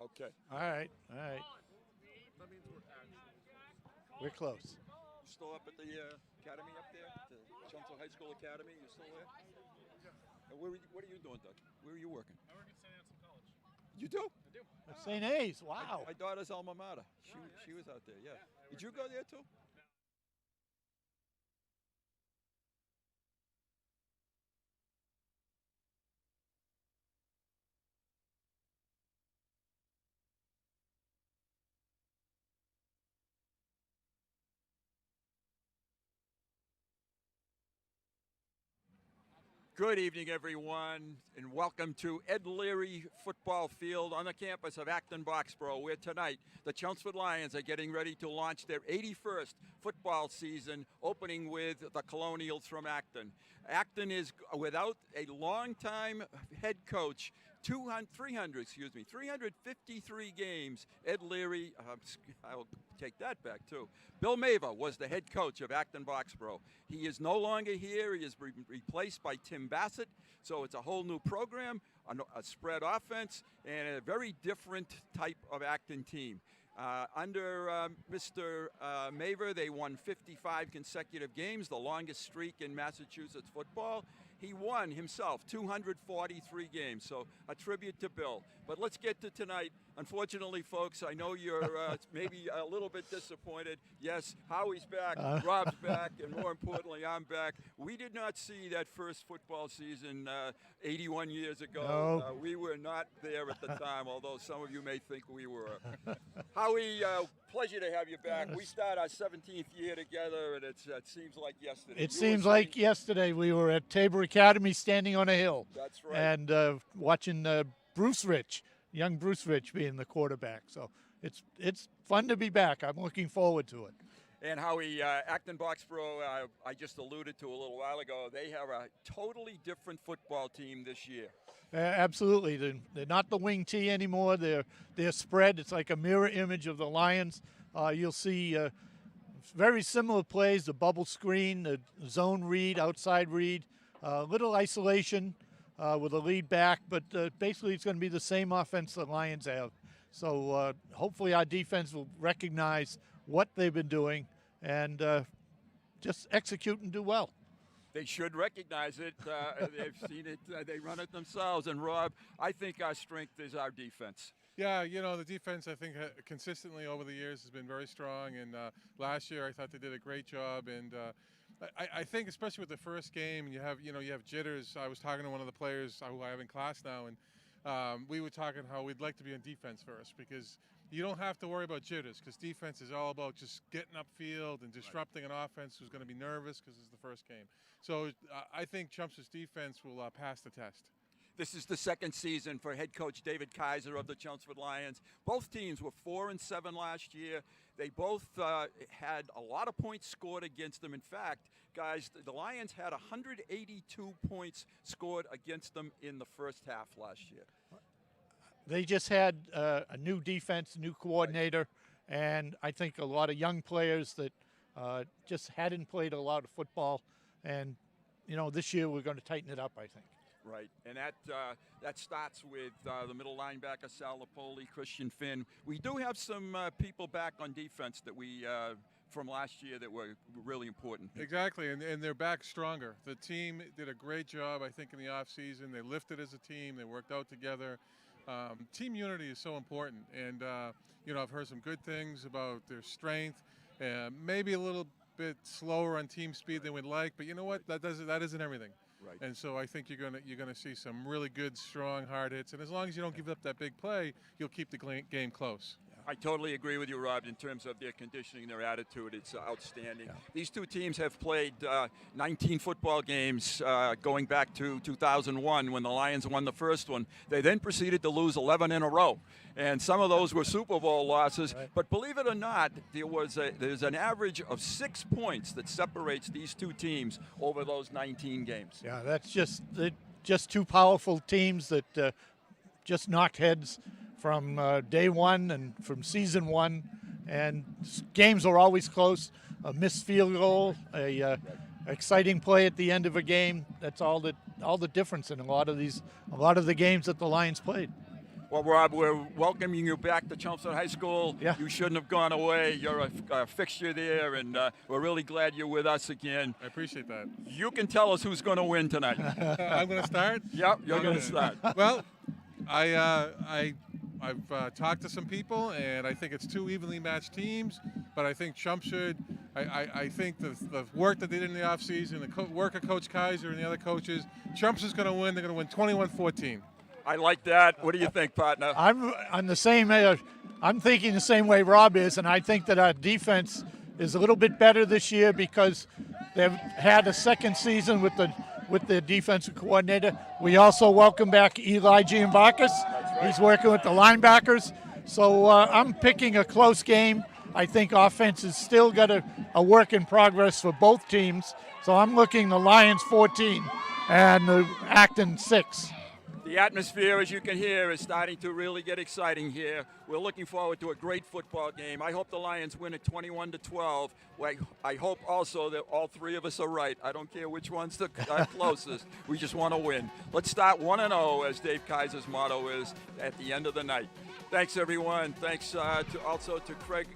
Okay. All right. That means we're actually. We're close. You still up at the academy up there? The Chelmsford High School Academy? You still there? What are you doing, Doug? Where are you working? I work at St. Anselm College. You do? I do. At St. A's. Wow. My daughter's alma mater. She was out there, yeah. Did you go there too? Good evening, everyone, and welcome to Ed Leary Football Field on the campus of Acton, Boxboro, where tonight the Chelmsford Lions are getting ready to launch their 81st football season, opening with the Colonials from Acton. Acton is without a longtime head coach. 353 games. Ed Leary, I'll take that back too. Bill Maver was the head coach of Acton Boxboro. He is no longer here. He is replaced by Tim Bassett. So it's a whole new program, a spread offense, and a very different type of Acton team. Under Mr. Maver, they won 55 consecutive games, the longest streak in Massachusetts football. He won himself 243 games, so a tribute to Bill. But let's get to tonight. Unfortunately, folks, I know you're maybe a little bit disappointed. Yes, Howie's back, Rob's back, and more importantly, I'm back. We did not see that first football season 81 years ago. No. We were not there at the time, although some of you may think we were. Howie, pleasure to have you back. We start our 17th year together, and it seems like yesterday. It seems like yesterday we were at Tabor Academy standing on a hill. That's right. And watching Bruce Rich, young Bruce Rich being the quarterback. So it's fun to be back. I'm looking forward to it. And Howie, Acton Boxboro, I just alluded to a little while ago, they have a totally different football team this year. Absolutely. They're not the wing tee anymore. They're spread. It's like a mirror image of the Lions. You'll see very similar plays, the bubble screen, the zone read, outside read, little isolation with a lead back, but basically it's going to be the same offense the Lions have. So hopefully our defense will recognize what they've been doing and just execute and do well. They should recognize it. They've seen it. They run it themselves. And, Rob, I think our strength is our defense. Yeah, you know, the defense, I think, consistently over the years has been very strong. And last year I thought they did a great job. And I think especially with the first game, you have jitters. I was talking to one of the players who I have in class now, and we were talking how we'd like to be on defense first because you don't have to worry about jitters because defense is all about just getting upfield and disrupting an offense who's going to be nervous because it's the first game. So I think Chelmsford's defense will pass the test. This is the second season for head coach David Kaiser of the Chelmsford Lions. Both teams were 4-7 last year. They both had a lot of points scored against them. In fact, guys, the Lions had 182 points scored against them in the first half last year. They just had a new defense, new coordinator, and I think a lot of young players that just hadn't played a lot of football. And, you know, this year we're going to tighten it up, I think. Right, and that starts with the middle linebacker, Sal Napoli, Christian Finn. We do have some people back on defense that we from last year that were really important. Exactly, and they're back stronger. The team did a great job, I think, in the offseason. They lifted as a team. They worked out together. Team unity is so important, and you know, I've heard some good things about their strength. Maybe a little bit slower on team speed than we'd like, but you know what? That isn't everything. Right. And so I think you're gonna see some really good, strong, hard hits. And as long as you don't give up that big play, you'll keep the game close. I totally agree with you, Rob, in terms of their conditioning, their attitude. It's outstanding. Yeah. These two teams have played 19 football games going back to 2001 when the Lions won the first one. They then proceeded to lose 11 in a row. And some of those were Super Bowl losses. Right. But believe it or not, there's an average of 6 points that separates these two teams over those 19 games. Yeah, that's just two powerful teams that just knocked heads from day one and from season one, and games are always close. A missed field goal, a exciting play at the end of a game. That's all the difference in a lot of the games that the Lions played. Well, Rob, we're welcoming you back to Chelmsford High School. Yeah. You shouldn't have gone away. You're a fixture there, and we're really glad you're with us again. I appreciate that. You can tell us who's going to win tonight. I'm going to start. Yep, you're going to start. Well, I've talked to some people, and I think it's two evenly matched teams. But I think Chelmsford. I think the work that they did in the offseason, the work of Coach Kaiser and the other coaches, Chelmsford's going to win. They're going to win 21-14. I like that. What do you think, partner? I'm on the same. I'm thinking the same way Rob is, and I think that our defense is a little bit better this year because they've had a second season with the defensive coordinator. We also welcome back Eli Giambakis. Right. He's working with the linebackers. So I'm picking a close game. I think offense is still got a work in progress for both teams. So I'm looking the Lions 14 and the Acton 6. The atmosphere, as you can hear, is starting to really get exciting here. We're looking forward to a great football game. I hope the Lions win at 21-12. I hope also that all three of us are right. I don't care which one's the closest. We just want to win. Let's start 1-0, as Dave Kaiser's motto is, at the end of the night. Thanks, everyone. Thanks also to Craig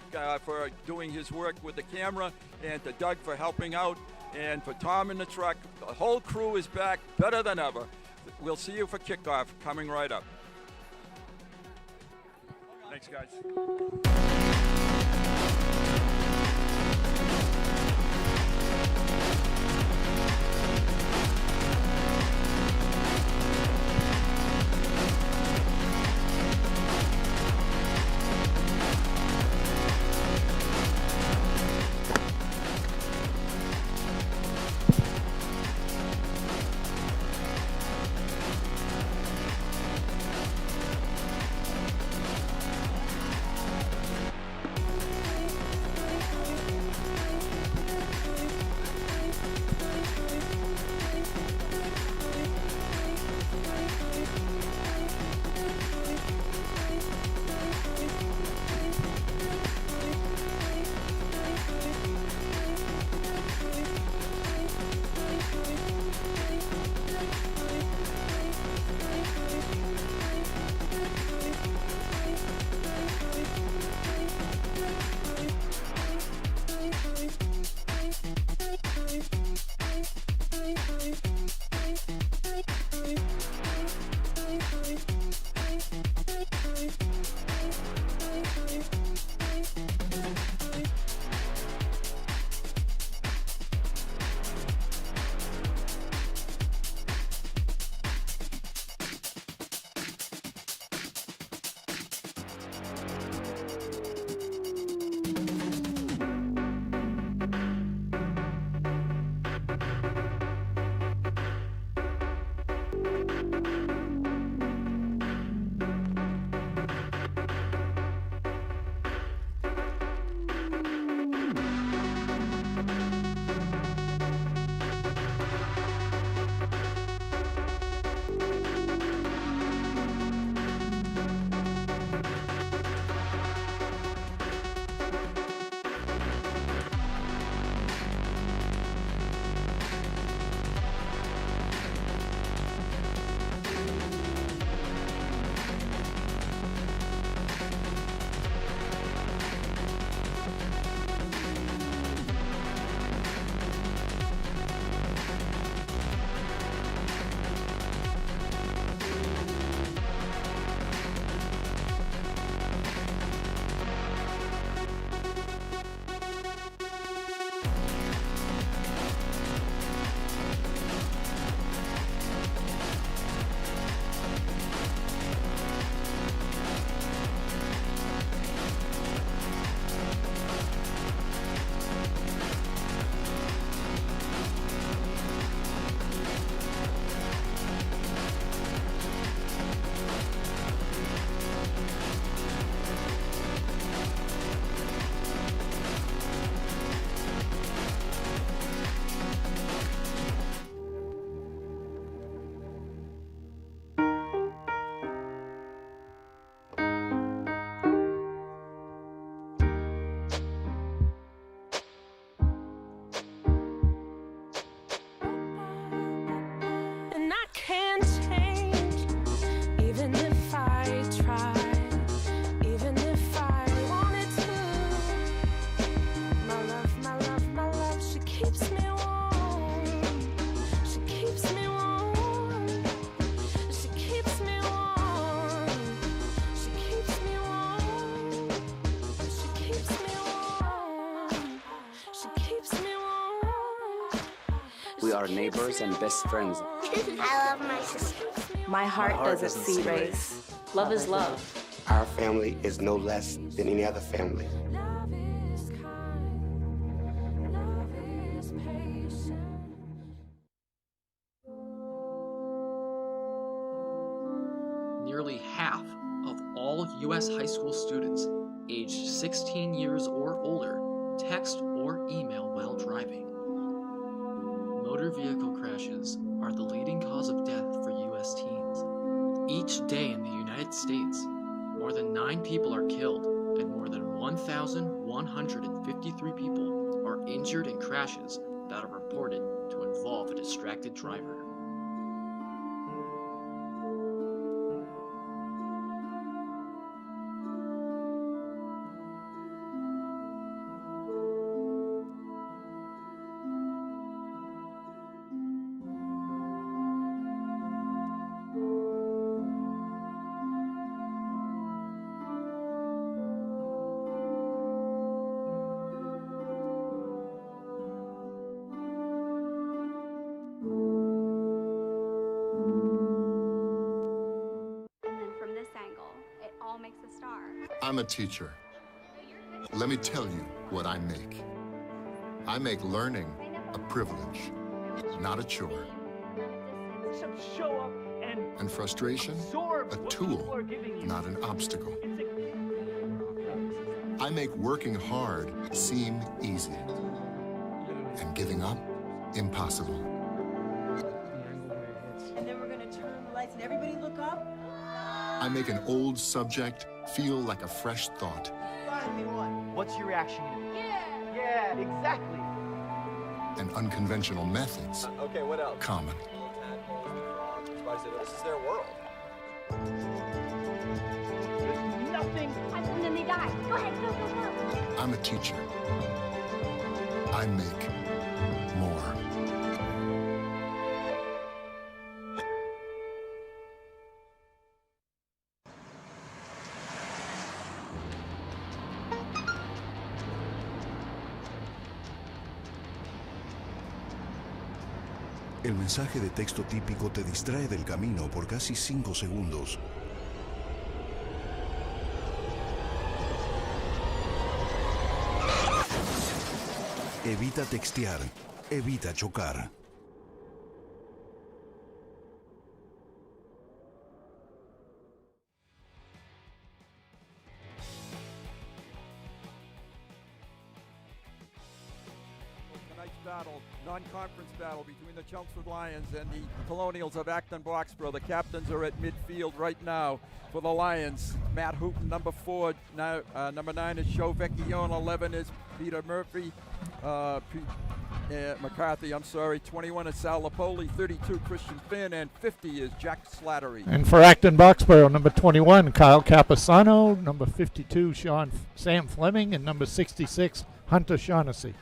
for doing his work with the camera, and to Doug for helping out, and for Tom in the truck. The whole crew is back better than ever. We'll see you for kickoff coming right up. Thanks, guys. We are neighbors and best friends. I love my sister. My heart doesn't see race. Love is love. Our family is no less than any other family. Nearly half of all U.S. high school students aged 16 years or older text or email while driving. Motor vehicle crashes are the leading cause of death for U.S. teens. Each day in the United States, more than 9 people are killed and more than 1,153 people are injured in crashes that are reported to involve a distracted driver. I'm a teacher. Let me tell you what I make. I make learning a privilege, not a chore. And frustration, a tool, not an obstacle. I make working hard seem easy, and giving up impossible. And then we're gonna turn the lights and everybody look up. I make an old subject feel like a fresh thought. What's your reaction? Yeah, exactly. And unconventional methods. Okay, what else? Common. This is their world. There's nothing. And then they die. Go ahead, go, go, go. I'm a teacher. I make more. El mensaje de texto típico te distrae del camino por casi 5 segundos. Evita textear. Evita chocar. Battle, non-conference battle between the Chelmsford Lions and the Colonials of Acton Boxboro. The captains are at midfield right now for the Lions. Matt Hooton, number 4. Now, number 9 is Joe Vecchione. 11 is Peter Murphy. McCarthy, 21 is Sal Lapoli. 32, Christian Finn. And 50 is Jack Slattery. And for Acton Boxboro, number 21, Kyle Capasano. Number 52, Sam Fleming. And number 66, Hunter Shaughnessy.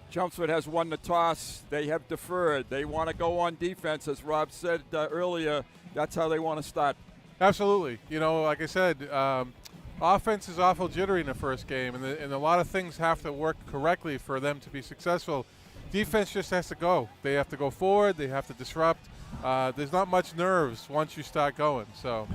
Chelmsford has won the toss. They have deferred. They want to go on defense, as Rob said earlier. That's how they want to start. Absolutely. You know, like I said, offense is awful jittery in the first game, and a lot of things have to work correctly for them to be successful. Defense just has to go. They have to go forward. They have to disrupt. There's not much nerves once you start going. So,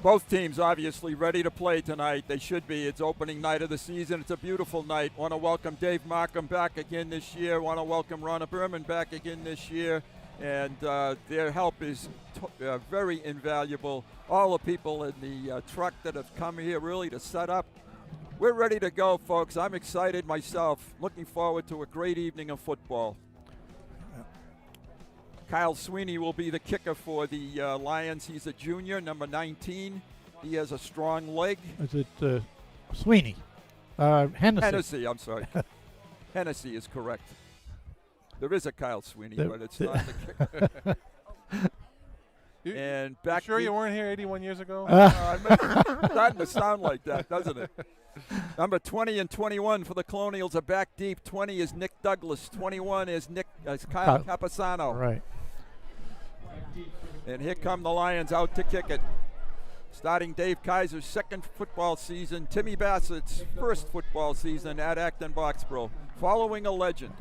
both teams obviously ready to play tonight. They should be. It's opening night of the season. It's a beautiful night. Want to welcome Dave Markham back again this year. Want to welcome Ronna Berman back again this year. And their help is very invaluable. All the people in the truck that have come here really to set up. We're ready to go, folks. I'm excited myself. Looking forward to a great evening of football. Kyle Sweeney will be the kicker for the Lions. He's a junior, number 19. He has a strong leg. Is it Sweeney? Hennessy. Hennessy, I'm sorry. Hennessy is correct. There is a Kyle Sweeney, but it's not the kicker. And back. Sure you weren't here 81 years ago? It's starting to sound like that, doesn't it? Number 20 and 21 for the Colonials are back deep. 20 is Nick Douglas. 21 is Kyle Capasano. Right. And here come the Lions out to kick it. Starting Dave Kaiser's second football season, Timmy Bassett's first football season at Acton Boxboro. Following a legend,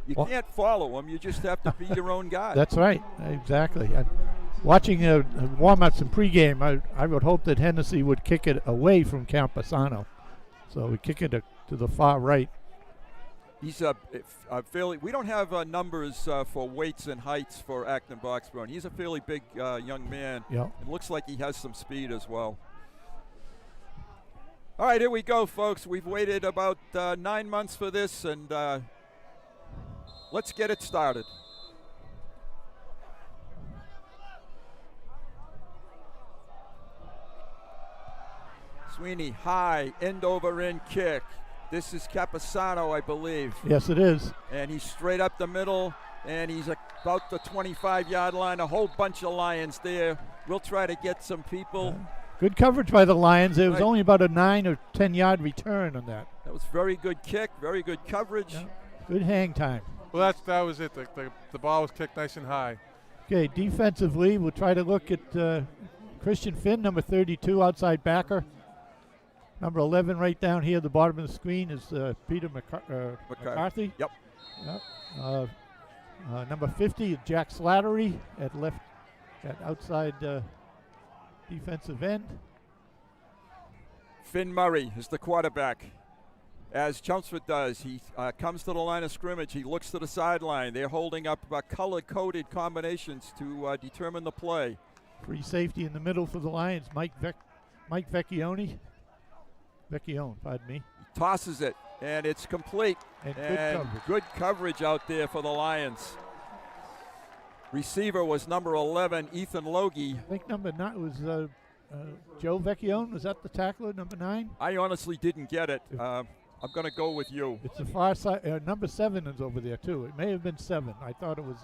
You can't follow him. You just have to be your own guy. That's right. Exactly. Watching warm-ups and pregame, I would hope that Hennessy would kick it away from Camposano. So we kick it to the far right. He's a fairly. We don't have numbers for weights and heights for Acton Boxboro. And he's a fairly big young man. Yeah. It looks like he has some speed as well. All right, here we go, folks. We've waited about 9 months for this, and let's get it started. Sweeney, high, end over end kick. This is Camposano, I believe. Yes, it is. And he's straight up the middle, and he's about the 25-yard line. A whole bunch of Lions there. We'll try to get some people. Good coverage by the Lions. There was only about a 9 or 10-yard return on that. That was very good kick, very good coverage. Yeah. Good hang time. Well, that was it. The ball was kicked nice and high. Okay, defensively, we'll try to look at Christian Finn, number 32, outside backer. Number 11 right down here at the bottom of the screen is Peter McCarthy. Yep. Number 50 is Jack Slattery at outside defensive end. Finn Murray is the quarterback. As Chelmsford does, he comes to the line of scrimmage. He looks to the sideline. They're holding up color-coded combinations to determine the play. Free safety in the middle for the Lions, Mike Vecchione. Vecchione, pardon me. He tosses it, and it's complete. And good coverage out there for the Lions. Receiver was number 11, Ethan Logie. I think number 9 was Joe Vecchione. Was that the tackler, number 9? I honestly didn't get it. I'm going to go with you. It's the far side. Number 7 is over there, too. It may have been 7. I thought it was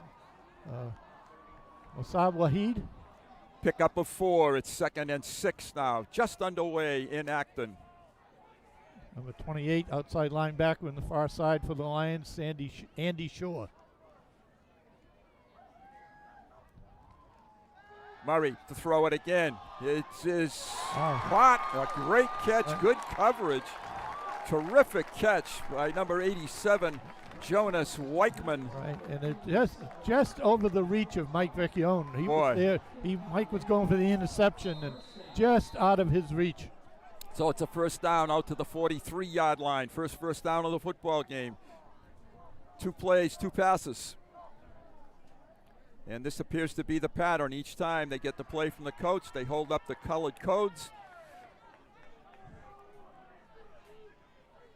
Mossab Wahid. Pickup of 4. It's 2nd and 6 now. Just underway in Acton. Number 28, outside linebacker in the far side for the Lions, Andy Shore. Murray to throw it again. It is caught. A great catch. Good coverage. Terrific catch by number 87, Jonas Weichman. Right, and it just over the reach of Mike Vecchione. He was there. Mike was going for the interception and just out of his reach. So it's a first down out to the 43-yard line. First down of the football game. 2 plays, 2 passes. And this appears to be the pattern. Each time they get the play from the coach, they hold up the colored codes.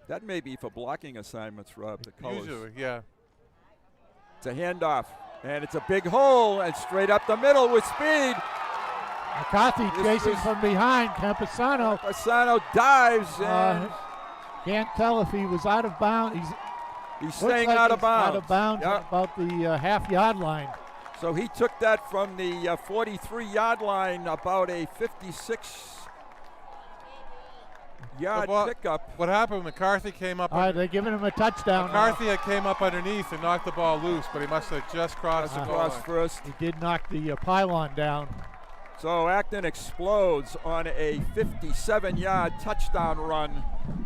That may be for blocking assignments, Rob, the colors. Usually, yeah. It's a handoff, and it's a big hole, and straight up the middle with speed. McCarthy chasing from behind. Camposano dives. And can't tell if he was out of bounds. He's staying out of bounds. Out of bounds at about the half-yard line. So he took that from the 43-yard line, about a 56-yard pickup. What happened? McCarthy came up. They're giving him a touchdown. McCarthy had came up underneath and knocked the ball loose, but he must have just crossed the goal line. First. He did knock the pylon down. So Acton explodes on a 57-yard touchdown run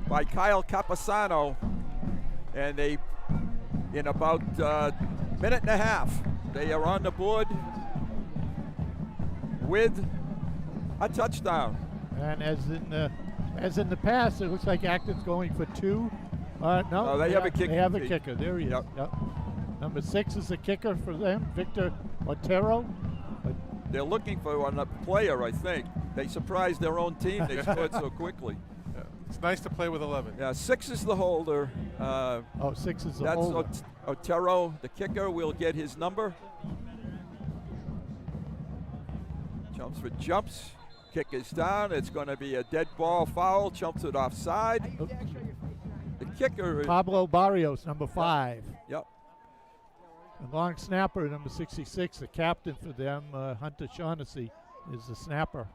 by Kyle Camposano. And they, in about a minute and a half, they are on the board with a touchdown. And as in the past, it looks like Acton's going for 2. No, they have a kicker. They have a kicker. There he is. Yep. Number 6 is the kicker for them, Victor Otero. They're looking for a player, I think. They surprised their own team. They scored so quickly. Yeah. It's nice to play with 11. Yeah, 6 is the holder. 6 is the holder. That's Otero, the kicker. Will get his number. Chelmsford jumps. Kick is down. It's going to be a dead ball foul. Chelmsford offside. The kicker. Pablo Barrios, number 5. Yep. The long snapper, number 66, the captain for them, Hunter Shaughnessy, is the snapper.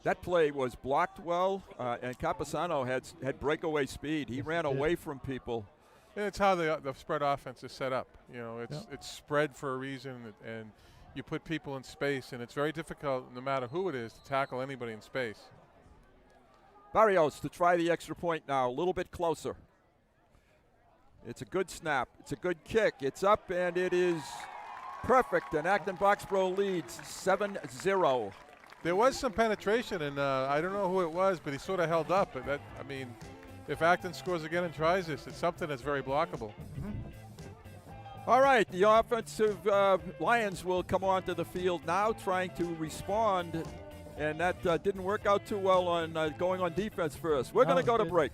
That play was blocked well, and Camposano had breakaway speed. He ran away from people. And it's how the spread offense is set up. You know, it's spread for a reason, and you put people in space, and it's very difficult, no matter who it is, to tackle anybody in space. Barrios to try the extra point now, a little bit closer. It's a good snap. It's a good kick. It's up, and it is perfect. And Acton Boxboro leads 7-0. There was some penetration, and I don't know who it was, but he sort of held up. But that, I mean, if Acton scores again and tries this, it's something that's very blockable. All right, the offensive Lions will come onto the field now, trying to respond, and that didn't work out too well on going on defense first. We're going to go to break.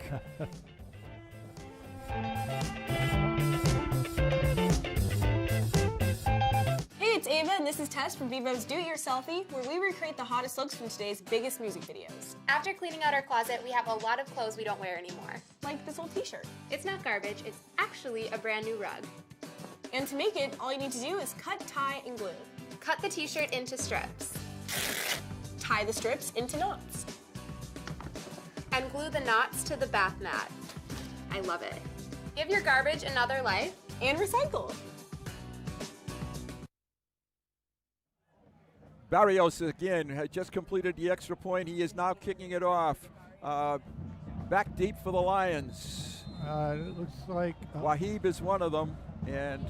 Hey, it's Ava, and this is Tess from Vivo's Do It Yourselfie, where we recreate the hottest looks from today's biggest music videos. After cleaning out our closet, we have a lot of clothes we don't wear anymore. Like this old t-shirt. It's not garbage, it's actually a brand new rug. And to make it, all you need to do is cut, tie, and glue. Cut the t-shirt into strips. Tie the strips into knots. And glue the knots to the bath mat. I love it. Give your garbage another life. And recycle. Barrios again had just completed the extra point. He is now kicking it off. Back deep for the Lions. It looks like Wahib is one of them, and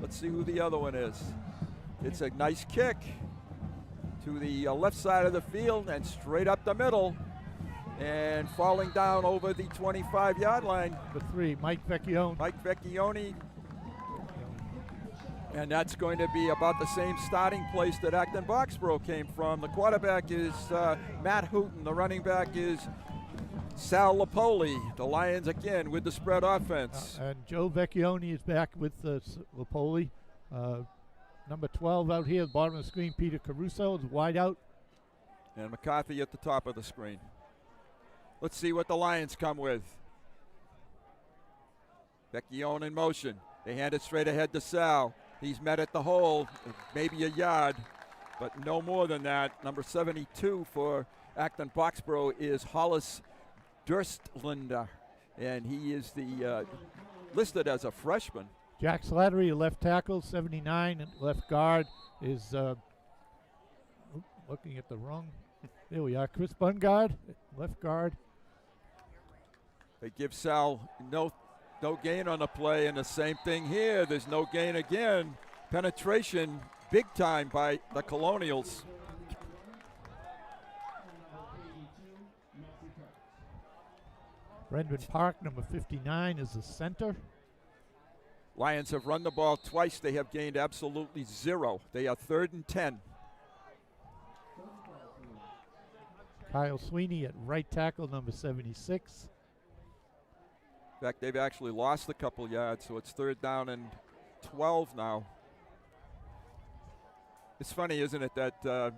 let's see who the other one is. It's a nice kick to the left side of the field and straight up the middle, and falling down over the 25-yard line. The three, Mike Vecchione. Mike Vecchione. And that's going to be about the same starting place that Acton Boxboro came from. The quarterback is Matt Hooten. The running back is Sal Lapoli. The Lions again with the spread offense. And Joe Vecchione is back with Lapoli. Number 12 out here at the bottom of the screen, Peter Caruso is wide out. And McCarthy at the top of the screen. Let's see what the Lions come with. Vecchione in motion. They hand it straight ahead to Sal. He's met at the hole, maybe a yard, but no more than that. Number 72 for Acton Boxboro is Hollis Durstlander, and he is the listed as a freshman. Jack Slattery, left tackle, 79, and left guard is looking at the wrong. There we are. Chris Bungard, left guard. They give Sal no gain on the play, and the same thing here. There's no gain again. Penetration big time by the Colonials. Brendan Park, number 59, is the center. Lions have run the ball twice. They have gained absolutely zero. They are 3rd and 10. Kyle Sweeney at right tackle, number 76. In fact, they've actually lost a couple yards, so it's 3rd down and 12 now. It's funny, isn't it, that the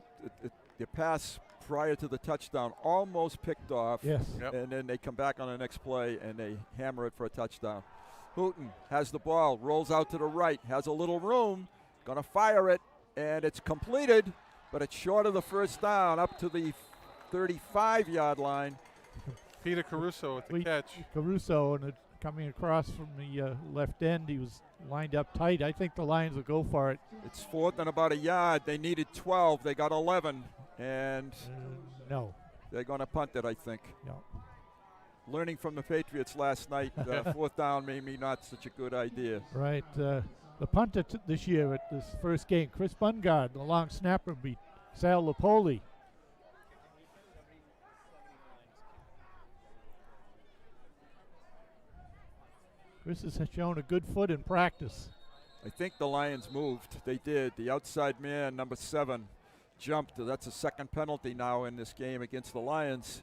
pass prior to the touchdown almost picked off. Yes. Yep. And then they come back on the next play and they hammer it for a touchdown. Hooten has the ball, rolls out to the right, has a little room, going to fire it, and it's completed, but it's short of the first down, up to the 35-yard line. Peter Caruso with the catch. Caruso, and coming across from the left end, he was lined up tight. I think the Lions will go for it. It's 4th and about a yard. They needed 12. They got 11, and no. They're going to punt it, I think. No. Learning from the Patriots last night, 4th down maybe not such a good idea. Right. The punter this year at this first game, Chris Bungard. The long snapper will be Sal Lapoli. Chris has shown a good foot in practice. I think the Lions moved. They did. The outside man, number 7, jumped. That's a second penalty now in this game against the Lions.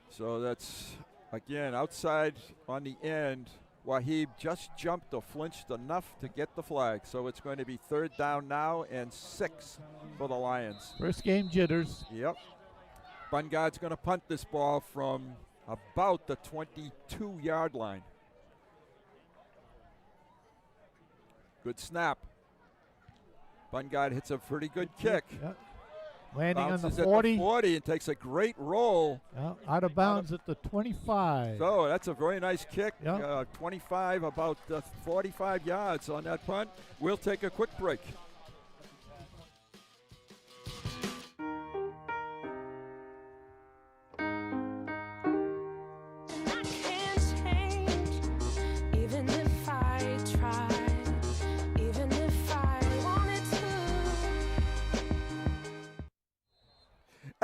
So that's, again, outside on the end. Wahib just jumped or flinched enough to get the flag. So it's going to be 3rd down now and 6 for the Lions. First game jitters. Yep. Bungard's going to punt this ball from about the 22-yard line. Good snap. Bungard hits a pretty good kick. Yep. Landing Bounces on the 40. At the 40 and takes a great roll. Out of bounds at the 25. So that's a very nice kick. Yep. 25, about 45 yards on that punt. We'll take a quick break.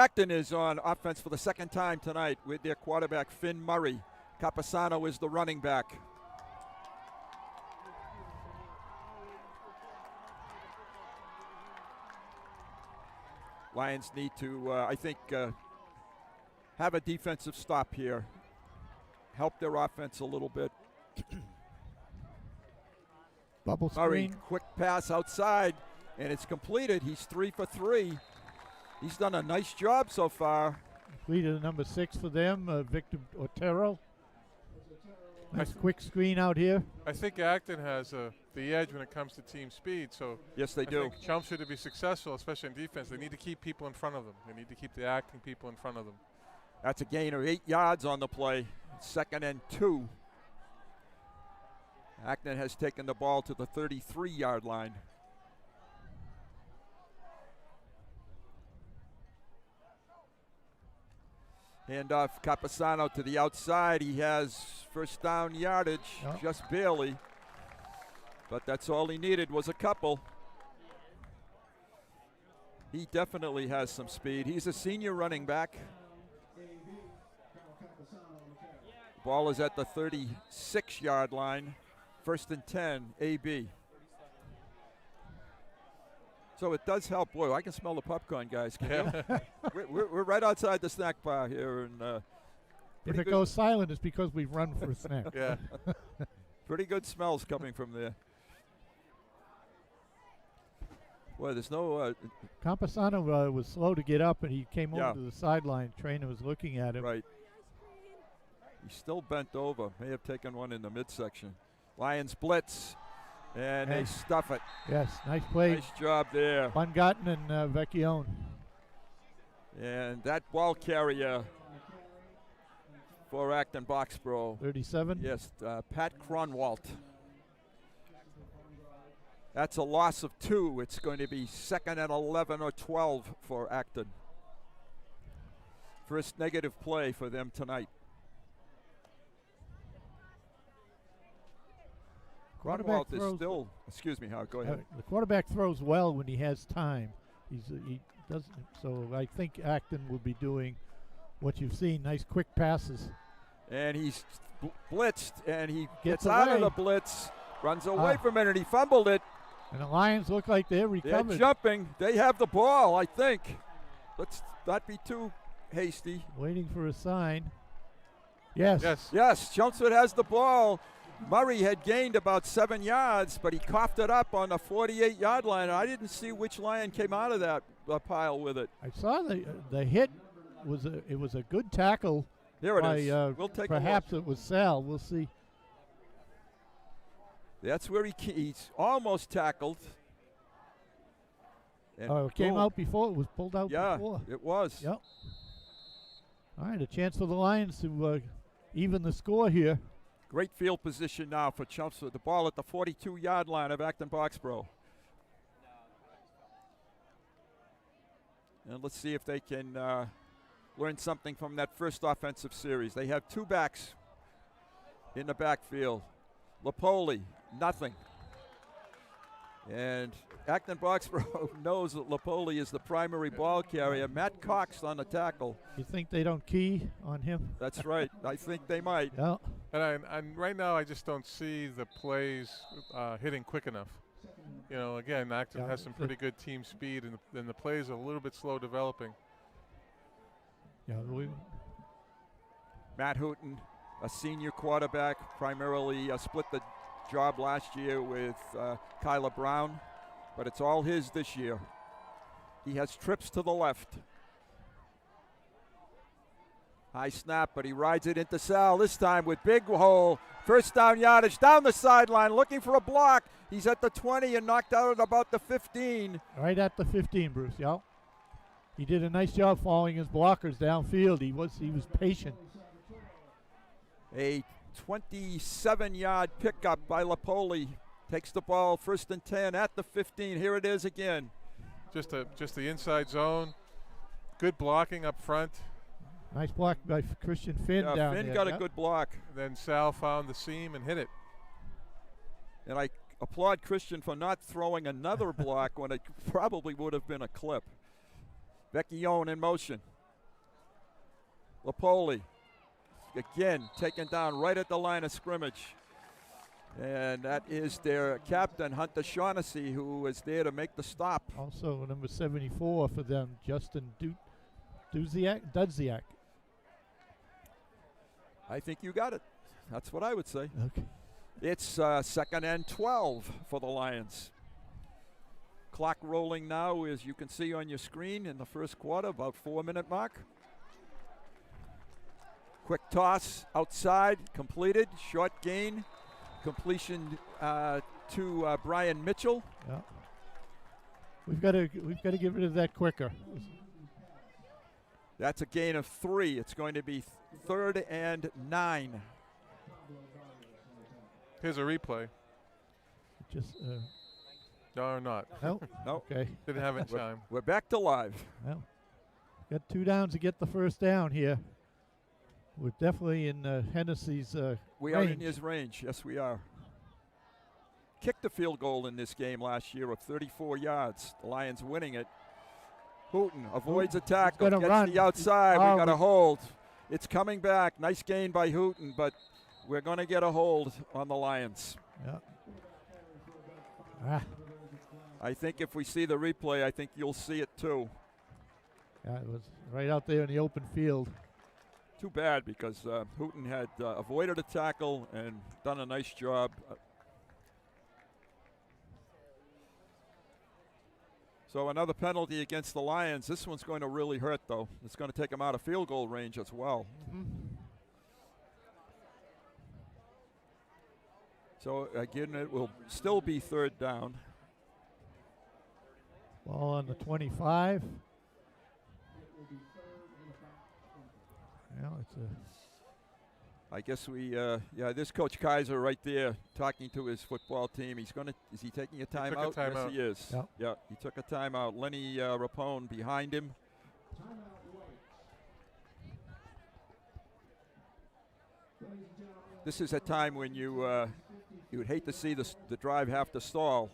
Acton is on offense for the second time tonight with their quarterback, Finn Murray. Capasano is the running back. Lions need to, I think, have a defensive stop here. Help their offense a little bit. Bubble Murray, screen. quick pass outside, and it's completed. He's 3 for 3. He's done a nice job so far. Completed number 6 for them, Victor Otero. Nice quick screen out here. I think Acton has the edge when it comes to team speed. So yes, they do. I think Chelmsford to be successful, especially in defense, they need to keep people in front of them. They need to keep the Acton people in front of them. That's a gain of 8 yards on the play. 2nd and 2. Acton has taken the ball to the 33-yard line. Hand off Capasano to the outside. He has first down yardage, just barely. But that's all he needed was a couple. He definitely has some speed. He's a senior running back. Ball is at the 36-yard line. 1st and 10, AB. So it does help. Boy, I can smell the popcorn, guys. Can you? We're right outside the snack bar here. And if it goes silent, it's because we've run for a snack. Yeah. Pretty good smells coming from there. Boy, there's no... Campasano was slow to get up, and he came over to the sideline. Trainer was looking at him. Right. He's still bent over. May have taken one in the midsection. Lions blitz, and they stuff it. Yes, nice play. Nice job there. Bungotten and Vecchione. And that ball carrier for Acton Boxboro. 37? Yes, Pat Cronwalt. That's a loss of 2. It's going to be 2nd and 11 or 12 for Acton. First negative play for them tonight. Cronwalt is still, excuse me, Howard, go ahead. The quarterback throws well when he has time. He doesn't, so I think Acton will be doing what you've seen, nice quick passes. And he's blitzed, and he gets away. out of the blitz, runs away from it, and he fumbled it. And the Lions look like they're recovered. They're jumping. They have the ball, I think. Let's not be too hasty. Waiting for a sign. Yes. Yes, Chelmsford has the ball. Murray had gained about 7 yards, but he coughed it up on the 48-yard line. I didn't see which Lion came out of that pile with it. I saw the hit was a good tackle. There it is. We'll take perhaps it was Sal. We'll see. That's where he's almost tackled. And it came out before. It was pulled out before. Yeah, it was. Yep. All right, a chance for the Lions to even the score here. Great field position now for Chelmsford. The ball at the 42-yard line of Acton Boxboro. And let's see if they can learn something from that first offensive series. They have 2 backs in the backfield. Lapoli, nothing. And Acton Boxboro knows that Lapoli is the primary ball carrier. Matt Cox on the tackle. You think they don't key on him? That's right. I think they might. Yeah. And right now, I just don't see the plays hitting quick enough. You know, again, Acton has some pretty good team speed, and the plays are a little bit slow developing. Yeah, Matt Hooten, a senior quarterback, primarily split the job last year with Kyler Brown, but it's all his this year. He has trips to the left. High snap, but he rides it into Sal this time with big hole. First down yardage down the sideline, looking for a block. He's at the 20 and knocked out at about the 15. Right at the 15, Bruce. Yeah. He did a nice job following his blockers downfield. He was patient. A 27-yard pickup by Lapoli. Takes the ball 1st and 10 at the 15. Here it is again. Just the inside zone. Good blocking up front. Nice block by Christian Finn down there. Finn got a good block. Then Sal found the seam and hit it. And I applaud Christian for not throwing another block when it probably would have been a clip. Vecchione in motion. Lapoli, again, taken down right at the line of scrimmage. And that is their captain, Hunter Shaughnessy, who is there to make the stop. Also number 74 for them, Justin Dudziak. I think you got it. That's what I would say. Okay. It's 2nd and 12 for the Lions. Clock rolling now, as you can see on your screen, in the first quarter, about 4-minute mark. Quick toss outside, completed, short gain, completion to Brian Mitchell. Yeah. We've got to get rid of that quicker. That's a gain of 3. It's going to be 3rd and 9. Here's a replay. Just no, not. No. No. Okay. Didn't have it in time. We're back to live. Well, got 2 downs to get the first down here. We're definitely in Hennessy's We range. are in his range. Yes, we are. Kicked a field goal in this game last year of 34 yards. The Lions winning it. Hooten avoids a tackle, gets run. the outside. Oh, We got a hold. It's coming back. Nice gain by Hooten, but we're going to get a hold on the Lions. Yeah. Ah. I think if we see the replay, I think you'll see it too. Yeah, it was right out there in the open field. Too bad because Hooten had avoided a tackle and done a nice job. So another penalty against the Lions. This one's going to really hurt, though. It's going to take them out of field goal range as well. Mm-hmm. So, again, it will still be 3rd down. Ball on the 25. Well, it's a. I guess there's Coach Kaiser right there talking to his football team. Is he taking a timeout? Yes, he is. Yep. Yeah, he took a timeout. Lenny Rapone behind him. This is a time when you would hate to see the drive have to stall.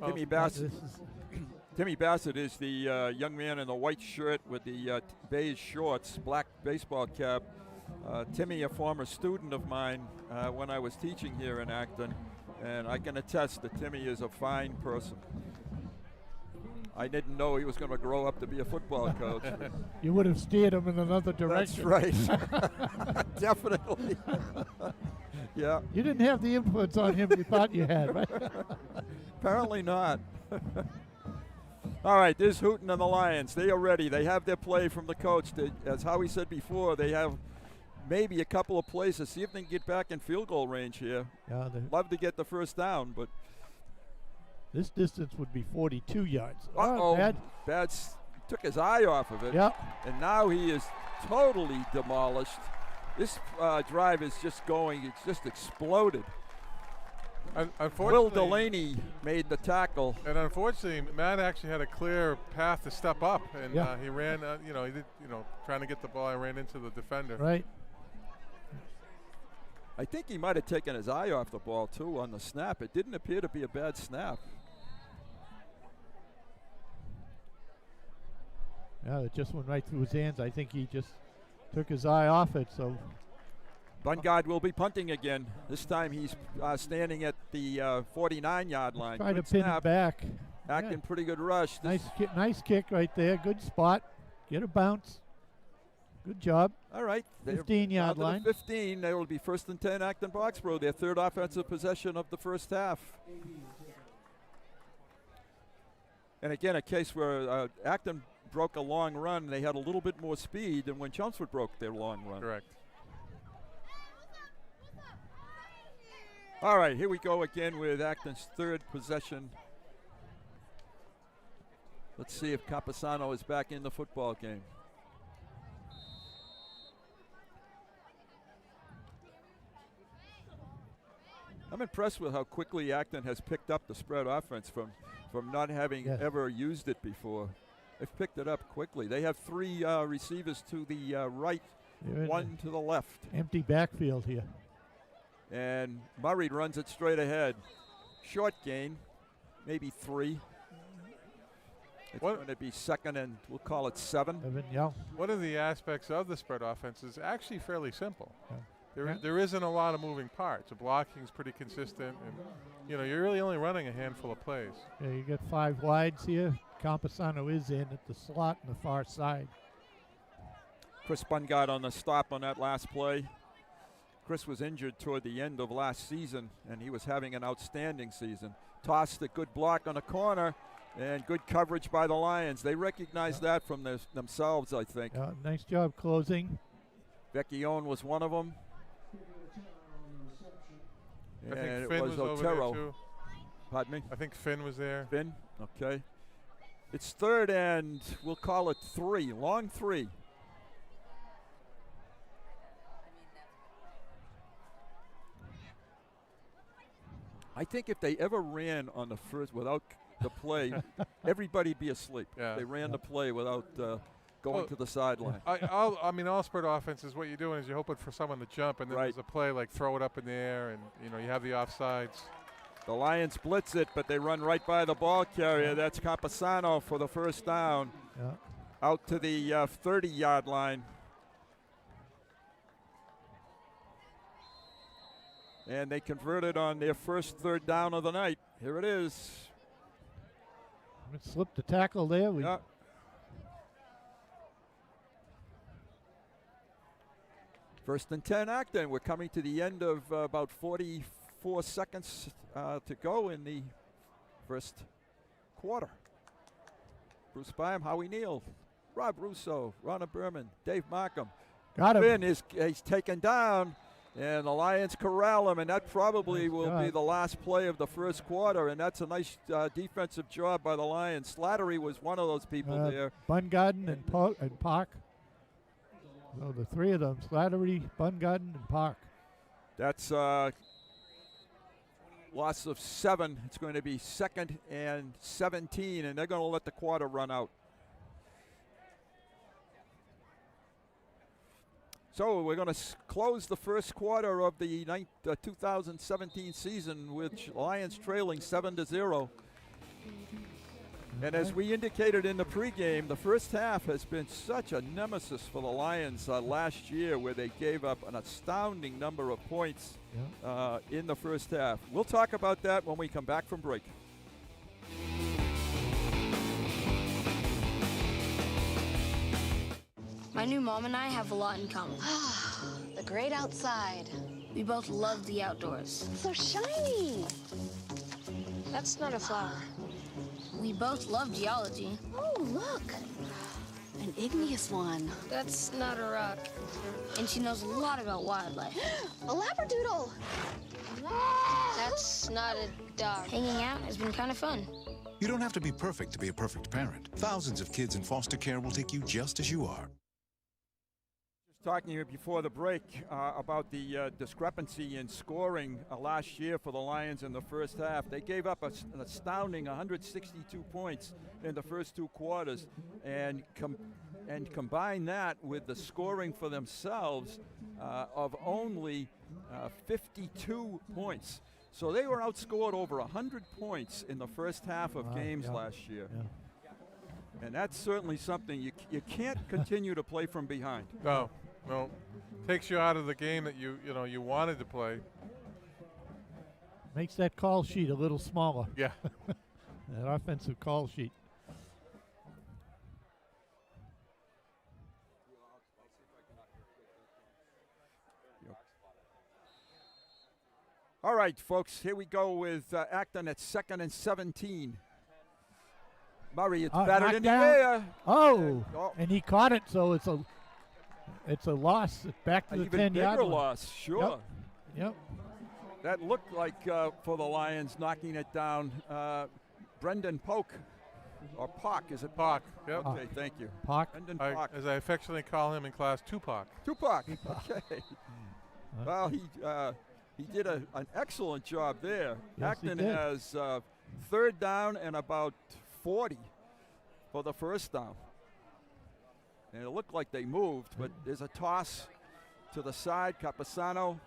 Timmy Bassett. Timmy Bassett is the young man in the white shirt with the beige shorts, black baseball cap. Timmy, a former student of mine when I was teaching here in Acton, and I can attest that Timmy is a fine person. I didn't know he was going to grow up to be a football coach. You would have steered him in another direction. That's right. Definitely. Yeah. You didn't have the influence on him you thought you had, right? Apparently not. All right, there's Hooten and the Lions. They are ready. They have their play from the coach. As Howie said before, they have maybe a couple of plays to see if they can get back in field goal range here. Yeah, love to get the first down, but this distance would be 42 yards. Uh-oh. Bad took his eye off of it. Yep. And now he is totally demolished. This drive is just going, it's just exploded. Will Delaney made the tackle. And unfortunately, Matt actually had a clear path to step up, and he ran, he did, trying to get the ball, and ran into the defender. Right. I think he might have taken his eye off the ball, too, on the snap. It didn't appear to be a bad snap. Yeah, it just went right through his hands. I think he just took his eye off it, so. Bungard will be punting again. This time he's standing at the 49-yard line. Try to Good pin snap. it back. Acton, pretty good rush. Nice kick right there. Good spot. Get a bounce. Good job. All right. 15-yard line. 15. They will be 1st and 10 Acton Boxboro, their 3rd offensive possession of the first half. And again, a case where Acton broke a long run. They had a little bit more speed than when Chelmsford broke their long run. Correct. All right, here we go again with Acton's 3rd possession. Let's see if Capasano is back in the football game. I'm impressed with how quickly Acton has picked up the spread offense from not having ever used it before. They've picked it up quickly. They have 3 receivers to the right, 1 to the left. Empty backfield here. And Murray runs it straight ahead. Short gain, maybe 3. It's going to be second and we'll call it 7. Yeah. One of the aspects of the spread offense is actually fairly simple. Yeah. There isn't a lot of moving parts. The blocking is pretty consistent, and you're really only running a handful of plays. Yeah, you get 5 wides here. Camposano is in at the slot on the far side. Chris Bungard on the stop on that last play. Chris was injured toward the end of last season, and he was having an outstanding season. Tossed a good block on the corner, and good coverage by the Lions. They recognize that from themselves, I think. Nice job closing. Vecchione was one of them. I And think it Finn was was over Otero. there too. Pardon me? I think Finn was there. Finn, okay. It's third and we'll call it 3, long 3. I think if they ever ran on the first without the play, everybody'd be asleep. Yeah. They ran the play without going to the sideline. All spread offense is what you're doing is you're hoping for someone to jump, and then there's a play like throw it up in the air, and you have the offsides. The Lions blitz it, but they run right by the ball carrier. That's Camposano for the first down. Yeah. Out to the 30-yard line. And they converted on their first third down of the night. Here it is. It slipped the tackle there. Yeah. First and 10, Acton. We're coming to the end of about 44 seconds to go in the first quarter. Bruce Byam, Howie Neal, Rob Russo, Ronna Berman, Dave Markham. Got him. Finn he's taken down, and the Lions corral him, and that probably will be the last play of the first quarter, and that's a nice defensive job by the Lions. Slattery was one of those people there. Bungarden and Park. So the 3 of them, Slattery, Bungarden, and Park. That's loss of 7. It's going to be second and 17, and they're going to let the quarter run out. So we're going to close the first quarter of the 2017 season with Lions trailing 7-0. And as we indicated in the pregame, the first half has been such a nemesis for the Lions last year, where they gave up an astounding number of points in the first half. We'll talk about that when we come back from break. My new mom and I have a lot in common. The great outside. We both love the outdoors. So shiny. That's not a flower. We both love geology. Oh, look. An igneous one. That's not a rock. And she knows a lot about wildlife. A labradoodle. That's not a dog. Hanging out has been kind of fun. You don't have to be perfect to be a perfect parent. Thousands of kids in foster care will take you just as you are. Talking here before the break about the discrepancy in scoring last year for the Lions in the first half. They gave up an astounding 162 points in the first 2 quarters, and combine that with the scoring for themselves of only 52 points. So they were outscored over 100 points in the first half of games last year. Yeah. And that's certainly something you can't continue to play from behind. No. Well, takes you out of the game that you wanted to play. Makes that call sheet a little smaller. Yeah. That offensive call sheet. All right, folks, here we go with Acton at 2nd and 17. Murray, it's battered in the air. Oh, and he caught it, so it's a loss. Back to the 10-yard line. Even bigger loss, sure. Yep. That looked like, for the Lions, knocking it down. Brendan Polk, or Park, is it Park? Yep. Okay, thank you. Park. Brendan Park. As I affectionately call him in class, Tupac. Tupac, okay. Well, he did an excellent job there. Yes, Acton has third down and about 40 for the first down. And it looked like they moved, but there's a toss to the side. Camposano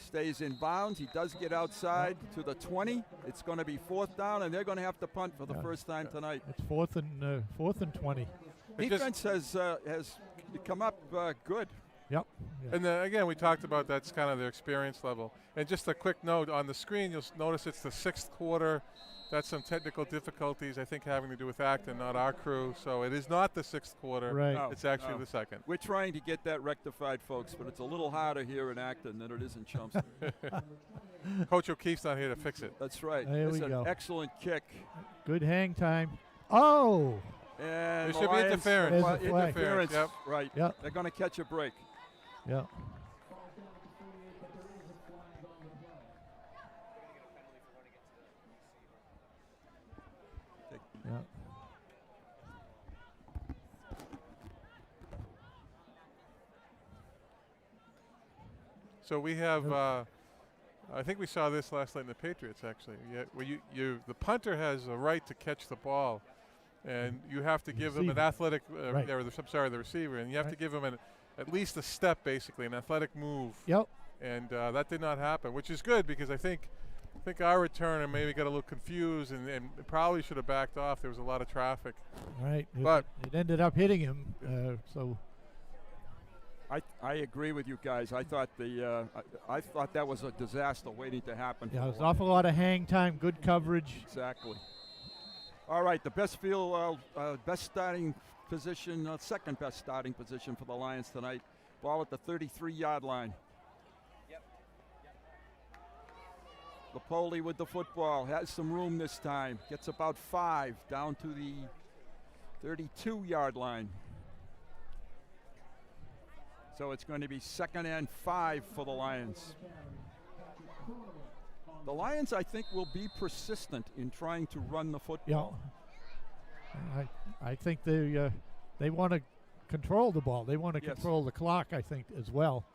stays in bounds. He does get outside to the 20. It's going to be 4th down, and they're going to have to punt for the first time tonight. It's 4th and 20. Defense has come up good. Yep. And again, we talked about that's kind of their experience level. And just a quick note on the screen, you'll notice it's the 6th quarter. That's some technical difficulties, I think, having to do with Acton, not our crew. So it is not the 6th quarter. Right. It's actually the 2nd. We're trying to get that rectified, folks, but it's a little harder here in Acton than it is in Chelmsford. Coach O'Keefe's not here to fix it. That's right. There it's we an go. excellent kick. Good hang time. Oh! And there should be interference. Interference. Yep. Right. Yep. They're going to catch a break. Yeah. Yeah. So we have, I think we saw this last night in the Patriots, actually. Where the punter has a right to catch the ball, and you have to give him an athletic, the receiver, and you have to give him at least a step, basically, an athletic move. Yep. And that did not happen, which is good because I think our returner maybe got a little confused and probably should have backed off. There was a lot of traffic. Right. But it ended up hitting him. So. I agree with you guys. I thought I thought that was a disaster waiting to happen. Yeah, there's an awful lot of hang time, good coverage. Exactly. All right, the best starting position, second best starting position for the Lions tonight. Ball at the 33-yard line. Lapoli with the football, has some room this time. Gets about 5 down to the 32-yard line. So it's going to be 2nd and 5 for the Lions. The Lions, I think, will be persistent in trying to run the football. Yeah. I think they want to control the ball. They want to control the clock, I think, as well.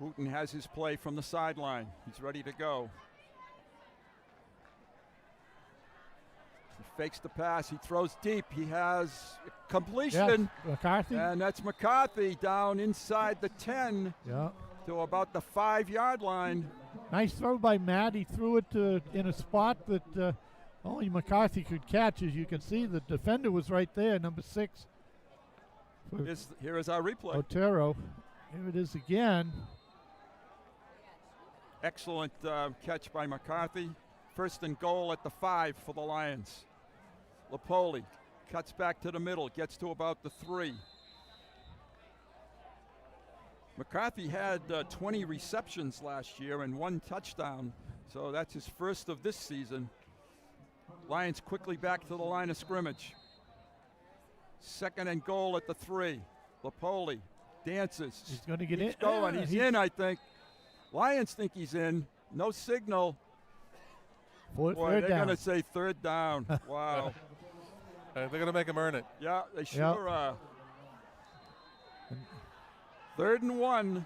Hooten has his play from the sideline. He's ready to go. He fakes the pass. He throws deep. He has completion. Yeah, McCarthy. And that's McCarthy down inside the 10 to about the 5-yard line. Nice throw by Matt. He threw it in a spot that only McCarthy could catch. As you can see, the defender was right there, number 6. Here is our replay. Otero. Here it is again. Excellent catch by McCarthy. 1st and goal at the 5 for the Lions. Lapoli cuts back to the middle, gets to about the 3. McCarthy had 20 receptions last year and 1 touchdown, so that's his first of this season. Lions quickly back to the line of scrimmage. 2nd and goal at the 3. Lapoli dances. He's going to get in. He's going. He's in, I think. Lions think he's in. No signal. Boy, they're going to say 3rd down. Wow. They're going to make him earn it. Yeah, they sure are. 3rd and 1.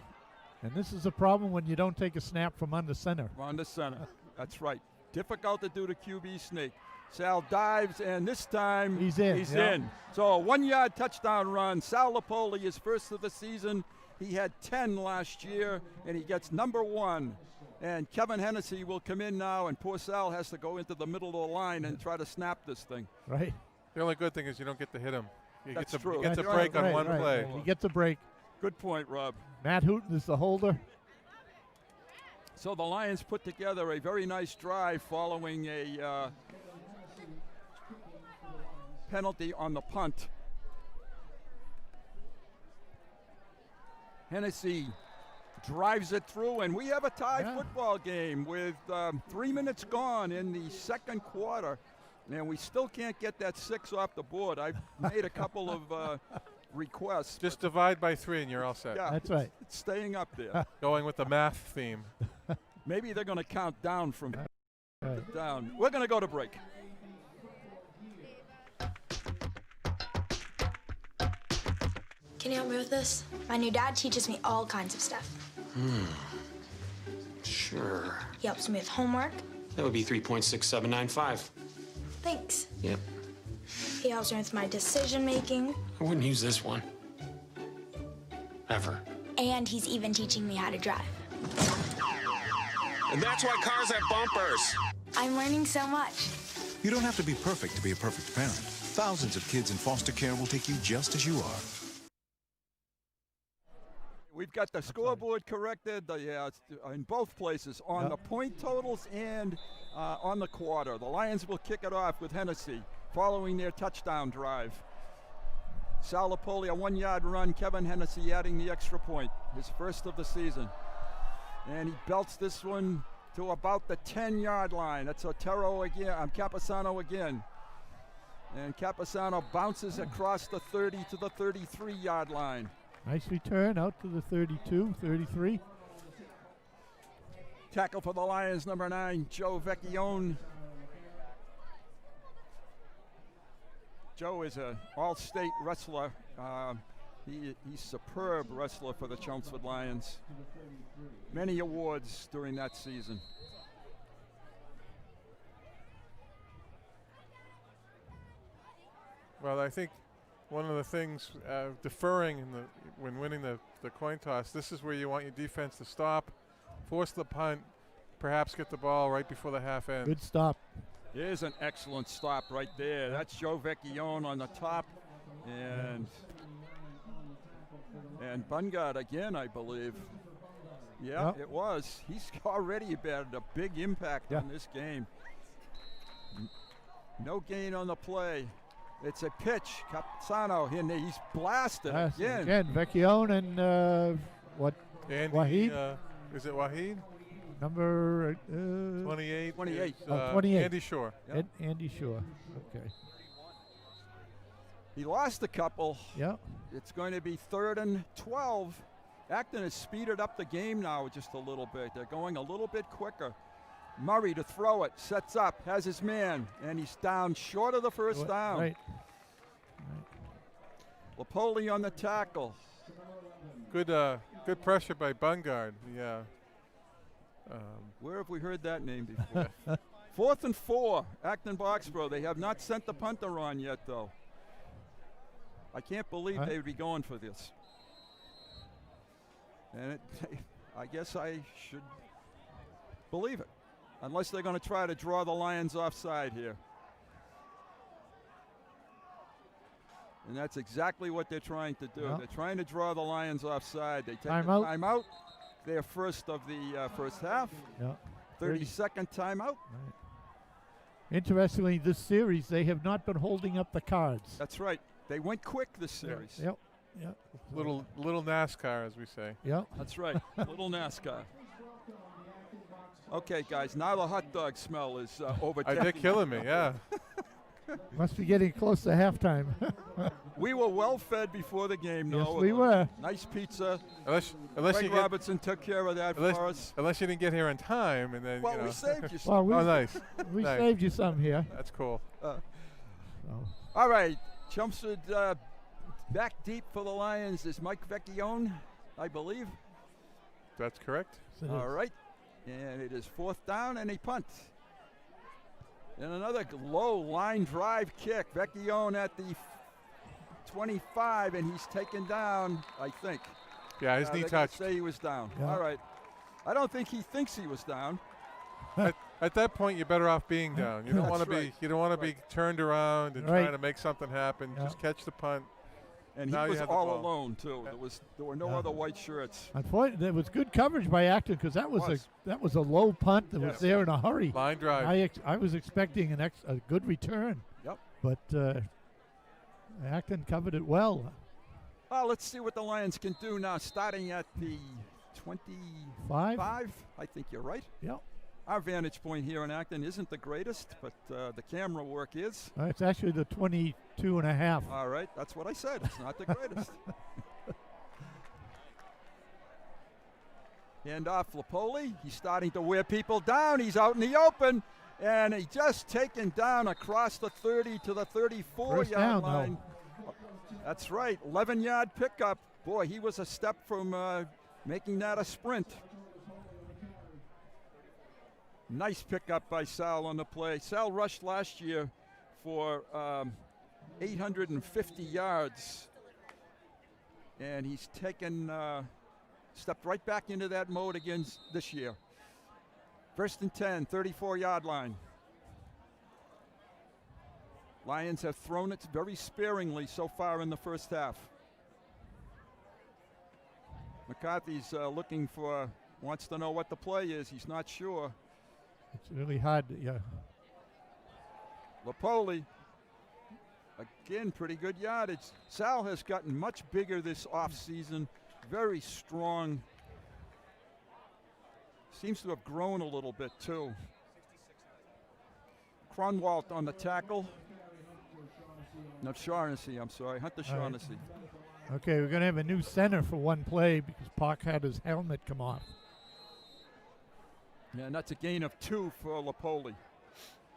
And this is a problem when you don't take a snap from under center. From under center. That's right. Difficult to do the QB sneak. Sal dives, and this time he's in. He's in. So a 1-yard touchdown run. Sal Lapoli, his first of the season. He had 10 last year, and he gets number 1. And Kevin Hennessy will come in now, and poor Sal has to go into the middle of the line and try to snap this thing. Right. The only good thing is you don't get to hit him. He That's gets true. He gets a break on one play. Right. He gets a break. Good point, Rob. Matt Hooten is the holder. So the Lions put together a very nice drive following a penalty on the punt. Hennessy drives it through, and we have a tie football game with 3 minutes gone in the 2nd quarter, and we still can't get that 6 off the board. I've made a couple of requests. Just divide by 3 and you're all set. Yeah, that's right. It's staying up there. Going with the math theme. Maybe they're going to count down from down. We're going to go to break. Can you help me with this? My new dad teaches me all kinds of stuff. Sure. He helps me with homework. That would be 3.6795. Thanks. Yep. He helps me with my decision making. I wouldn't use this one. Ever. And he's even teaching me how to drive. And that's why cars have bumpers. I'm learning so much. You don't have to be perfect to be a perfect parent. Thousands of kids in foster care will take you just as you are. We've got the scoreboard corrected in both places, on the point totals and on the quarter. The Lions will kick it off with Hennessy following their touchdown drive. Sal Lipoli, a 1-yard run. Kevin Hennessy adding the extra point, his first of the season. And he belts this one to about the 10-yard line. That's Otero again, Capisano again. And Capisano bounces across the 30 to the 33-yard line. Nice return out to the 32, 33. Tackle for the Lions, number 9, Joe Vecchione. Joe is an all-state wrestler. He's superb wrestler for the Chelmsford Lions. Many awards during that season. Well, I think one of the things deferring when winning the coin toss, this is where you want your defense to stop, force the punt, perhaps get the ball right before the half end. Good stop. Here's an excellent stop right there. That's Joe Vecchione on the top, and Bungard again, I believe. Yeah, it was. He's already had a big impact on this game. No gain on the play. It's a pitch. Capisano, he's blasted again. Again, Vecchione and Wahid? Is it Wahid? Number 28. 28. 28. Andy Shore. Yep. Andy Shore. Okay. He lost a couple. Yeah. It's going to be 3rd and 12. Acton has speeded up the game now just a little bit. They're going a little bit quicker. Murray to throw it, sets up, has his man, and he's down short of the first down. Right. Lipoli on the tackle. Good pressure by Bungard. Yeah. Where have we heard that name before? 4th and 4, Acton Boxboro. They have not sent the punter on yet, though. I can't believe they would be going for this. And I guess I should believe it, unless they're going to try to draw the Lions offside here. And that's exactly what they're trying to do. Yeah. They're trying to draw the Lions offside. They take Timeout. a timeout. Their first of the first half. Yeah. 30-second timeout. Right. Interestingly, this series, they have not been holding up the cards. That's right. They went quick this series. Yep. Yep. Little NASCAR, as we say. Yep. That's right. Little NASCAR. Okay, guys. Now the hot dog smell is overtaking. They're killing me. Yeah. Must be getting close to halftime. We were well fed before the game. Yes, no, we were. Nice pizza. Unless Greg Robertson took care of that for us. Unless you didn't get here in time, and then we saved you some. Well, oh, nice. We nice. saved you some here. That's cool. All right, Chelmsford back deep for the Lions is Mike Vecchione, I believe. That's correct. All right, and it is 4th down and a punt. And another low line drive kick. Vecchione at the 25, and he's taken down, I think. Yeah, his knee touched. Say he was down. Yeah. All right. I don't think he thinks he was down. At that point, you're better off being down. You don't want to be. right. You don't want to be turned around and trying to make something happen. Yeah. Just catch the punt. And now he was you have the all ball. alone too. There were no other white shirts. Unfortunately, there was good coverage by Acton because that was a low punt that was there in a hurry. Line drive. I was expecting a good return. Yep. But Acton covered it well. Well, let's see what the Lions can do now. Starting at the 25. I think you're right. Yep. Our vantage point here in Acton isn't the greatest, but the camera work is. It's actually the 22 and a half. All right, that's what I said. It's not the greatest. Hand off Lipoli. He's starting to wear people down. He's out in the open, and he just taken down across the 30 to the 34-yard line. That's right, 11-yard pickup. Boy, he was a step from making that a sprint. Nice pickup by Sal on the play. Sal rushed last year for 850 yards, and he's taken stepped right back into that mode again this year. 1st and 10, 34-yard line. Lions have thrown it very sparingly so far in the first half. McCarthy's wants to know what the play is. He's not sure. It's really hard, yeah. Lapoli, again, pretty good yardage. Sal has gotten much bigger this offseason, very strong. Seems to have grown a little bit, too. Cronwalt on the tackle. No, Shaughnessy, I'm sorry. Hunter Shaughnessy. Okay, we're going to have a new center for one play because Park had his helmet come off. Yeah, and that's a gain of 2 for Lapoli.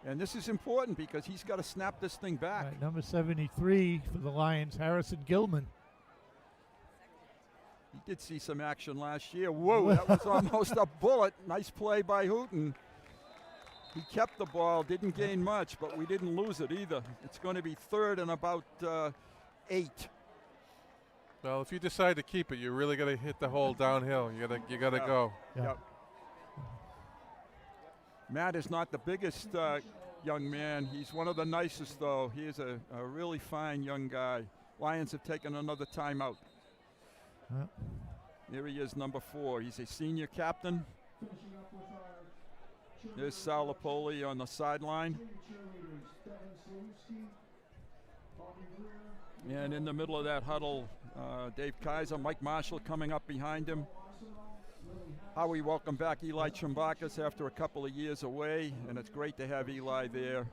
And this is important because he's got to snap this thing back. Right, number 73 for the Lions, Harrison Gilman. He did see some action last year. Whoa, that was almost a bullet. Nice play by Hooten. He kept the ball, didn't gain much, but we didn't lose it either. It's going to be 3rd and about 8. Well, if you decide to keep it, you're really going to hit the hole downhill. You gotta go. Yep. Matt is not the biggest young man. He's one of the nicest, though. He is a really fine young guy. Lions have taken another timeout. Here he is, number 4. He's a senior captain. There's Sal Lapoli on the sideline. And in the middle of that huddle, Dave Kaiser, Mike Marshall coming up behind him. How we welcome back Eli Chambakis after a couple of years away, and it's great to have Eli there.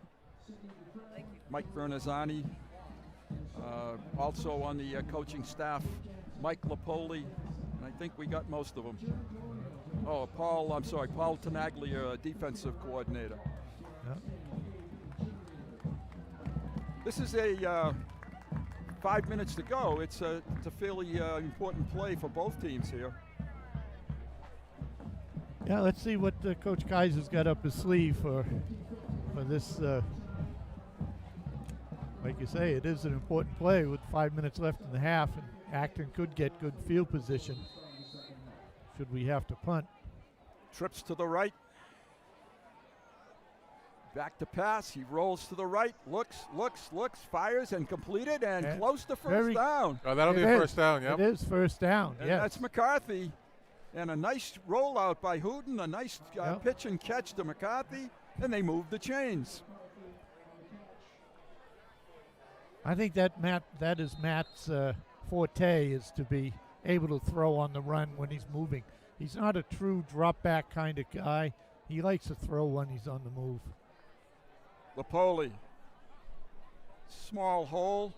Mike Bernazani, also on the coaching staff, Mike Lapoli, and I think we got most of them. Oh, Paul Tenaglia, defensive coordinator. This is a 5 minutes to go. It's a fairly important play for both teams here. Yeah, let's see what Coach Kaiser's got up his sleeve for this. Like you say, it is an important play with 5 minutes left in the half, and Acton could get good field position should we have to punt. Trips to the right. Back to pass. He rolls to the right. Looks, fires, and completed, and close to first down. Oh, that'll be a first down, yeah. It is first down, and yes. That's McCarthy. And a nice rollout by Hooten, a nice pitch and catch to McCarthy, and they move the chains. I think that is Matt's forte, is to be able to throw on the run when he's moving. He's not a true drop back kind of guy. He likes to throw when he's on the move. Lapoli, small hole.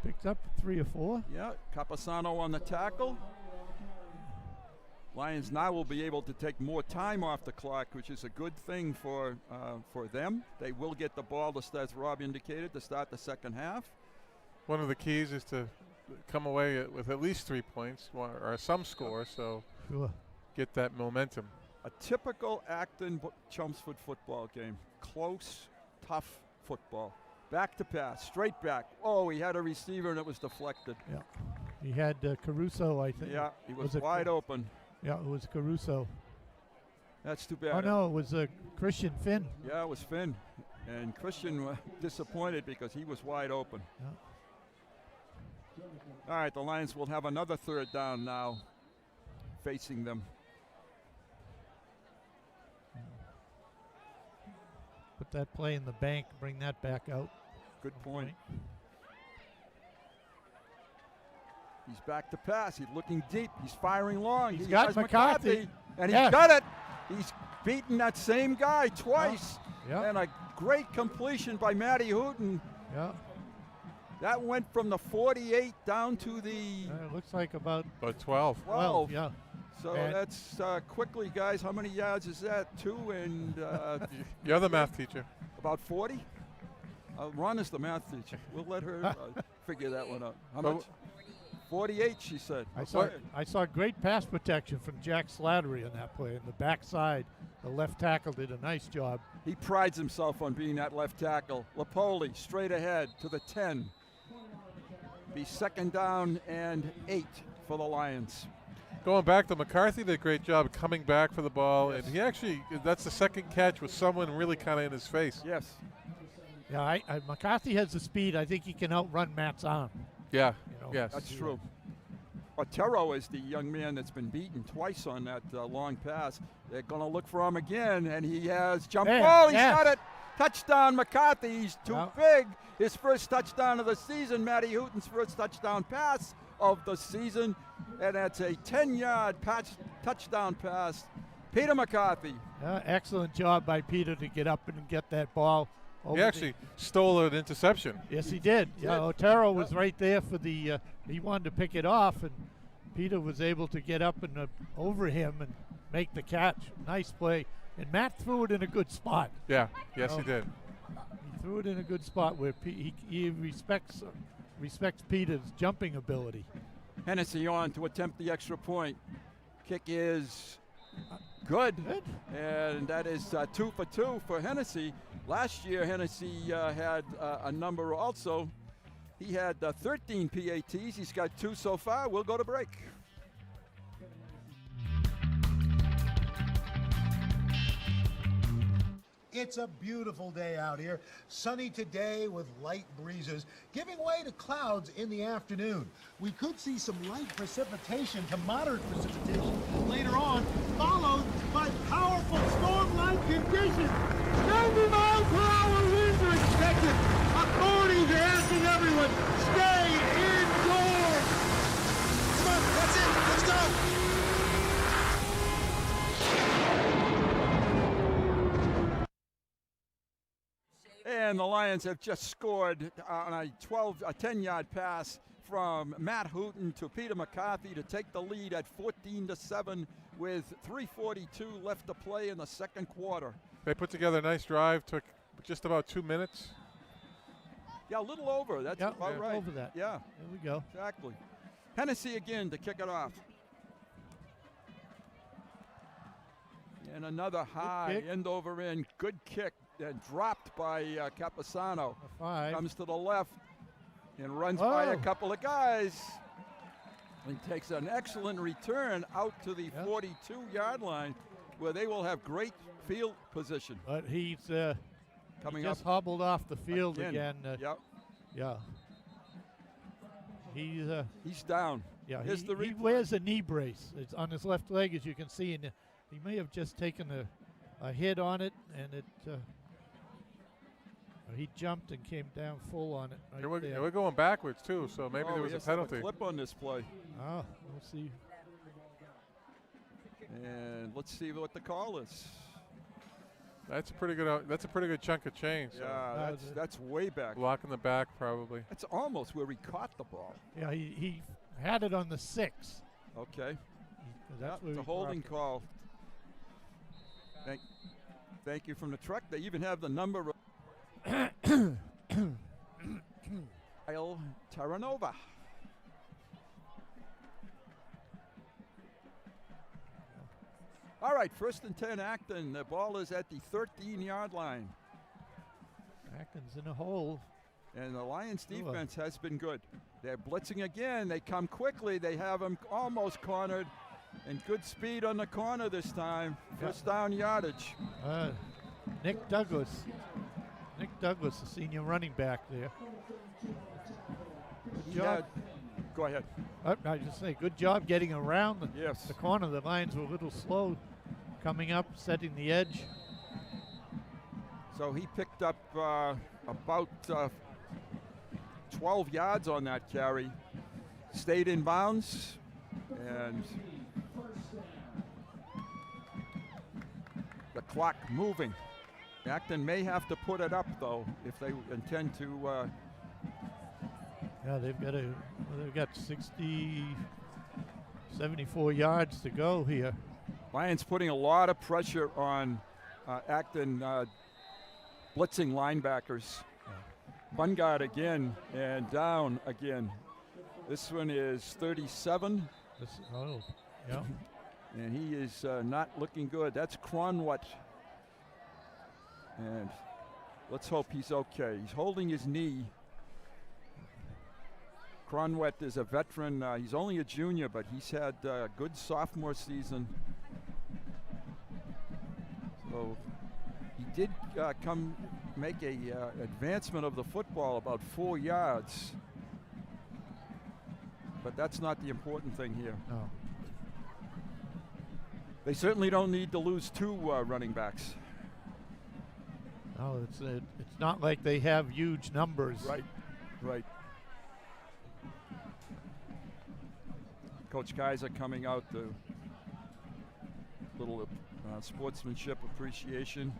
Picked up 3 or 4. Yeah, Capasano on the tackle. Lions now will be able to take more time off the clock, which is a good thing for them. They will get the ball, as Rob indicated, to start the second half. One of the keys is to come away with at least 3 points or some score, so get that momentum. A typical Acton Chelmsford football game. Close, tough football. Back to pass, straight back. Oh, he had a receiver and it was deflected. Yeah, he had Caruso, I think. Yeah, he was wide open. Yeah, it was Caruso. That's too bad. Oh, no, it was Christian Finn. Yeah, it was Finn. And Christian was disappointed because he was wide open. Yeah. All right, the Lions will have another third down now facing them. Put that play in the bank, bring that back out. Good point. He's back to pass. He's looking deep. He's firing long. He's got McCarthy. And he's got it. He's beaten that same guy twice. Yeah. And a great completion by Matty Hooten. Yeah. That went from the 48 down to the... it looks like about 12. 12. Yeah. So that's quickly, guys. How many yards is that? 2 and... You're the math teacher. About 40? Ron is the math teacher. We'll let her figure that one out. How much? 48, she said. I saw great pass protection from Jack Slattery on that play. On the backside, the left tackle did a nice job. He prides himself on being that left tackle. Lapoli straight ahead to the 10. Be second down and 8 for the Lions. Going back to McCarthy, did a great job coming back for the ball, and he actually, that's the second catch with someone really kind of in his face. Yes. Yeah, McCarthy has the speed. I think he can outrun Matt's arm. Yeah, You know, yes. That's true. Otero is the young man that's been beaten twice on that long pass. They're going to look for him again, and he has jumped. There, Oh, he's yes. got it. Touchdown, McCarthy. He's too Well. big. His first touchdown of the season. Matty Hooton's first touchdown pass of the season. And that's a 10-yard touchdown pass. Peter McCarthy. Excellent job by Peter to get up and get that ball. He actually stole an interception. Yes, he did. Yeah, Otero was right there for the. He wanted to pick it off, and Peter was able to get up and over him and make the catch. Nice play, and Matt threw it in a good spot. Yeah, yes, he did. He threw it in a good spot where he respects Peter's jumping ability. Hennessy on to attempt the extra point. Kick is good. And that is 2 for 2 for Hennessy. Last year, Hennessy had a number also. He had 13 PATs. He's got 2 so far. We'll go to break. It's a beautiful day out here. Sunny today with light breezes, giving way to clouds in the afternoon. We could see some light precipitation to moderate precipitation later on, followed by powerful storm-like conditions. 90-mile-per-hour winds are expected. Authorities are asking everyone, stay indoors. Come on, that's it. Let's go. And the Lions have just scored on a 10-yard pass from Matt Hooton to Peter McCarthy to take the lead at 14-7 with 3:42 left to play in the second quarter. They put together a nice drive, took just about 2 minutes. Yeah, a little over. That's about right. Over that. Yeah. There we go. Exactly. Hennessy again to kick it off. And another high end over end. Good kick. And dropped by Capasano. Comes to the left and runs by a couple of guys. And takes an excellent return out to the 42-yard line where they will have great field position. But he's coming just up hobbled off the field again. Yep. Yeah. He's down. Yeah, Here's the he wears a knee brace. It's on his left leg, as you can see, and he may have just taken a hit on it, and it. He jumped and came down full on it. Right we're going backwards too, so maybe there was a penalty. A clip on this play. Oh, we'll see. And let's see what the call is. That's a pretty good. That's a pretty good chunk of change. So. Yeah, that's way back. Block in the back, probably. That's almost where he caught the ball. Yeah, he had it on the 6. Okay. That's the holding call. Thank you from the truck. They even have the number of Kyle Terranova. All right, 1st and 10 Acton. The ball is at the 13-yard line. Acton's in a hole. And the Lions defense has been good. They're blitzing again. They come quickly. They have him almost cornered. And good speed on the corner this time. First down yardage. Nick Douglas, the senior running back there. Good job. Go ahead. I just say, good job getting around the corner. The Lions were a little slow coming up, setting the edge. So he picked up about 12 yards on that carry. Stayed in bounds, and the clock moving. Acton may have to put it up, though, if they intend to. Yeah, they've got 74 yards to go here. Lions putting a lot of pressure on Acton blitzing linebackers. Bungard again and down again. This one is 37. Yeah. And he is not looking good. That's Cronwat. And let's hope he's okay. He's holding his knee. Cronwet is a veteran. He's only a junior, but he's had a good sophomore season. So he did come make a advancement of the football about 4 yards. But that's not the important thing here. No. They certainly don't need to lose 2 running backs. No, it's not like they have huge numbers. Right, right. Coach Kaiser coming out to little sportsmanship appreciation.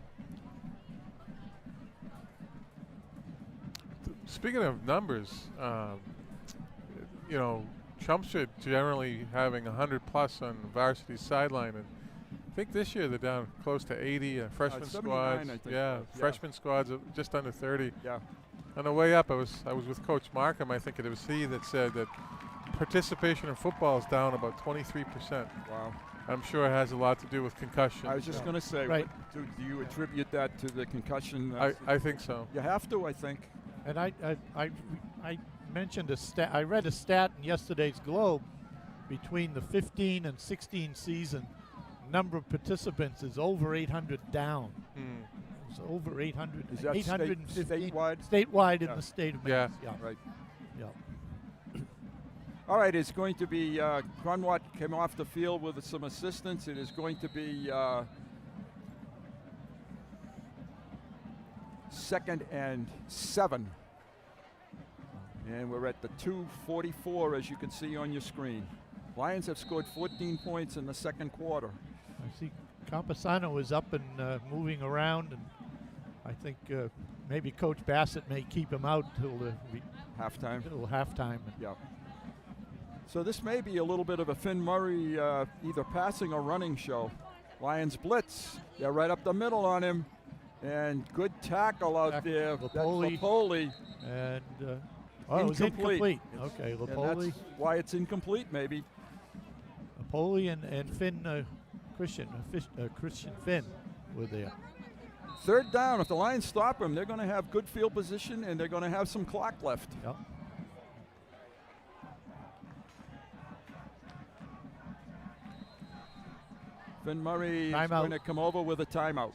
Speaking of numbers, Chelmsford generally having 100 plus on the varsity sideline, and I think this year they're down close to 80. Freshman squads, freshman squads are just under 30. Yeah. On the way up, I was with Coach Markham. I think it was he that said that participation in football is down about 23%. Wow. I'm sure it has a lot to do with concussion. I was just going to say, right. Do you attribute that to the concussion? I think so. You have to, I think. And I mentioned a stat. I read a stat in yesterday's Globe. Between the 15 and 16 season, number of participants is over 800 down. It's over 800. Is that 815 statewide? Statewide in the state of Mass. Yeah. Right. Yeah. All right, it's going to be Cronwat came off the field with some assistance. It is going to be 2nd and 7. And we're at the 2:44, as you can see on your screen. Lions have scored 14 points in the second quarter. I see Camposano is up and moving around, and I think maybe Coach Bassett may keep him out till halftime. Till halftime. Yeah. So this may be a little bit of a Finn Murray either passing or running show. Lions blitz. They're right up the middle on him. And good tackle out there. Lapoli. And it was incomplete. Okay, Lapoli. That's why it's incomplete, maybe. Lapoli and Finn Christian Finn were there. 3rd down. If the Lions stop him, they're going to have good field position and they're going to have some clock left. Yep. Finn Murray is going to come over with a timeout.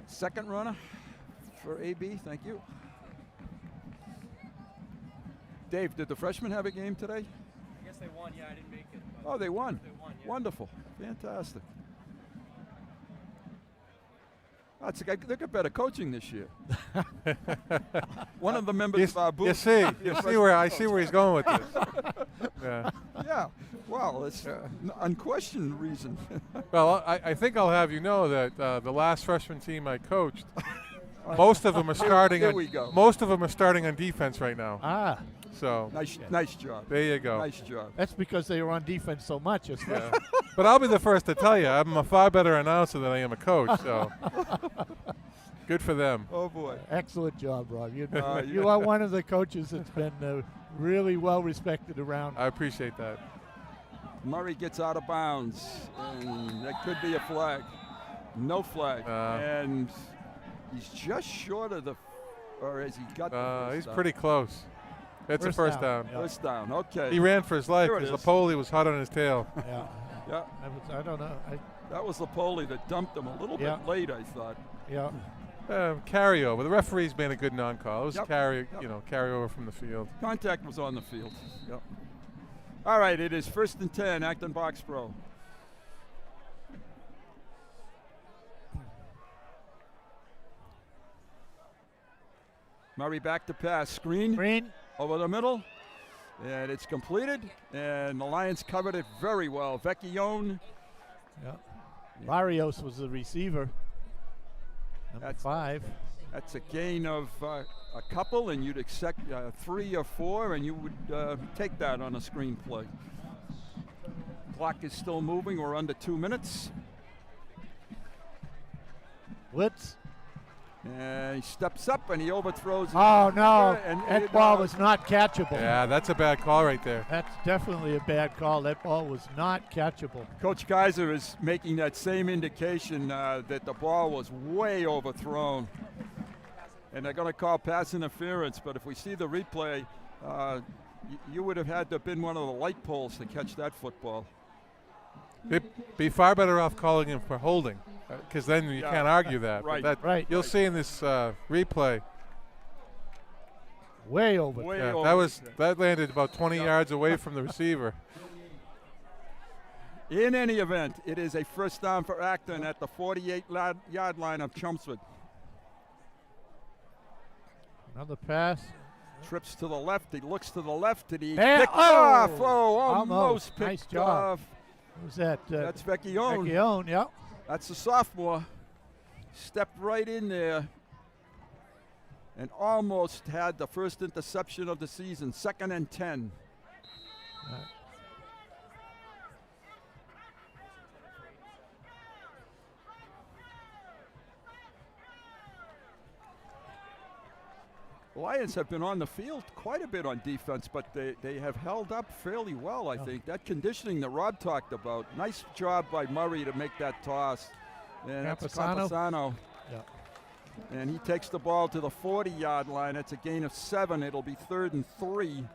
Second runner for AB. Thank you. Dave, did the freshmen have a game today? I guess they won. Yeah, I didn't make it. Oh, they won. They won, yeah. Wonderful. Fantastic. They got better coaching this year. One of the members of our booth. You see where he's going with this. Yeah. Yeah. Well, it's unquestioned reason. Well, I think I'll have you know that the last freshman team I coached, most of them are starting. Most of them are starting on defense right now. Ah. So nice job. There you go. Nice job. That's because they were on defense so much. Yeah. But I'll be the first to tell you, I'm a far better announcer than I am a coach. So good for them. Oh boy. Excellent job, Rob. You are one of the coaches that's been really well respected around. I appreciate that. Murray gets out of bounds, and that could be a flag. No flag, and he's just short of or has he got the he's pretty close. It's a first down. Yeah. First down, okay. He ran for his life because Lapoli was hot on his tail. Yeah. Yeah. I don't know. That was Lapoli that dumped him a little bit late, I thought. Yeah. Carryover. The referees made a good non-call. It was carryover from the field. Contact was on the field. Yep. All right, it is 1st and 10, Acton Boxboro. Murray back to pass. Screen. Over the middle. And it's completed. And the Lions covered it very well. Vecchione. Yeah. Barrios was the receiver. Number 5. That's a gain of a couple, and you'd accept 3 or 4, and you would take that on a screen play. Clock is still moving. We're under 2 minutes. Blitz. And he steps up and he overthrows. Oh, no. That ball was not catchable. Yeah, that's a bad call right there. That's definitely a bad call. That ball was not catchable. Coach Kaiser is making that same indication that the ball was way overthrown. And they're going to call pass interference. But if we see the replay, You would have had to have been one of the light poles to catch that football. It'd be far better off calling him for holding, because then you can't argue that. Right, but right. You'll see in this replay. Way over. Way Yeah, over. that landed about 20 yards away from the receiver. In any event, it is a first down for Acton at the 48-yard line of Chelmsford. Another pass. Trips to the left. He looks to the left, and he There- picked oh! off. Oh, almost picked Nice job. off. Who's that? That's Vecchione. Vecchione, yeah. That's the sophomore. Stepped right in there and almost had the first interception of the season. 2nd and 10. The Lions have been on the field quite a bit on defense, but they have held up fairly well, I think. That conditioning that Rob talked about, nice job by Murray to make that toss. And that's Campasano. Yeah. And he takes the ball to the 40-yard line. It's a gain of 7. It'll be 3rd and 3.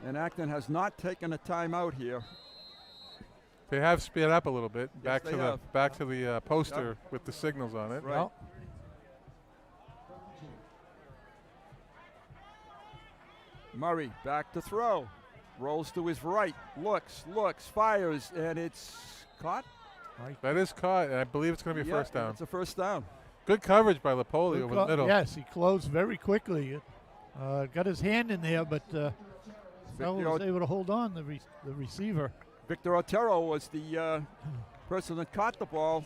And Acton has not taken a timeout here. They have sped up a little bit. Yes, back to the poster with the signals on it. Right. Well, Murray back to throw. Rolls to his right. Looks, fires, and it's caught. That is caught, and I believe it's going to be a first down. It's a first down. Good coverage by Lapoli over the middle. Yes, he closed very quickly. Got his hand in there, but was able to hold on, the receiver. Victor Otero was the person that caught the ball.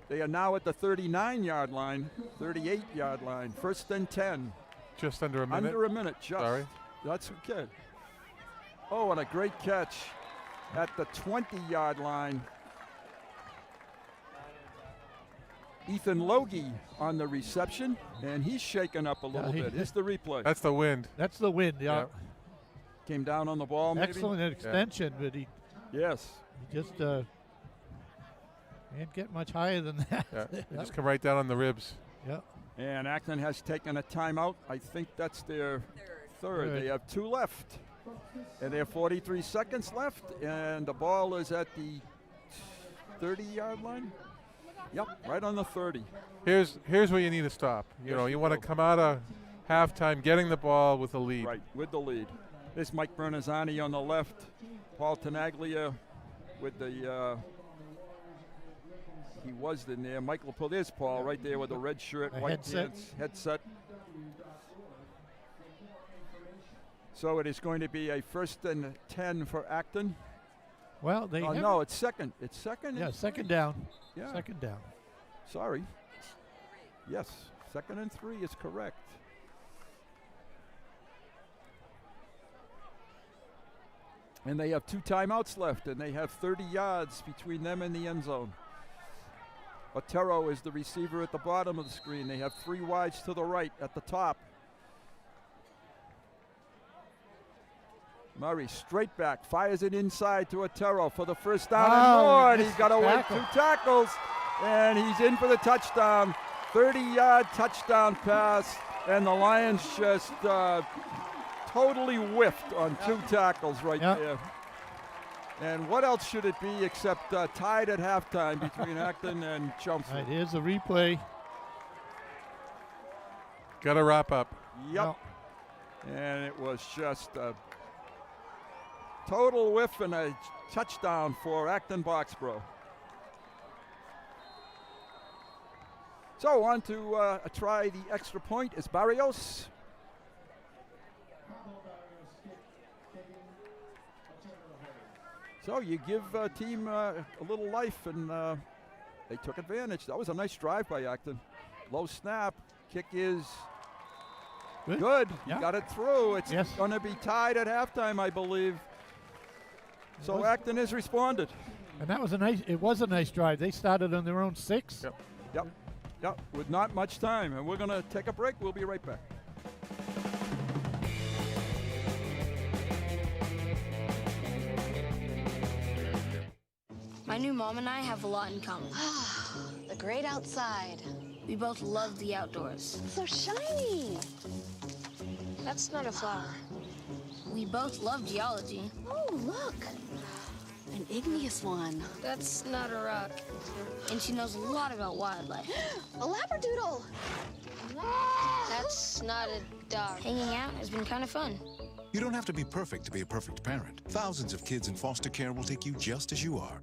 They are now at the 39-yard line, 38-yard line. 1st and 10. Just under a minute. Under a minute, just. Sorry. That's okay. Oh, and a great catch at the 20-yard line. Ethan Logie on the reception, and he's shaken up a little bit. Here's the replay. That's the wind. That's the wind, yeah. Came down on the ball, maybe? Excellent extension, but he just can't get much higher than that. Yeah. Just come right down on the ribs. Yeah. And Acton has taken a timeout. I think that's their third. They have 2 left. And they have 43 seconds left. And the ball is at the 30-yard line. Yep, right on the 30. Here's where you need to stop. You want to come out of halftime getting the ball with a lead. Right, with the lead. There's Mike Bernazzani on the left. Paul Tenaglia with the he was in there. Michael Paul, there's Paul right there with the red shirt, white pants, headset. So it is going to be a 1st and 10 for Acton. Well, no, it's second. It's second. Yeah, second down. Yeah. Second down. Sorry. Yes, 2nd and 3 is correct. And they have 2 timeouts left, and they have 30 yards between them and the end zone. Otero is the receiver at the bottom of the screen. They have 3 wides to the right at the top. Murray straight back, fires it inside to Otero for the first down and more, and he's got away 2 tackles, and he's in for the touchdown. 30-yard touchdown pass, and the Lions just totally whiffed on 2 tackles right there. And what else should it be except tied at halftime between Acton and Chelmsford? Right, here's a replay. Got to wrap up. Yep. And it was just a total whiff and a touchdown for Acton Boxboro. So on to try the extra point is Barrios. So you give a team a little life, and they took advantage. That was a nice drive by Acton. Low snap. Kick is good. You got it through. It's going to be tied at halftime, I believe. So Acton has responded. And that was it was a nice drive. They started on their own 6. Yep, with not much time. And we're going to take a break. We'll be right back. My new mom and I have a lot in common. The great outside. We both love the outdoors. So shiny. That's not a flower. We both love geology. Oh, look. An igneous one. That's not a rock. And she knows a lot about wildlife. A labradoodle. That's not a dog. Hanging out has been kind of fun. You don't have to be perfect to be a perfect parent. Thousands of kids in foster care will take you just as you are.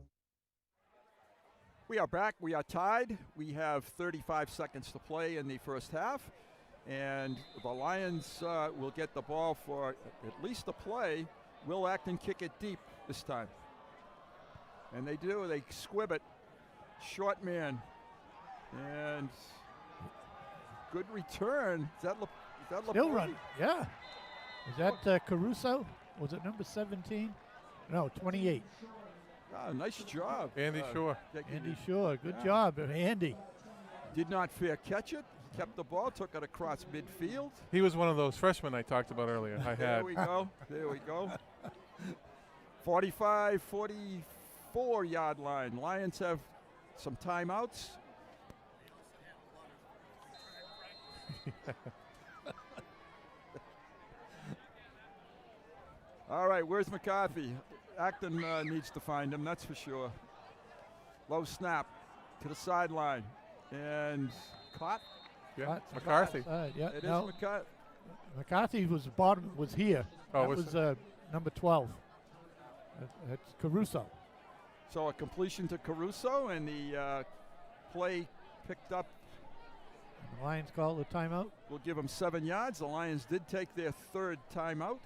We are back. We are tied. We have 35 seconds to play in the first half. And the Lions will get the ball for at least a play. Will Acton kick it deep this time? And they do. They squib it. Short man. And good return. Is that Still run. Yeah. Is that Caruso? Was it number 17? No, 28. Ah, nice job. Andy Shore. Andy Shore. Good job, Andy. Did not fair catch it. Kept the ball, took it across midfield. He was one of those freshmen I talked about earlier. I had. There we go. There we go. 45, 44-yard line. Lions have some timeouts. All right, where's McCarthy? Acton needs to find him, that's for sure. Low snap to the sideline. And caught? Yeah, McCarthy. Yeah, it is McCarthy. McCarthy was here. Oh, that was number 12. That's Caruso. So a completion to Caruso, and the play picked up. The Lions call the timeout. We'll give them 7 yards. The Lions did take their third timeout.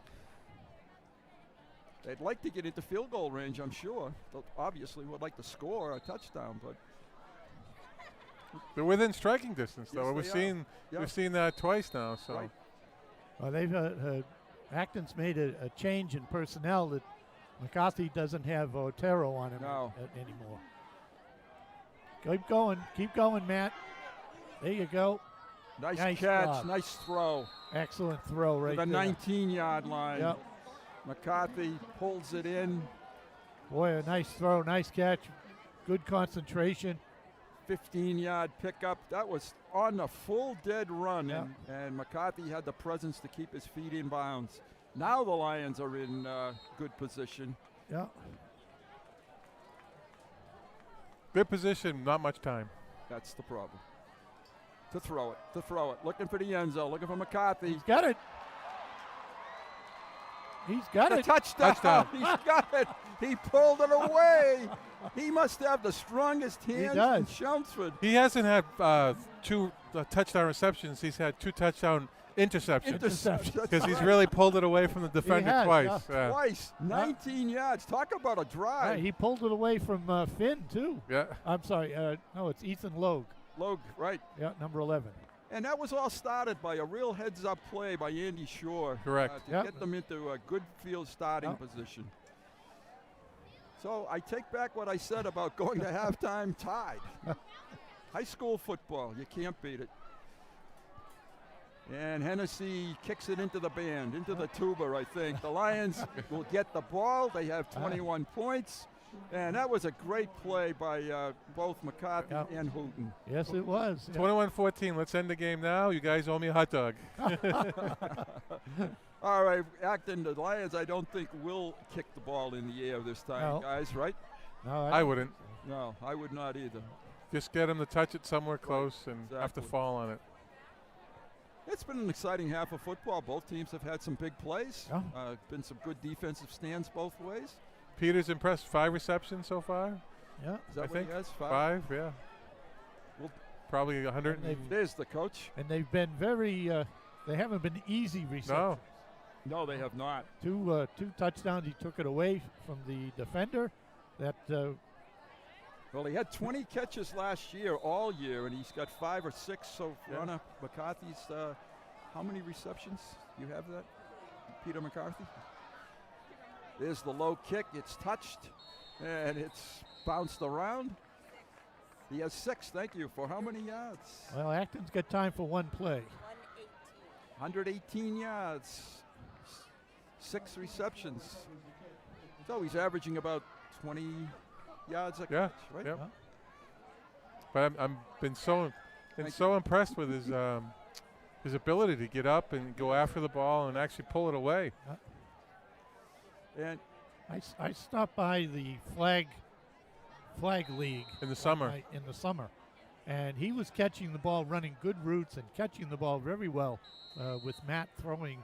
They'd like to get into field goal range, I'm sure. They obviously would like to score a touchdown, but they're within striking distance, though. Yes, We've seen that twice now. So, right. Well, they've Acton's made a change in personnel that McCarthy doesn't have Otero on him anymore. Keep going, Matt. There you go. Nice catch, job. nice throw. Excellent throw right to the there. 19-yard line. Yep. McCarthy pulls it in. Boy, a nice throw, nice catch. Good concentration. 15-yard pickup. That was on the full dead run, Yep. and McCarthy had the presence to keep his feet in bounds. Now the Lions are in good position. Yeah. Good position, not much time. That's the problem. To throw it. Looking for the end zone, looking for McCarthy. He's got it. He's got it. Touchdown. He's got it. He pulled it away. He must have the strongest hands in Chelmsford. He hasn't had 2 touchdown receptions. He's had 2 touchdown interceptions. Because he's really pulled it away from the defender twice. Yeah. Twice. 19 yards. Talk about a drive. He pulled it away from Finn, too. Yeah. I'm sorry. No, it's Ethan Logue. Logue, right. Yeah, number 11. And that was all started by a real heads-up play by Andy Shore. Correct. To get them into a good field starting position. So I take back what I said about going to halftime tied. High school football, you can't beat it. And Hennessy kicks it into the band, into the tuba, I think. The Lions will get the ball. They have 21 points. And that was a great play by both McCarthy and Hooten. Yes, it was. 21-14. Let's end the game now. You guys owe me a hot dog. All right, Acton, the Lions, I don't think will kick the ball in the air this time, guys, right? No, I wouldn't. No, I would not either. Just get him to touch it somewhere close and have to fall on it. It's been an exciting half of football. Both teams have had some big plays. Been some good defensive stands both ways. Peter's impressed. 5 receptions so far. Yeah. Is that I think he has? 5, yeah. Well, probably 100. There's the coach. And they've been very, they haven't been easy receptions. No, they have not. 2 touchdowns. He took it away from the defender. Well, he had 20 catches last year, all year, and he's got 5 or 6 so far. McCarthy's, how many receptions? You have that, Peter McCarthy? There's the low kick. It's touched, and it's bounced around. He has 6, thank you, for how many yards? Well, Acton's got time for one play. 118 yards, 6 receptions. So he's averaging about 20 yards a catch, right? Yeah. But I'm been so impressed with his ability to get up and go after the ball and actually pull it away. And I stopped by the flag league in the summer. In the summer, and he was catching the ball, running good routes, and catching the ball very well with Matt throwing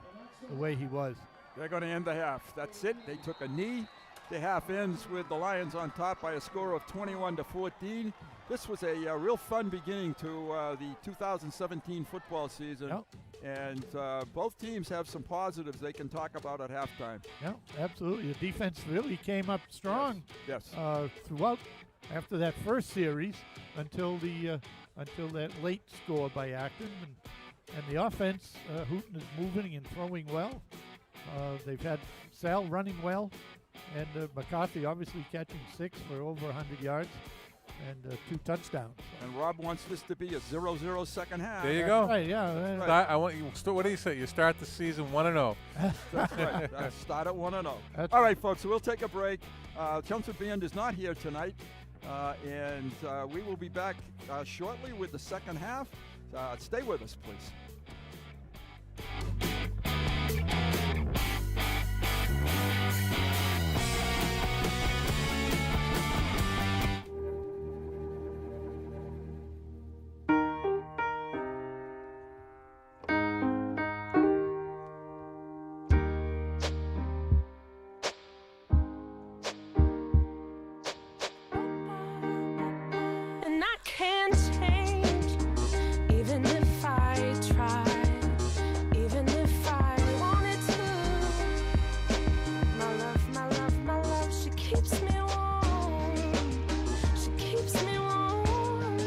the way he was. they're going to end the half. That's it. They took a knee. The half ends with the Lions on top by a score of 21-14. This was a real fun beginning to the 2017 football season. Yep. And both teams have some positives they can talk about at halftime. Yeah, absolutely. The defense really came up strong. Yes. Throughout after that first series until that late score by Acton, and the offense, Hooten is moving and throwing well. They've had Sal running well, and McCarthy obviously catching 6 for over 100 yards and 2 touchdowns. And Rob wants this to be a 0-0 second half. There you go. Right, yeah. Start, I want you. What do you say? You start the season 1-0. That's right. Start at 1-0. All right, folks. So we'll take a break. Chelmsford Band is not here tonight, and we will be back shortly with the second half. Stay with us, please. And I can't change, even if I try, even if I wanted to. My love, she keeps me warm. She keeps me warm.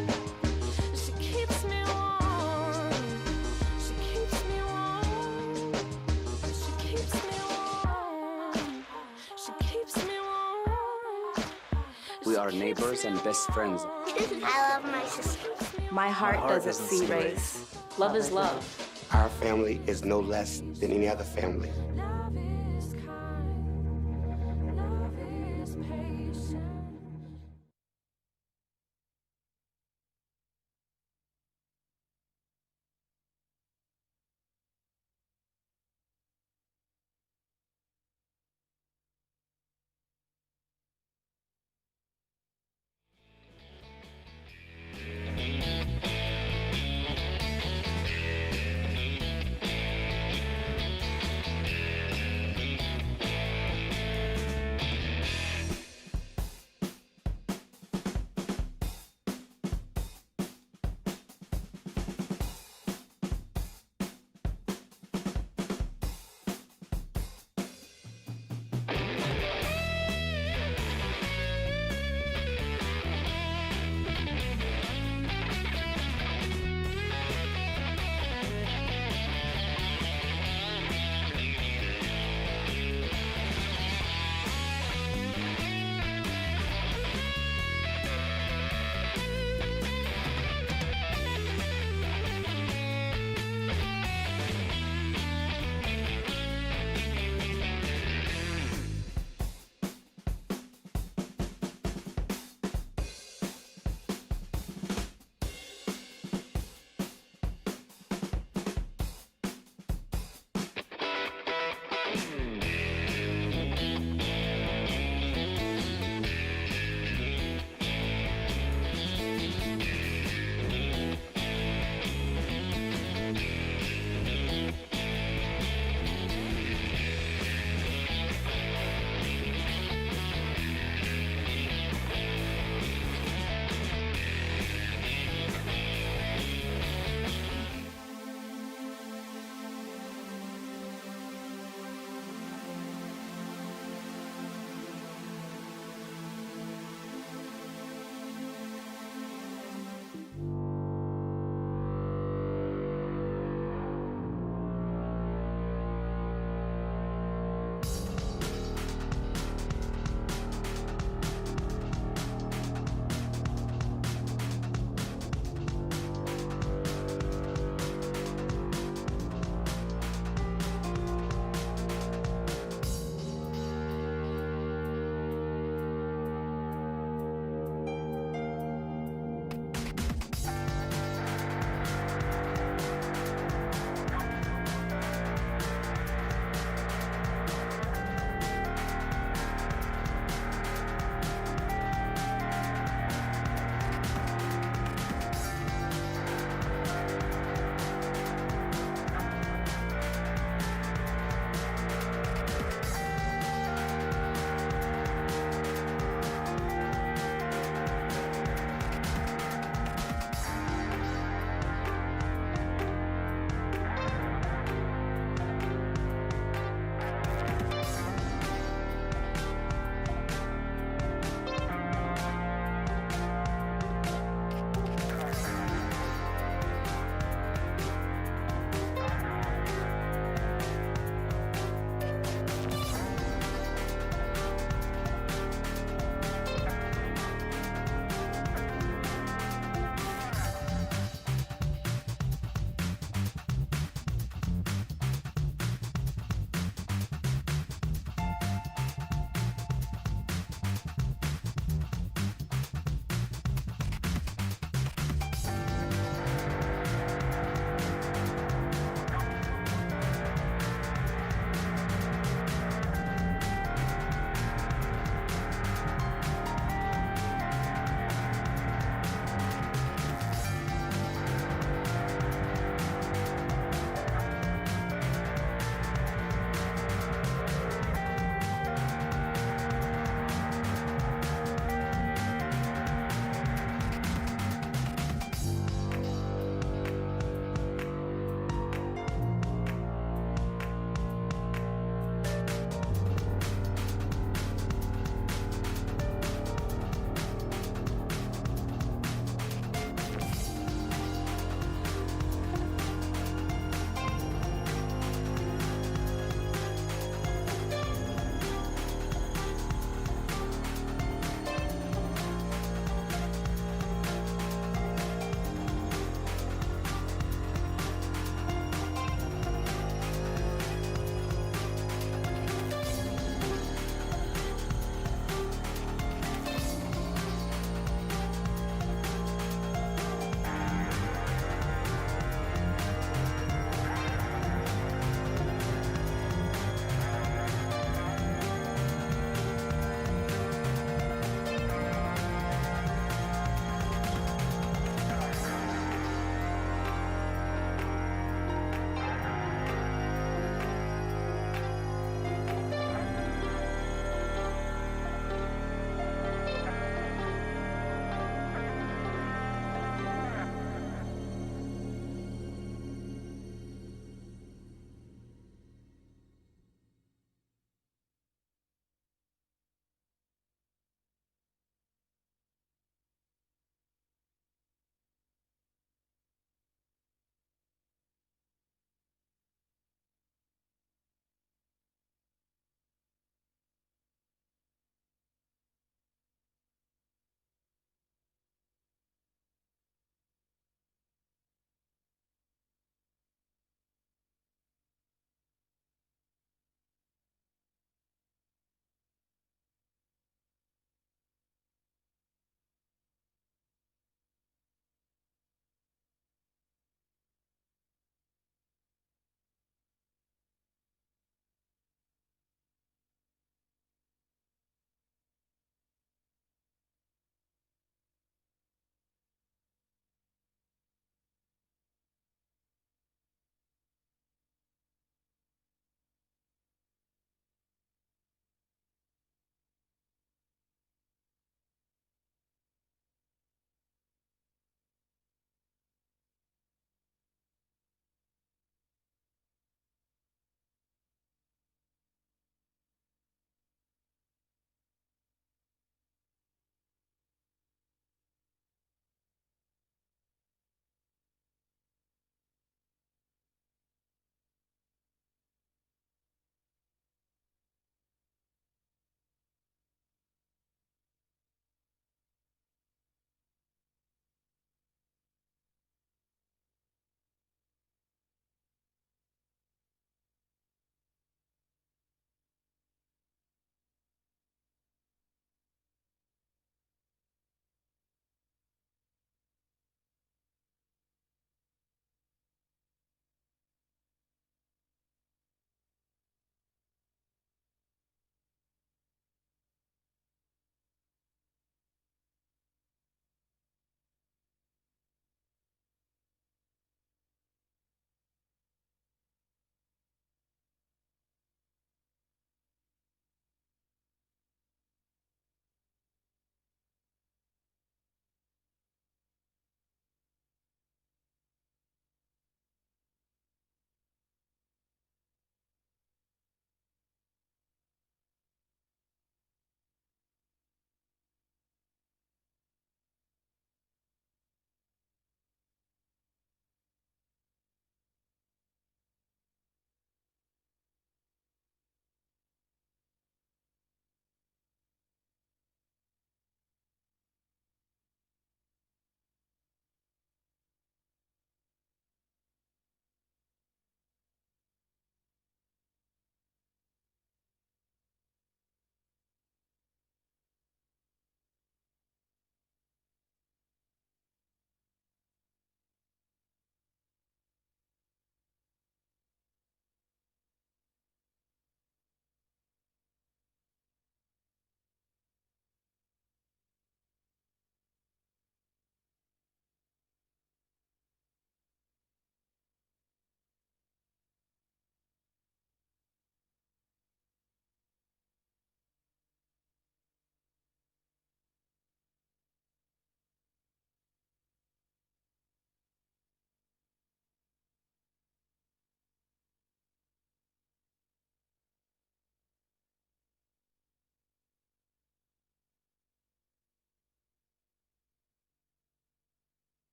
She keeps me warm. She keeps me warm. She keeps me warm. She keeps me warm. We are neighbors and best friends. I love my sister. My heart doesn't see race. Love is love. Our family is no less than any other family. Love is kind. Love is patient.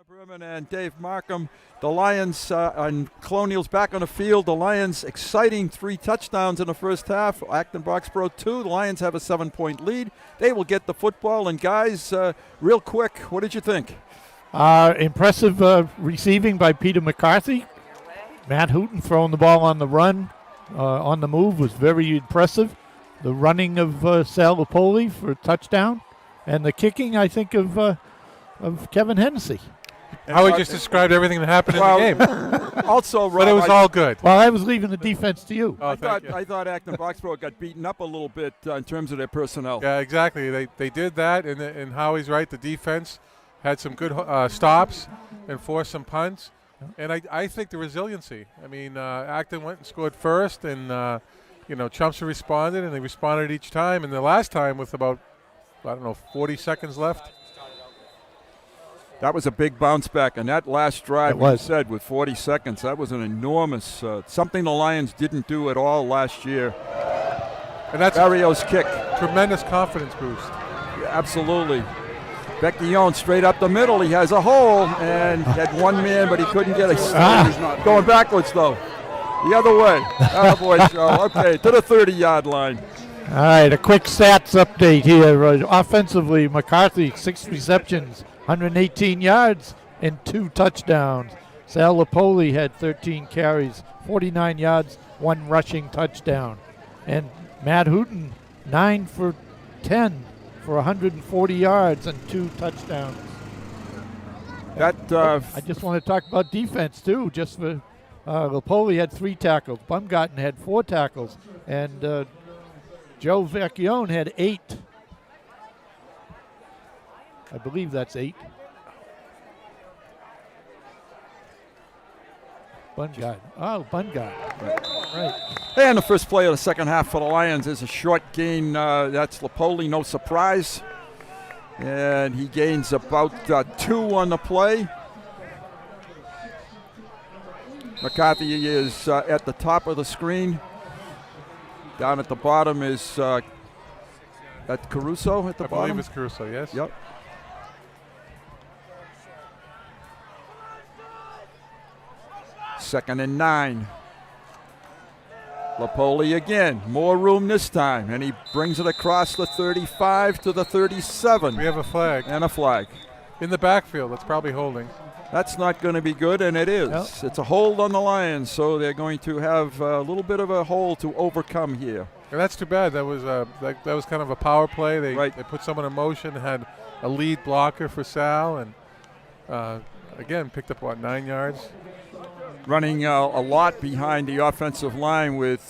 Berman and Dave Markham. The Lions and Colonials back on the field. The Lions exciting 3 touchdowns in the first half. Acton Boxboro 2. The Lions have a 7-point lead. They will get the football. And guys, real quick, what did you think? Impressive receiving by Peter McCarthy. Matt Hooten throwing the ball on the run, on the move was very impressive. The running of Sal Lipoli for a touchdown. And the kicking, I think, of Kevin Hennessy. Howie just described everything that happened in the game. Also, Rob, but it was all good. Well, I was leaving the defense to you. Oh, I thought Acton Boxboro got beaten up a little bit in terms of their personnel. Yeah, exactly. They did that, and Howie's right. The defense had some good stops and forced some punts. And I think the resiliency. I mean, Acton went and scored first, and Chumps responded, and they responded each time. And the last time with about 40 seconds left. That was a big bounce back, and that last drive, it was. You said, with 40 seconds, that was an enormous, something the Lions didn't do at all last year. And that's Barrio's kick. Tremendous confidence boost. Yeah, absolutely. Vecchione straight up the middle. He has a hole, and had one man, but he couldn't get a stop. He's not going backwards, though. The other way. Attaboy, Joe. Okay, to the 30-yard line. All right, a quick stats update here. Offensively, McCarthy, 6 receptions, 118 yards, and 2 touchdowns. Sal Lipoli had 13 carries, 49 yards, 1 rushing touchdown. And Matt Hooten, 9 for 10 for 140 yards and 2 touchdowns. I just want to talk about defense, too. Just for Lipoli had 3 tackles. Bumgarten had 4 tackles. And Joe Vecchione had 8. I believe that's 8. Bungard. Oh, Bungard. Right. And the first play of the second half for the Lions is a short gain. That's Lipoli, no surprise. And he gains about 2 on the play. McCarthy is at the top of the screen. Down at the bottom is that Caruso at the bottom? I believe it's Caruso, yes. Yep. Second and 9. Lipoli again. More room this time. And he brings it across the 35 to the 37. We have a flag. And a flag. In the backfield. That's probably holding. That's not going to be good, and it is. Yep. It's a hold on the Lions, so they're going to have a little bit of a hole to overcome here. And that's too bad. That was that was kind of a power play. They put someone in motion, had a lead blocker for Sal, and again picked up 9 yards. Running a lot behind the offensive line with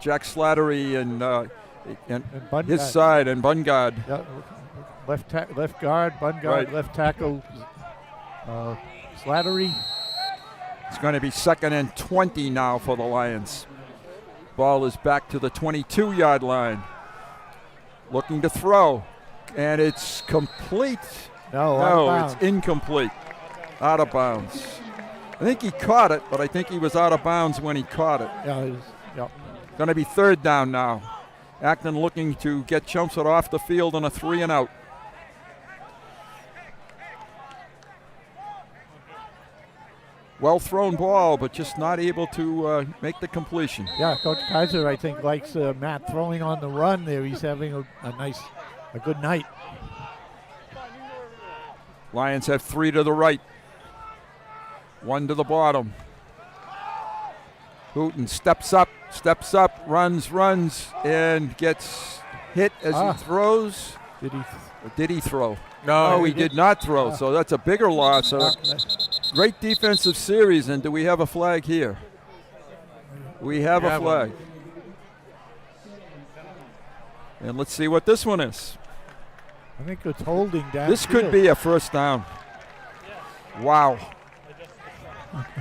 Jack Slattery and his side and Bungard. Yeah. Left guard, Bungard, left tackle. Slattery. It's going to be 2nd and 20 now for the Lions. Ball is back to the 22-yard line. Looking to throw. And it's complete. No, it's incomplete. Out of bounds. I think he caught it, but I think he was out of bounds when he caught it. Yeah. Going to be 3rd down now. Acton looking to get Chelmsford off the field on a 3 and out. Well thrown ball, but just not able to make the completion. Yeah, Coach Kaiser, I think, likes Matt throwing on the run there. He's having a good night. Lions have 3 to the right. 1 to the bottom. Hooten steps up, runs, and gets hit as he throws. Did he throw? No, he did not throw, so that's a bigger loss. Great defensive series, and do we have a flag here? We have a flag. And let's see what this one is. I think it's holding down. This could be a first down. Wow.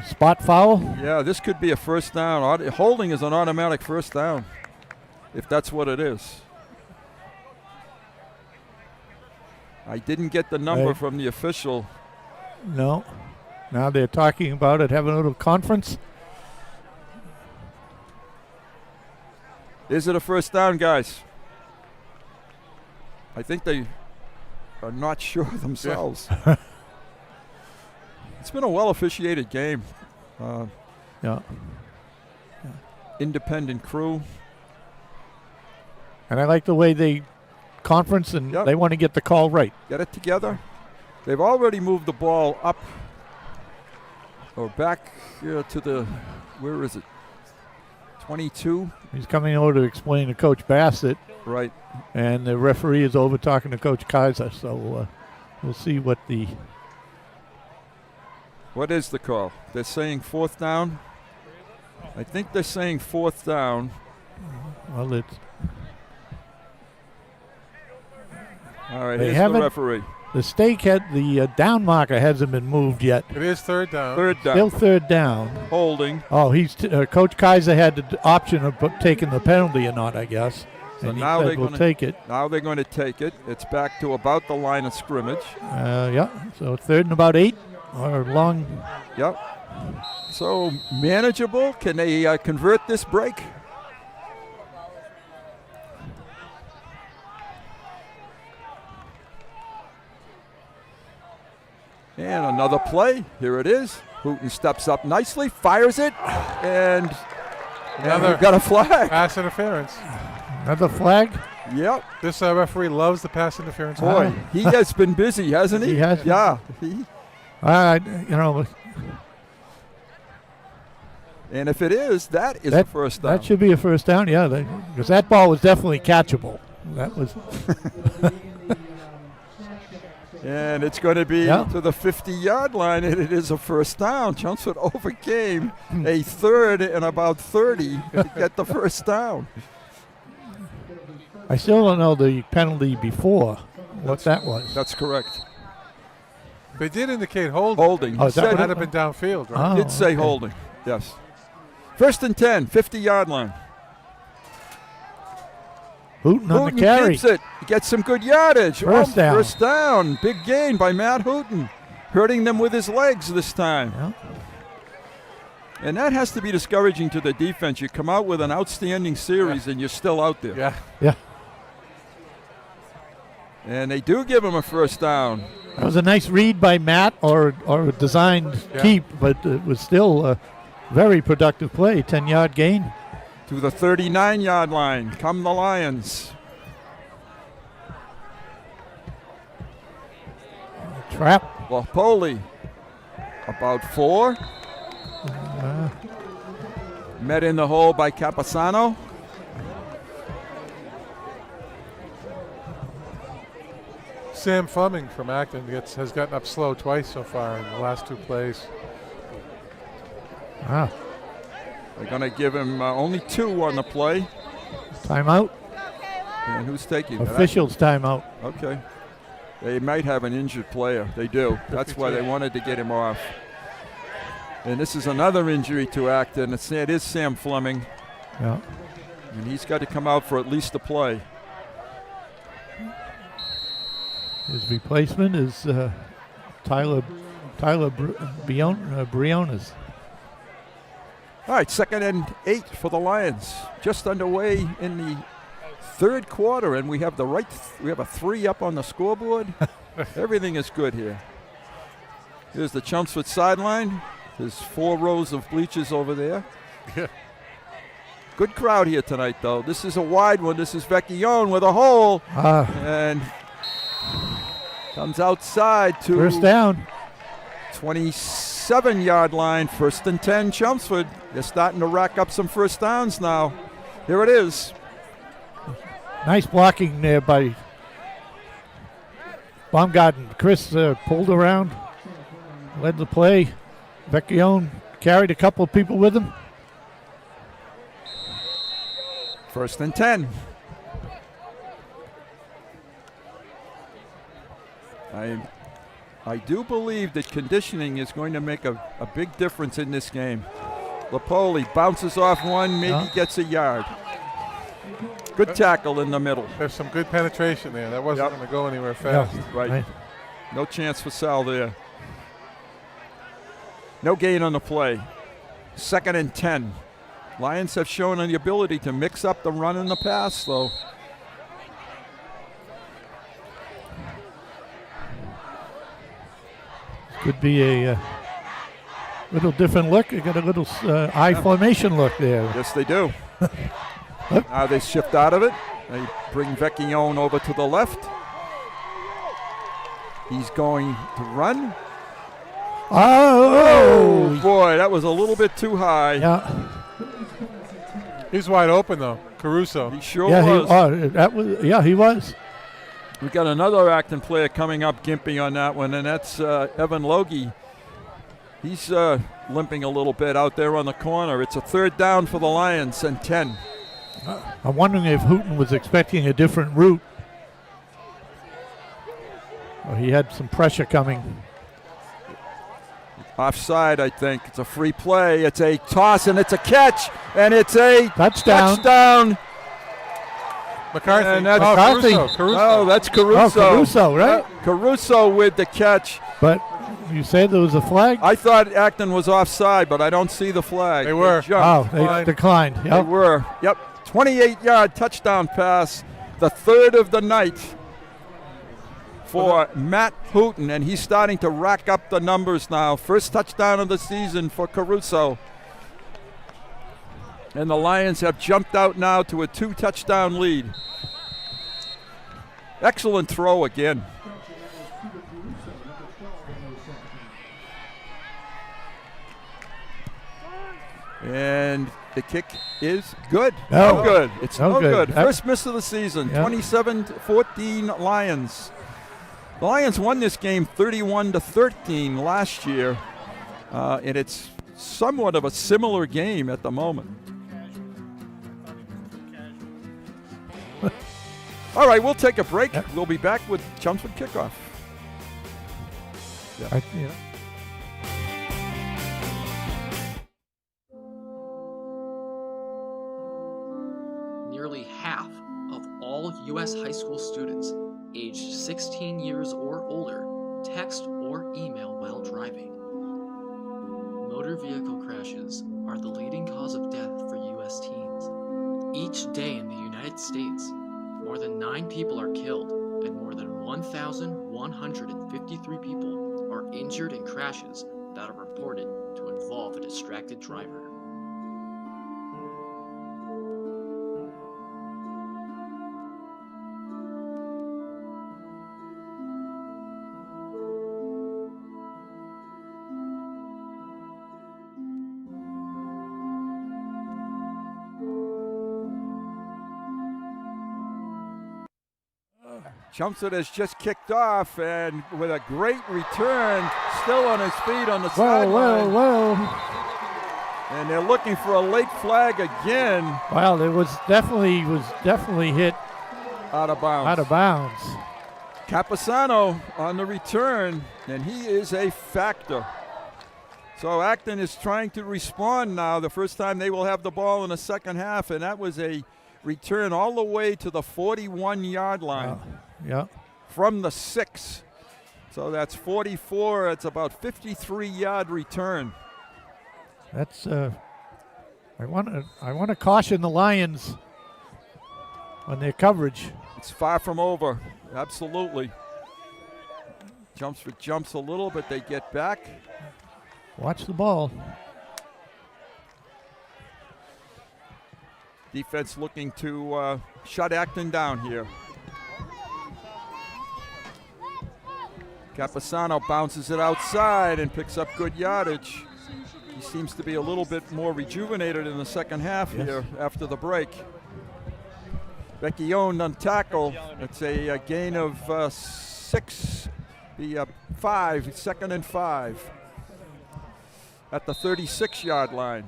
Spot foul? Yeah, this could be a first down. Holding is an automatic first down, if that's what it is. I didn't get the number from the official. No. Now they're talking about it, having a little conference. Is it a first down, guys? I think they are not sure themselves. Yeah. It's been a well-officiated game. Yeah. Independent crew. And I like the way they conference and they want to get the call right. Get it together. They've already moved the ball up or back to the, where is it? 22. He's coming over to explain to Coach Bassett. Right. And the referee is over talking to Coach Kaiser. So we'll see what the... What is the call? They're saying 4th down. I think they're saying 4th down. Well, it's... All right, here's the referee. The stake the down marker hasn't been moved yet. It is 3rd down. 3rd down. Still 3rd down. Holding. Oh, Coach Kaiser had the option of taking the penalty or not, I guess. So and now we'll take it. Now they're going to take it. It's back to about the line of scrimmage. Yeah, so 3rd and about 8 or long. Yep. So manageable. Can they convert this break? And another play. Here it is. Hooten steps up nicely, fires it, and we've got a flag. Pass interference. Another flag? Yep. This referee loves the pass interference. Boy, he has been busy, hasn't he? He has. Yeah. And if it is, that is a first down. That should be a first down, yeah, because that ball was definitely catchable. That was. And it's going to be to the 50-yard line, and it is a first down. Chelmsford overcame a 3rd and about 30 to get the first down. I still don't know the penalty before, what that was. That's correct. They did indicate holding. Holding. Oh, that might have been downfield, right? Did say holding, yes. 1st and 10, 50-yard line. Hooten on the carry. Keeps it. He gets some good yardage. First down. First down. Big gain by Matt Hooten. Hurting them with his legs this time. Yeah. And that has to be discouraging to the defense. You come out with an outstanding series and you're still out there. Yeah. Yeah. And they do give him a first down. That was a nice read by Matt or a designed keep, but it was still a very productive play. 10-yard gain. To the 39-yard line. Come the Lions. Trap. Lopoli. About 4. Met in the hole by Capasano. Sam Fleming from Acton has gotten up slow twice so far in the last 2 plays. Ah. They're going to give him only 2 on the play. Timeout. And who's taking it? Officials timeout. Okay. They might have an injured player. They do. That's why they wanted to get him off. And this is another injury to Acton. It is Sam Fleming. Yeah. And he's got to come out for at least a play. His replacement is Tyler Briones. All right, 2nd and 8 for the Lions. Just underway in the 3rd quarter, and we have we have a 3 up on the scoreboard. Everything is good here. Here's the Chelmsford sideline. There's 4 rows of bleachers over there. Good crowd here tonight, though. This is a wide one. This is Vecchione with a hole. And comes outside to first down. 27-yard line. 1st and 10, Chelmsford. They're starting to rack up some first downs now. Here it is. Nice blocking there by Baumgarten. Chris pulled around, led the play. Vecchione carried a couple of people with him. 1st and 10. I do believe that conditioning is going to make a big difference in this game. Lopoli bounces off one, maybe gets a yard. Good tackle in the middle. There's some good penetration there. That wasn't going to go anywhere fast. Right. No chance for Sal there. No gain on the play. 2nd and 10. Lions have shown the ability to mix up the run and the pass, though. Could be a Little different look. They got a little eye formation look there. Yes, they do. Now they shift out of it. They bring Vecchione over to the left. He's going to run. Oh, boy, that was a little bit too high. Yeah. He's wide open though, Caruso. He sure was. He was. We got another Acton player coming up, gimpy on that one, and that's Evan Logie. He's limping a little bit out there on the corner. It's a third down for the Lions and 10. I'm wondering if Hooten was expecting a different route. Well, he had some pressure coming. Offside, I think. It's a free play. It's a toss, and it's a catch, and it's a touchdown. McCarthy. And that's Caruso. Oh, that's Caruso. Oh, Caruso, right? Caruso with the catch. But you said there was a flag? I thought Acton was offside, but I don't see the flag. They were. They declined. Yep. They were. Yep. 28-yard touchdown pass, the third of the night for Matt Hooten, and he's starting to rack up the numbers now. First touchdown of the season for Caruso. And the Lions have jumped out now to a 2-touchdown lead. Excellent throw again. And the kick is good. No good. It's no good. That, First miss of the season, 27-14 Lions. The Lions won this game 31-13 last year, and it's somewhat of a similar game at the moment. All right, we'll take a break. Yep. We'll be back with Chelmsford Kickoff. Nearly half of all U.S. high school students aged 16 years or older text or email while driving. Motor vehicle crashes are the leading cause of death for U.S. teens. Each day in the United States, more than 9 people are killed and more than 1,153 people are injured in crashes that are reported to involve a distracted driver. Chelmsford has just kicked off, and with a great return, still on his feet on the sideline. Whoa. And they're looking for a late flag again. Well, it was definitely hit out of bounds. Capasano on the return, and he is a factor. So Acton is trying to respond now. The first time they will have the ball in the second half, and that was a return all the way to the 41-yard line. From the 6. So that's 44. It's about 53-yard return. That's I want to caution the Lions on their coverage. It's far from over. Absolutely. Chelmsford jumps a little, but they get back. Watch the ball. Defense looking to shut Acton down here. Capasano bounces it outside and picks up good yardage. He seems to be a little bit more rejuvenated in the second half here after the break. Vecchione on tackle. It's a gain of 6, the 5, 2nd and 5 at the 36-yard line.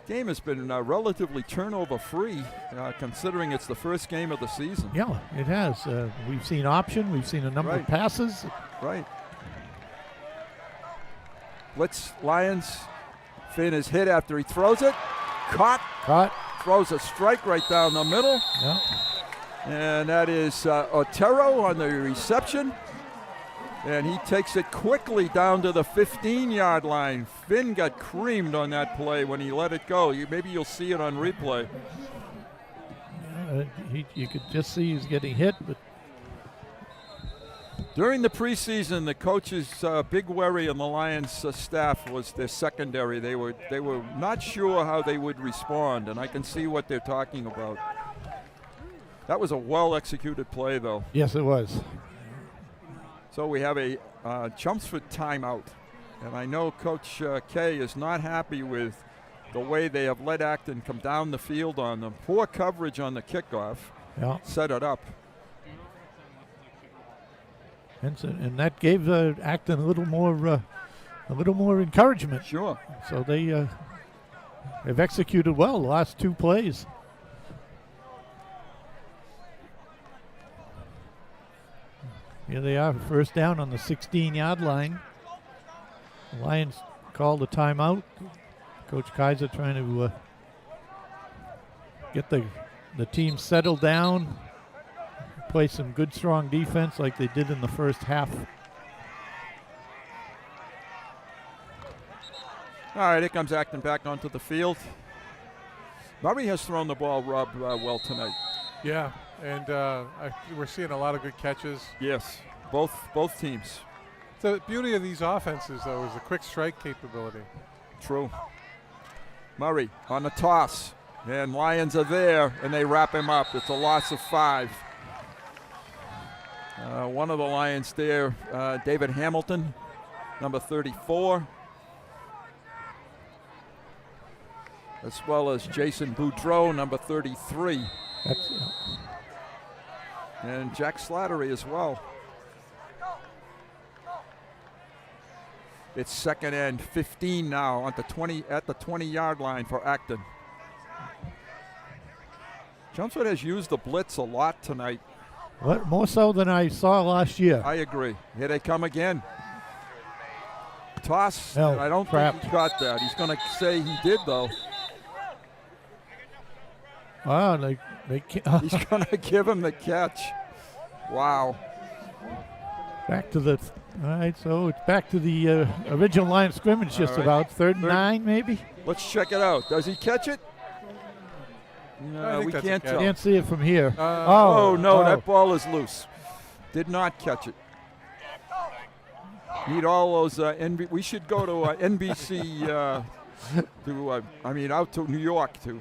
Game has been relatively turnover-free, considering it's the first game of the season. Yeah, it has. We've seen option. We've seen a number of passes. Right. Blitz Lions. Finn is hit after he throws it. Caught. Throws a strike right down the middle. Yeah. And that is Otero on the reception. And he takes it quickly down to the 15-yard line. Finn got creamed on that play when he let it go. Maybe you'll see it on replay. You could just see he's getting hit, but During the preseason, the coach's big worry on the Lions staff was their secondary. They were not sure how they would respond, and I can see what they're talking about. That was a well-executed play, though. Yes, it was. So we have a Chelmsford timeout, and I know Coach K is not happy with the way they have let Acton come down the field on them. Poor coverage on the kickoff. Yeah. Set it up. And that gave Acton a little more encouragement. Sure. So they've executed well the last 2 plays. Here they are, first down on the 16-yard line. The Lions called a timeout. Coach Kaiser trying to get the team settled down, play some good, strong defense like they did in the first half. All right, here comes Acton back onto the field. Murray has thrown the ball, Rob, well tonight. Yeah, and we're seeing a lot of good catches. Yes, both teams. The beauty of these offenses, though, is the quick strike capability. True. Murray on the toss, and Lions are there, and they wrap him up. It's a loss of 5. One of the Lions there, David Hamilton, number 34, as well as Jason Boudreau, number 33. And Jack Slattery as well. It's second and 15 now at the 20-yard line for Acton. Chelmsford has used the blitz a lot tonight. What, more so than I saw last year. I agree. Here they come again. Toss. No, I don't think he caught that. He's going to say he did, though. Wow, they he's going to give him the catch. Wow. Back to the, all right, so it's back to the original line of scrimmage, just about. Third and 9, maybe? Let's check it out. Does he catch it? No, we can't tell. Can't see it from here. No, that ball is loose. Did not catch it. Need all those we should go to NBC out to New York to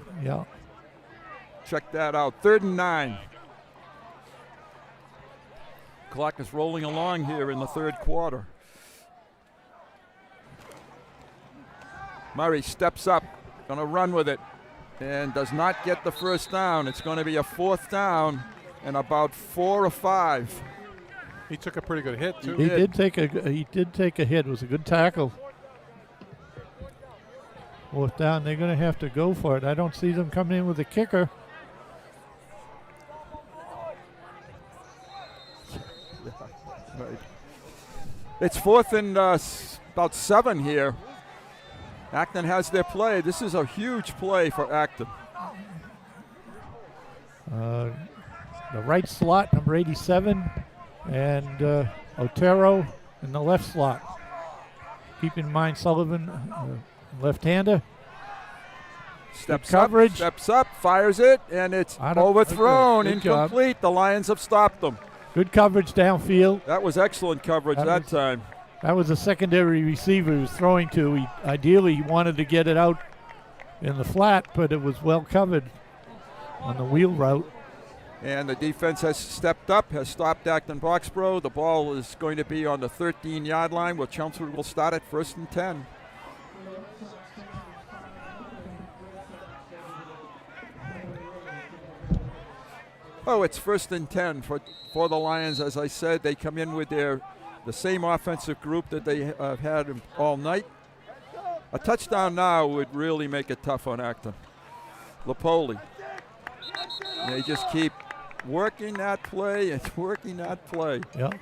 check that out. 3rd and 9. Clock is rolling along here in the 3rd quarter. Murray steps up, gonna run with it, and does not get the first down. It's going to be a 4th down and about 4 or 5. He took a pretty good hit too. He did take a hit. It was a good tackle. 4th down. They're going to have to go for it. I don't see them coming in with a kicker. Right. It's 4th and about 7 here. Acton has their play. This is a huge play for Acton. The right slot, number 87, and Otero in the left slot. Keep in mind Sullivan, left-hander. Steps up, fires it, and it's overthrown, incomplete. The Lions have stopped them. Good coverage downfield. That was excellent coverage that time. That was a secondary receiver he was throwing to. He wanted to get it out in the flat, but it was well covered on the wheel route. And the defense has stepped up, has stopped Acton Boxboro. The ball is going to be on the 13-yard line, where Chelmsford will start at 1st and 10. Oh, it's 1st and 10 for the Lions. As I said, they come in with the same offensive group that they have had all night. A touchdown now would really make it tough on Acton. Lipoli. They just keep working that play and working that play. Yep.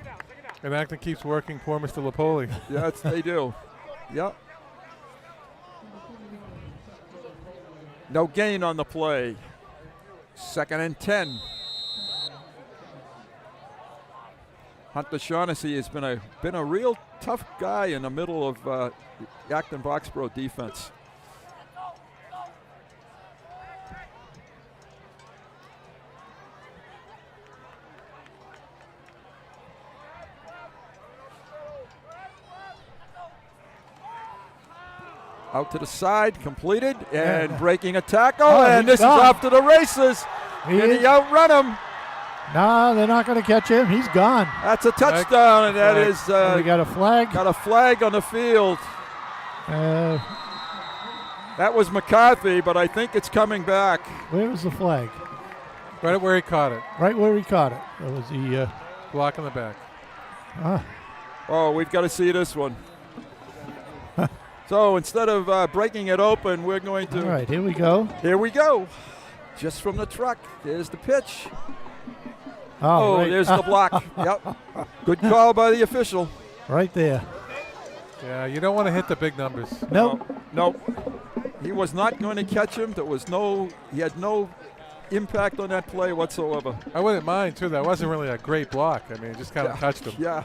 And Acton keeps working poor Mr. Lipoli. Yes, they do. Yep. No gain on the play. 2nd and 10. Hunter Shaughnessy has been a real tough guy in the middle of Acton Boxboro defense. Out to the side, completed, and breaking a tackle, Oh, and he's this gone. is off to the races. Can he outrun him? No, they're not going to catch him. He's gone. That's a touchdown, and that is we got a flag. got a flag on the field. That was McCarthy, but I think it's coming back. Where was the flag? Right where he caught it. Right where he caught it. That was the block in the back. Oh, we've got to see this one. So instead of breaking it open, we're going to. All right, here we go. Here we go. Just from the truck. There's the pitch. Oh, right. There's the block. Yep. Good call by the official. Right there. Yeah, you don't want to hit the big numbers. Nope. No. He was not going to catch him. He had no impact on that play whatsoever. I wouldn't mind, too. That wasn't really a great block. I mean, it just kind of touched him. Yeah,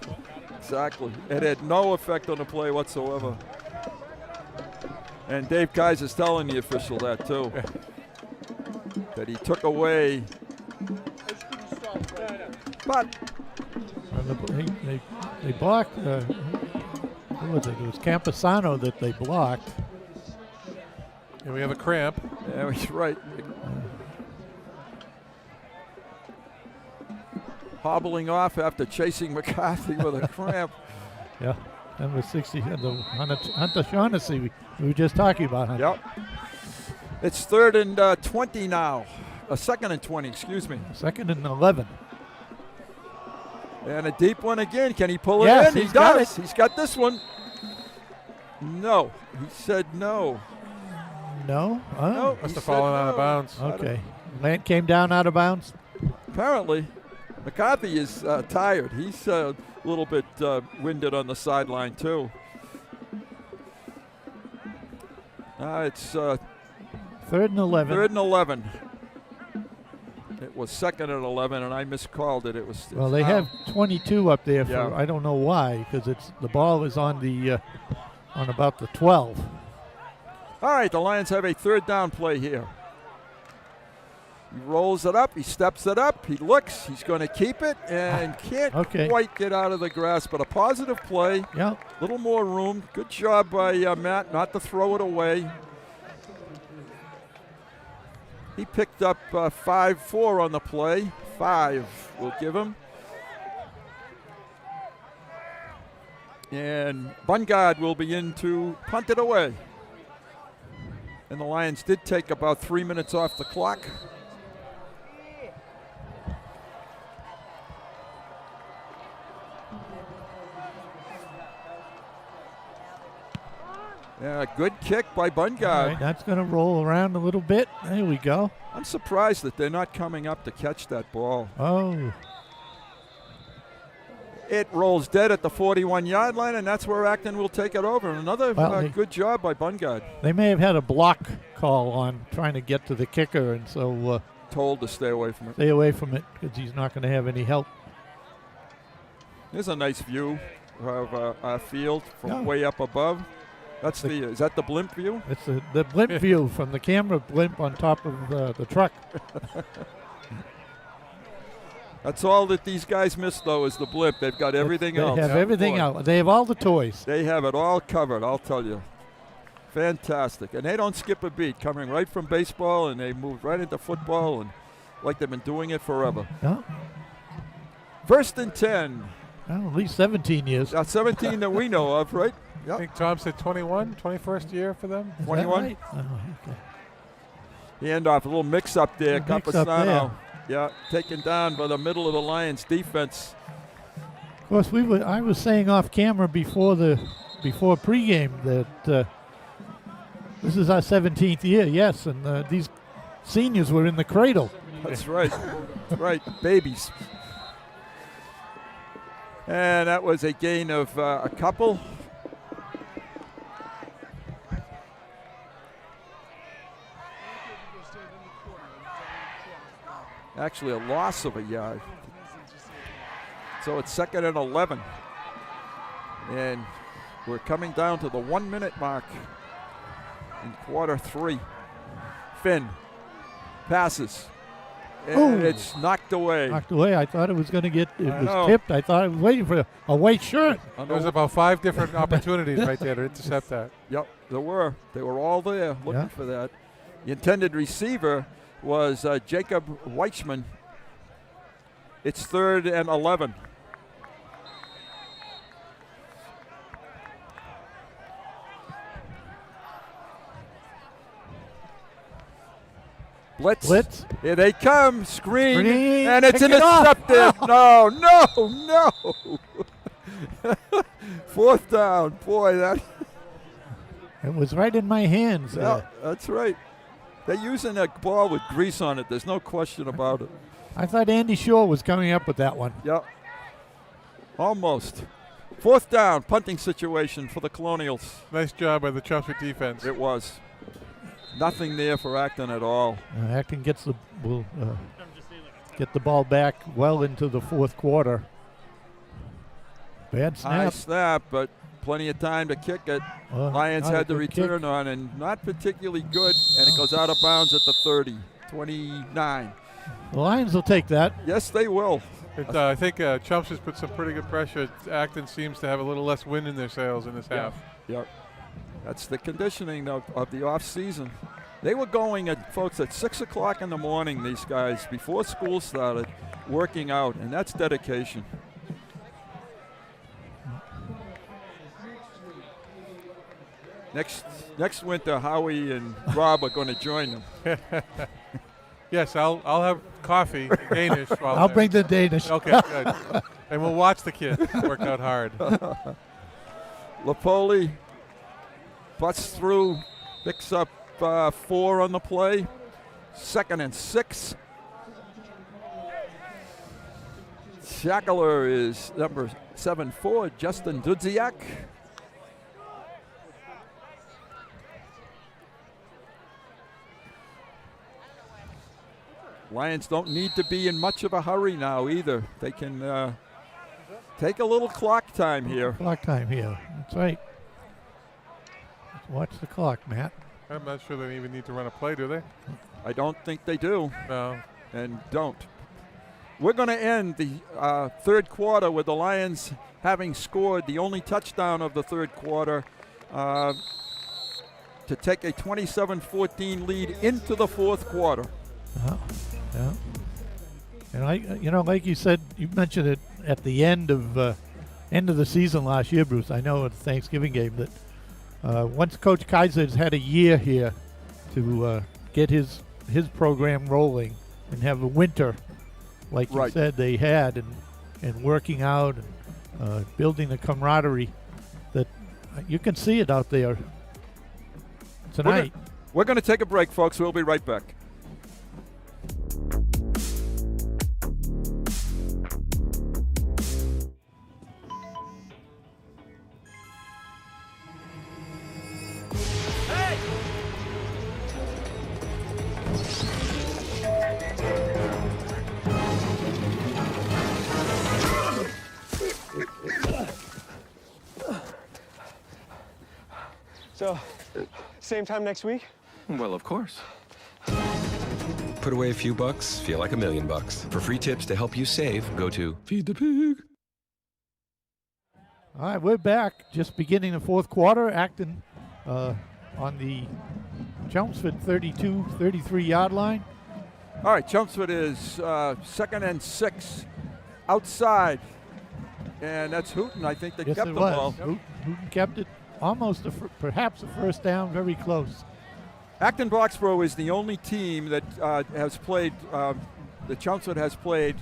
exactly. It had no effect on the play whatsoever. And Dave Kaiser's telling the official that, too. That he took away. But they blocked. Who was it? It was Camposano that they blocked. And we have a cramp. Yeah, he's right. Hobbling off after chasing McCarthy with a cramp. Yeah, number 60, the Hunter Shaughnessy we were just talking about. Hunter. Yep. It's 3rd and 20 now. 2nd and 20, excuse me. 2nd and 11. And a deep one again. Can he pull it Yes, in? he's got it. He's got this one. No. He said no. No? Oh. No. Must have fallen out of bounds. Okay. Lant came down out of bounds? Apparently. McCarthy is tired. He's a little bit winded on the sideline, too. It's 3rd and 11. 3rd and 11. It was 2nd and 11, and I miscalled it. It was. Well, they have 22 up there. For, Yeah. I don't know why, because the ball is on the on about the 12. All right, the Lions have a 3rd down play here. He rolls it up. He steps it up. He looks. He's going to keep it and can't quite get out of the grass, but a positive play. Yeah. A little more room. Good job by Matt not to throw it away. He picked up 5-4 on the play. 5 we'll give him. And Bungard will begin to punt it away. And the Lions did take about 3 minutes off the clock. Yeah, good kick by Bungard. All right, that's going to roll around a little bit. There we go. I'm surprised that they're not coming up to catch that ball. Oh. It rolls dead at the 41-yard line, and that's where Acton will take it over. And another good job by Bungard. They may have had a block call on trying to get to the kicker, and so told to stay away from it. Stay away from it because he's not going to have any help. There's a nice view of our field from way up above. That's is that the blimp view? It's the blimp view from the camera blimp on top of the truck. That's all that these guys miss, though, is the blimp. They've got everything else. They have everything else. They have all the toys. They have it all covered, I'll tell you. Fantastic. And they don't skip a beat, coming right from baseball, and they moved right into football, and like they've been doing it forever. Yeah. 1st and 10. Well, at least 17 years. 17 that we know of, right? Yep. I think Tom said 21, 21st year for them. 21. Right? Oh, okay. Handoff, a little mix-up there. Mix-up there. Camposano. Yeah, taken down by the middle of the Lions defense. Of course, I was saying off camera before pregame that this is our 17th year. Yes, and these seniors were in the cradle. That's right. That's right, babies. And that was a gain of a couple. Actually, a loss of a yard. So it's 2nd and 11. And we're coming down to the 1 minute mark in quarter 3. Finn passes. And it's knocked away. Knocked away. I thought it was going to get, it was tipped. I thought I was waiting for a white shirt. There was about 5 different opportunities right there to intercept that. Yep. There were. They were all there looking for that. The intended receiver was Jacob Weichman. It's 3rd and 11. Blitz. Here they come. Screen. And it's intercepted. No. 4th down. Boy, that. It was right in my hands. Yeah, that's right. They're using that ball with grease on it. There's no question about it. I thought Andy Shore was coming up with that one. Yeah. Almost. 4th down. Punting situation for the Colonials. Nice job by the Chelmsford defense. It was. Nothing there for Acton at all. Acton will get the ball back well into the 4th quarter. Bad snap. High snap, but plenty of time to kick it. Lions had the return on, and not particularly good, and it goes out of bounds at the 30, 29. The Lions will take that. Yes, they will. I think Chelmsford's put some pretty good pressure. Acton seems to have a little less wind in their sails in this half. Yep. That's the conditioning of the off season. They were going folks, at 6 o'clock in the morning, these guys, before school started, working out, and that's dedication. Next winter, Howie and Rob are going to join them. Yes, I'll have coffee, Danish. I'll bring the Danish. Okay, good. And we'll watch the kids work out hard. Lapoli busts through, picks up 4 on the play. 2nd and 6. Shackler is number 7-4, Justin Dudziak. Lions don't need to be in much of a hurry now either. They can take a little clock time here. Clock time here. That's right. Let's watch the clock, Matt. I'm not sure they even need to run a play, do they? I don't think they do. No. And don't. We're going to end the 3rd quarter with the Lions having scored the only touchdown of the 3rd quarter to take a 27-14 lead into the 4th quarter. Yeah. And like you said, you mentioned it at the end of the season last year, Bruce. I know at the Thanksgiving game that once Coach Kaiser's had a year here to get his program rolling and have a winter, like you said they had, and working out and building the camaraderie, that you can see it out there tonight. We're going to take a break, folks. We'll be right back. So, same time next week? Well, of course. Put away a few bucks, feel like $1 million. For free tips to help you save, go to Feed the Pig. All right, we're back. Just beginning the 4th quarter. Acton on the Chelmsford 33-yard line. All right, Chelmsford is 2nd and 6 outside. And that's Hooten. I think they kept the ball. Hooten kept it. Almost perhaps a 1st down, very close. Acton Boxboro is the only team that has played, the Chelmsford has played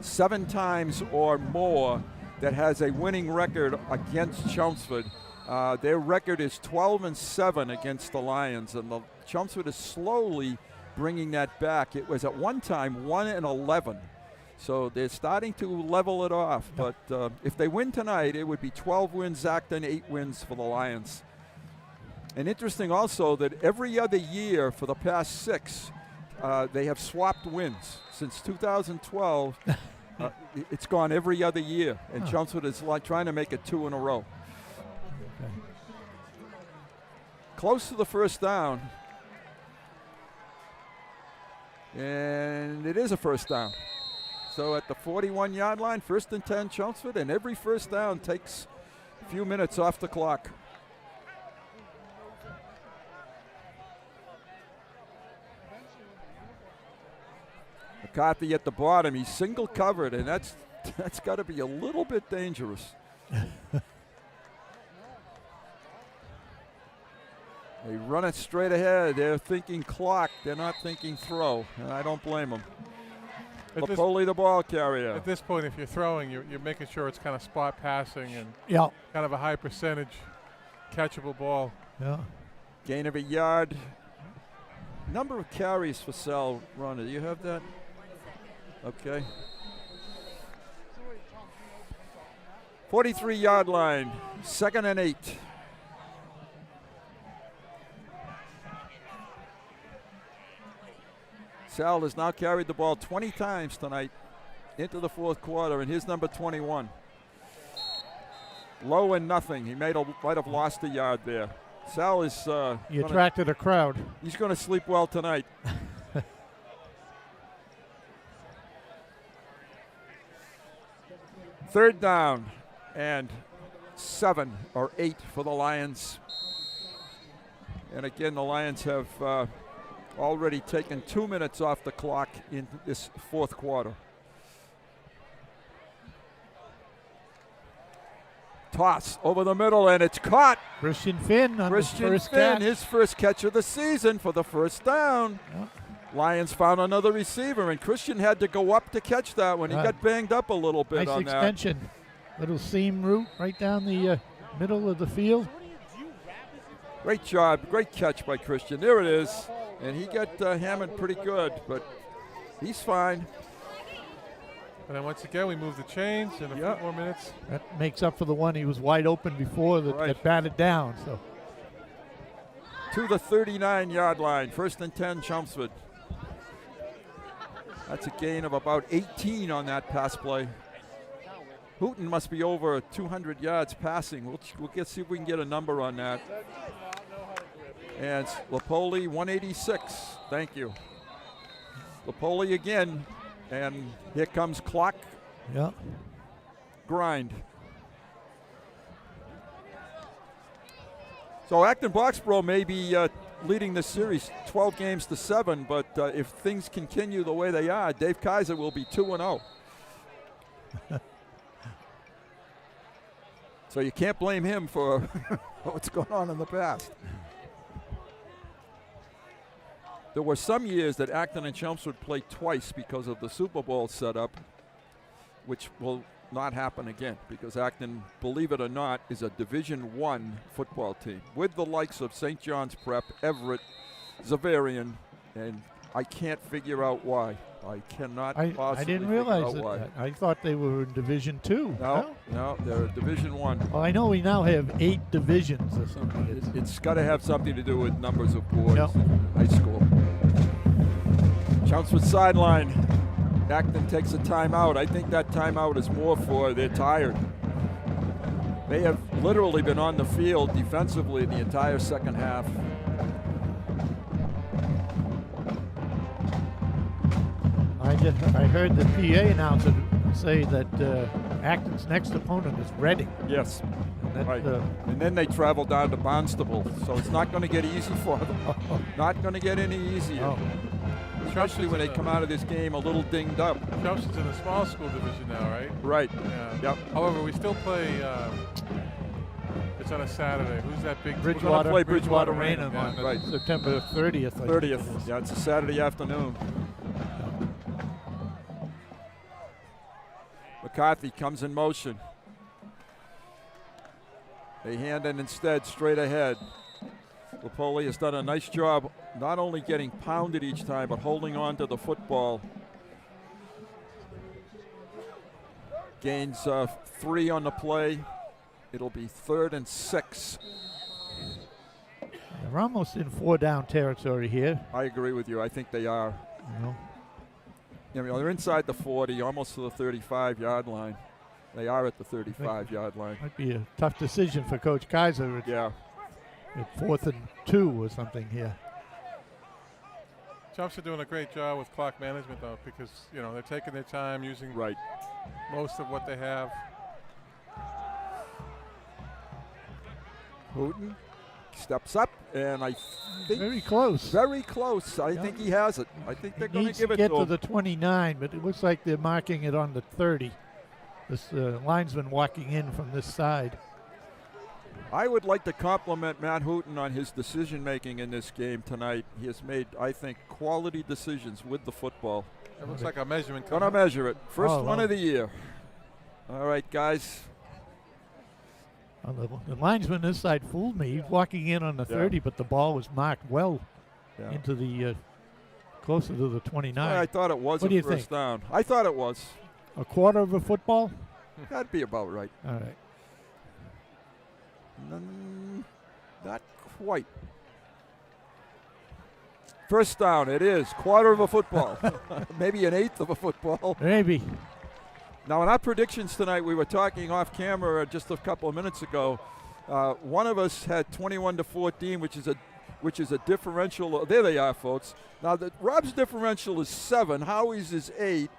7 times or more that has a winning record against Chelmsford. Their record is 12-7 against the Lions, and the Chelmsford is slowly bringing that back. It was at one time 1-11. So they're starting to level it off. But if they win tonight, it would be 12 wins Acton, 8 wins for the Lions. And interesting also that every other year for the past 6, they have swapped wins. Since 2012, it's gone every other year. And Chelmsford is trying to make it 2 in a row. Okay. Close to the 1st down. And it is a 1st down. So at the 41-yard line, 1st and 10 Chelmsford, and every 1st down takes a few minutes off the clock. McCarthy at the bottom. He's single covered, and that's got to be a little bit dangerous. They run it straight ahead. They're thinking clock. They're not thinking throw, and I don't blame them. Lipoli, the ball carrier. At this point, if you're throwing, you're making sure it's kind of spot passing and kind of a high percentage catchable ball. Yeah. Gain of a yard. Number of carries for Sal Runner. Do you have that? Okay. 43-yard line. 2nd and 8. Sal has now carried the ball 20 times tonight into the 4th quarter, and his number 21. Low and nothing. He might have lost a yard there. Sal is. He attracted a crowd. He's going to sleep well tonight. 3rd down and 7 or 8 for the Lions. And again, the Lions have already taken 2 minutes off the clock in this 4th quarter. Toss over the middle, and it's caught. Christian Finn on his first catch. His first catch of the season for the first down. Yep. Lions found another receiver, and Christian had to go up to catch that one. He got banged up a little bit nice on extension. Little seam route right down the middle of the field. Great job. Great catch by Christian. There it is. And he got hammered pretty good, but he's fine. And then once again, we move the chains in a few more minutes. That makes up for the one he was wide open before that got batted down. So to the 39-yard line. 1st and 10, Chelmsford. That's a gain of about 18 on that pass play. Hooten must be over 200 yards passing. We'll see if we can get a number on that. And Lipoli, 186. Thank you. Lipoli again. And here comes clock. Yeah. Grind. So Acton Boxboro may be leading this series 12 games to 7, but if things continue the way they are, Dave Kaiser will be 2-0. So you can't blame him for what's going on in the past. There were some years that Acton and Chelmsford played twice because of the Super Bowl setup, which will not happen again because Acton, believe it or not, is a Division I football team with the likes of St. John's Prep, Everett, Zavarian, and I can't figure out why. I cannot possibly I didn't realize figure out that. why. I thought they were in Division II. No, they're Division I. Well, I know we now have 8 divisions or something. It's got to have something to do with numbers of boards in high school. Chelmsford sideline. Acton takes a timeout. I think that timeout is more for they're tired. They have literally been on the field defensively the entire second half. I heard the PA announcer say that Acton's next opponent is Reading. Yes. Right. And then they travel down to Barnstable, so it's not going to get easy for them. Not going to get any easier. Oh. Especially when they come out of this game a little dinged up. Chelmsford's in the small school division now, right? Right. Yeah. Yep. However, we still play. It's on a Saturday. Who's that big? Bridgewater. We're going to play Bridgewater Raynham on right. September 30th. 30th. Yeah, it's a Saturday afternoon. McCarthy comes in motion. They hand it instead straight ahead. Lipoli has done a nice job not only getting pounded each time, but holding on to the football. Gains 3 on the play. It'll be 3rd and 6. They're almost in 4-down territory here. I agree with you. I think they are. You know, they're inside the 40, almost to the 35-yard line. They are at the 35-yard line. Might be a tough decision for Coach Kaiser. Yeah. At 4th and 2 or something here. Chumps are doing a great job with clock management, though, because they're taking their time, using most of what they have. Houghton steps up, and I think very close. Very close. I think he has it. I think they're going to give it to him. Get to the 29, but it looks like they're marking it on the 30. This linesman walking in from this side. I would like to compliment Matt Hooten on his decision-making in this game tonight. He has made, I think, quality decisions with the football. It looks like a measurement. Gonna measure it. First one of the year. All right, guys. The linesman this side fooled me. He's walking in on the 30, but the ball was marked well into the closer to the 29. I thought it was a first down. I thought it was. A quarter of a football? That'd be about right. All right. Not quite. First down, it is. Quarter of a football. Maybe an eighth of a football. Maybe. Now, in our predictions tonight, we were talking off camera just a couple of minutes ago. One of us had 21-14, which is a differential. There they are, folks. Now, Rob's differential is 7. Howie's is 8.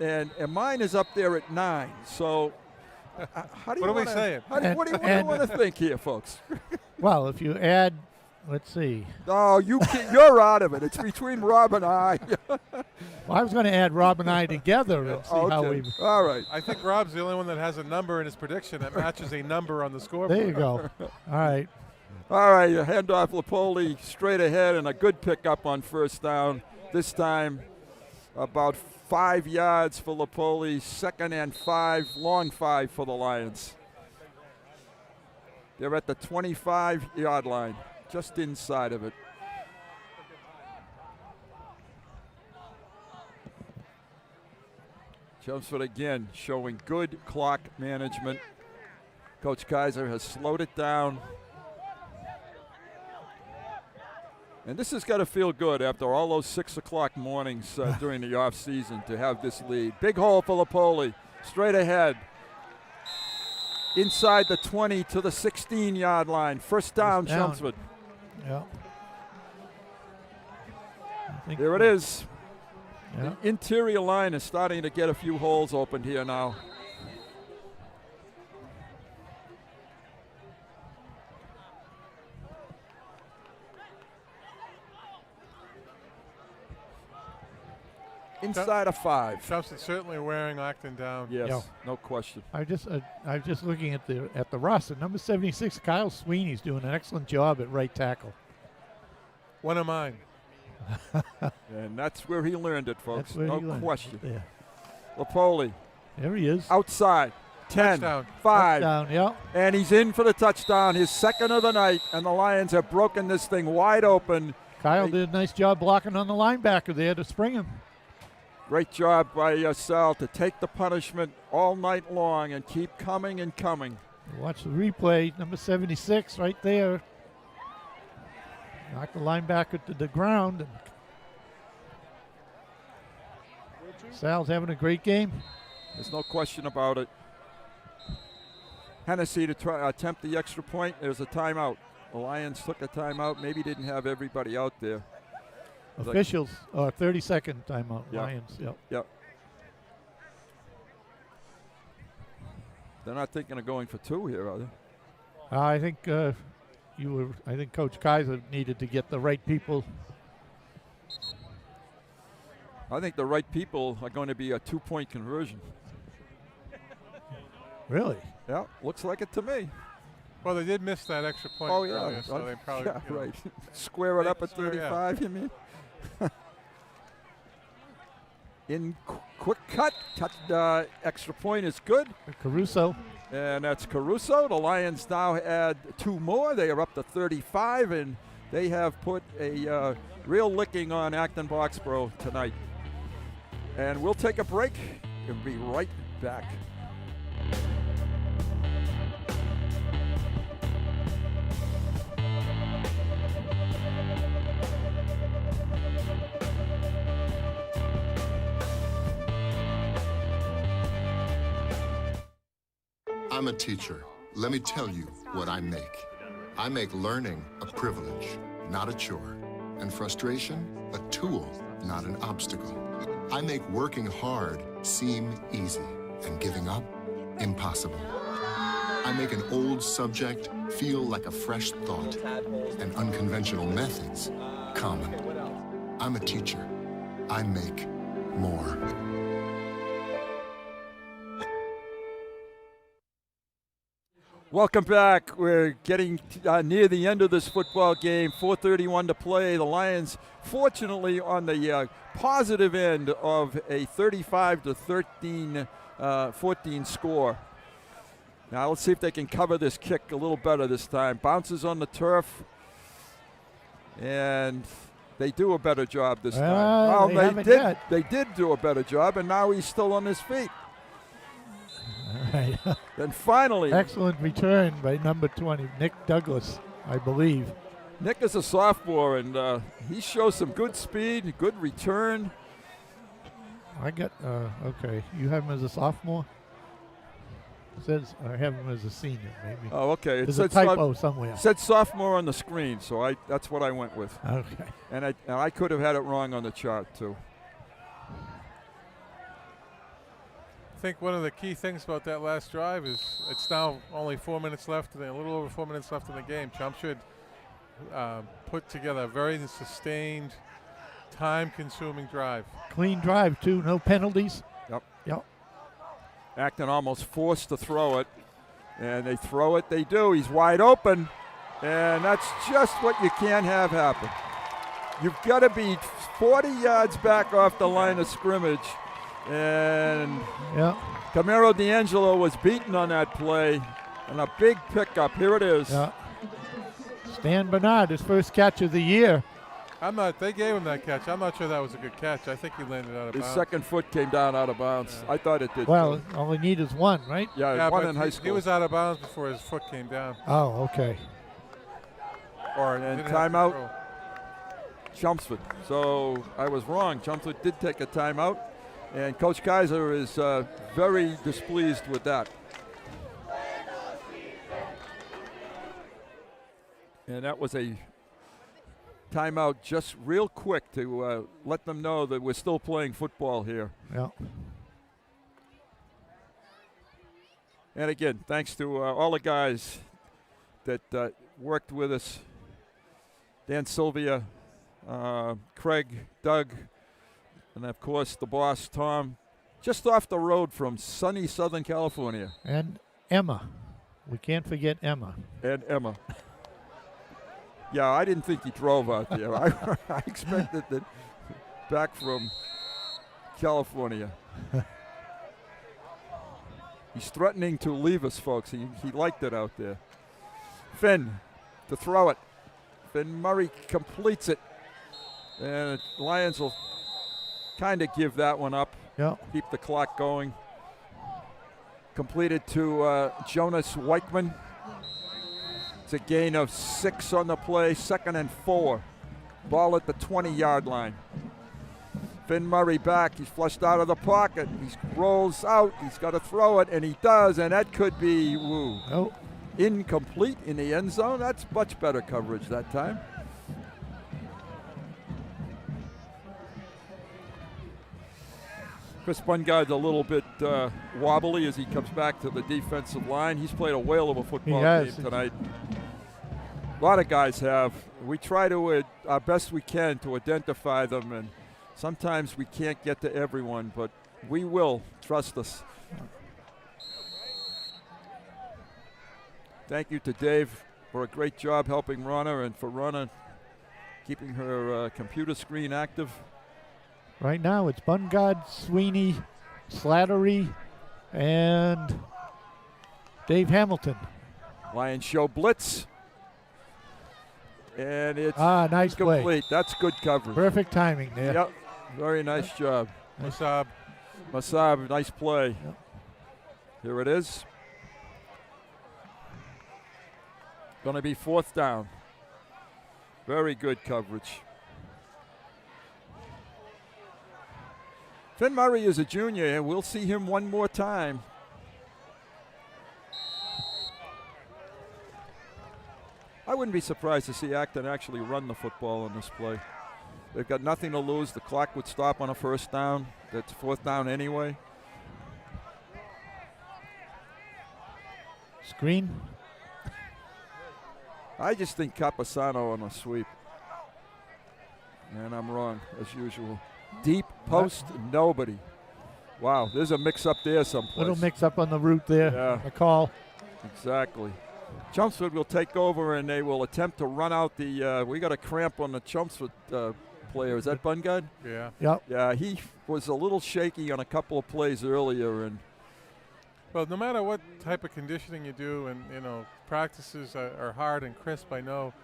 And mine is up there at 9. So, how do you what are we saying? What do you want to think here, folks? Well, if you add, let's see. Oh, you're out of it. It's between Rob and I. Well, I was going to add Rob and I together and see how we. All right. I think Rob's the only one that has a number in his prediction that matches a number on the scoreboard. There you go. All right. All right, handoff Lapoli straight ahead and a good pickup on first down. This time about 5 yards for Lapoli, 2nd and 5, long 5 for the Lions. They're at the 25-yard line, just inside of it. Chelmsford again showing good clock management. Coach Kaiser has slowed it down. And this has got to feel good after all those 6 o'clock mornings during the off season to have this lead. Big hole for Lapoli, straight ahead. Inside the 20 to the 16-yard line. First down, Chelmsford. Yeah. There it is. Yeah. The interior line is starting to get a few holes opened here now. Inside of 5. Chelmsford certainly wearing Acton down. Yes, no question. I'm just looking at the roster. Number 76, Kyle Sweeney's doing an excellent job at right tackle. One of mine. And that's where he learned it, folks. No question. Yeah. Lapoli. There he is. Outside. 10, Touchdown. 5. Touchdown, yeah. And he's in for the touchdown, his 2nd of the night, and the Lions have broken this thing wide open. Kyle did a nice job blocking on the linebacker there to spring him. Great job by Sal to take the punishment all night long and keep coming and coming. Watch the replay. Number 76 right there. Knocked the linebacker to the ground. And Sal's having a great game. There's no question about it. Hennessy to try attempt the extra point. There's a timeout. The Lions took a timeout. Maybe didn't have everybody out there. Officials, 30-second timeout. Yep. Lions. Yep. Yep. They're not thinking of going for 2 here, are they? I think I think Coach Kaiser needed to get the right people. I think the right people are going to be a 2-point conversion. Really? Yeah, looks like it to me. Well, they did miss that extra point earlier, so they probably right. Square it up at 35, you mean? In quick cut, extra point is good. Caruso. And that's Caruso. The Lions now add 2 more. They are up to 35, and they have put a real licking on Acton Boxboro tonight. And we'll take a break and be right back. I'm a teacher. Let me tell you what I make. I make learning a privilege, not a chore. And frustration, a tool, not an obstacle. I make working hard seem easy and giving up impossible. I make an old subject feel like a fresh thought, and unconventional methods common. I'm a teacher. I make more. Welcome back. We're getting near the end of this football game. 4:31 to play. The Lions, fortunately, on the positive end of a 35-14 score. Now let's see if they can cover this kick a little better this time. Bounces on the turf, and they do a better job this time. They did do a better job, and now he's still on his feet. All right. Then finally. Excellent return by number 20, Nick Douglas, I believe. Nick is a sophomore, and he shows some good speed, good return. Okay. You have him as a sophomore? It says I have him as a senior, maybe. Oh, okay. There's a typo somewhere. It said sophomore on the screen, so that's what I went with. Okay. And I could have had it wrong on the chart, too. I think one of the key things about that last drive is it's now only 4 minutes left, a little over 4 minutes left in the game. Chelmsford put together a very sustained, time-consuming drive. Clean drive, too. No penalties. Yep. Acton almost forced to throw it, and they throw it. They do. He's wide open, and that's just what you can't have happen. You've got to be 40 yards back off the line of scrimmage. And Camaro D'Angelo was beaten on that play, and a big pickup. Here it is. Yeah. Stan Bernard, his first catch of the year. They gave him that catch. I'm not sure that was a good catch. I think he landed out of bounds. His second foot came down out of bounds. Yeah. I thought it did. Well, all we need is one, right? Yeah, one in high school. He was out of bounds before his foot came down. Oh, okay. And timeout, Chelmsford. So I was wrong. Chelmsford did take a timeout. And Coach Kaiser is very displeased with that. And that was a timeout just real quick to let them know that we're still playing football here. Yeah. And again, thanks to all the guys that worked with us. Dan Sylvia, Craig, Doug, and of course the boss, Tom, just off the road from sunny Southern California. And Emma. We can't forget Emma. And Emma. Yeah, I didn't think he drove out there. I expected that back from California. He's threatening to leave us, folks. He liked it out there. Finn to throw it. Finn Murray completes it. And the Lions will kind of give that one up. Yeah. Keep the clock going. Completed to Jonas Weichman. It's a gain of 6 on the play, 2nd and 4. Ball at the 20-yard line. Finn Murray back. He's flushed out of the pocket. He rolls out. He's got to throw it, and he does, and that could be incomplete in the end zone. That's much better coverage that time. Chris Bungard's a little bit wobbly as he comes back to the defensive line. He's played a whale of a football game tonight. A lot of guys have. We try to our best we can to identify them, and sometimes we can't get to everyone, but we will. Trust us. Thank you to Dave for a great job helping Ronna, and for Ronna keeping her computer screen active. Right now it's Bungard, Sweeney, Slattery, and Dave Hamilton. Lions show blitz. And it's nice complete. Play. That's good coverage. Perfect timing there. Yep. Very nice job. Masab, nice play. Yep. Here it is. Going to be 4th down. Very good coverage. Finn Murray is a junior, and we'll see him one more time. I wouldn't be surprised to see Acton actually run the football on this play. They've got nothing to lose. The clock would stop on a 1st down. That's 4th down anyway. screen. I just think Capasano on a sweep. And I'm wrong, as usual. Deep post, nobody. Wow, there's a mix-up there someplace. Little mix-up on the route there. Yeah. A call. Exactly. Chelmsford will take over, and they will attempt to run out the we got a cramp on the Chelmsford player. Is that Bungard? Yeah. Yep. Yeah, he was a little shaky on a couple of plays earlier. And well, no matter what type of conditioning you do, and, you know, practices are hard and crisp, I know.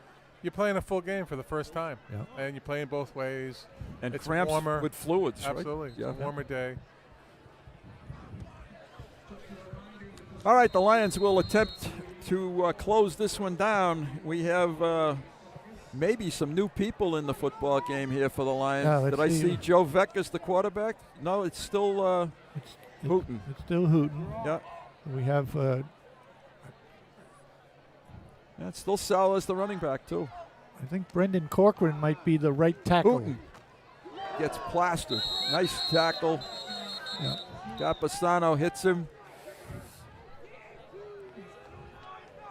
You're playing a full game for the first time. Yeah. And you're playing both ways. And it's cramps warmer. with fluids, right? Absolutely. Yeah. It's a warmer day. All right, the Lions will attempt to close this one down. We have maybe some new people in the football game here for the Lions. Yeah, Did I see Joe Veck as the quarterback? No, it's still Hooten. It's still Hooten. Yeah. We have it's still Sal as the running back, too. I think Brendan Corcoran might be the right tackle. Hooten gets plastered. Nice tackle. Yeah. Capasano hits him.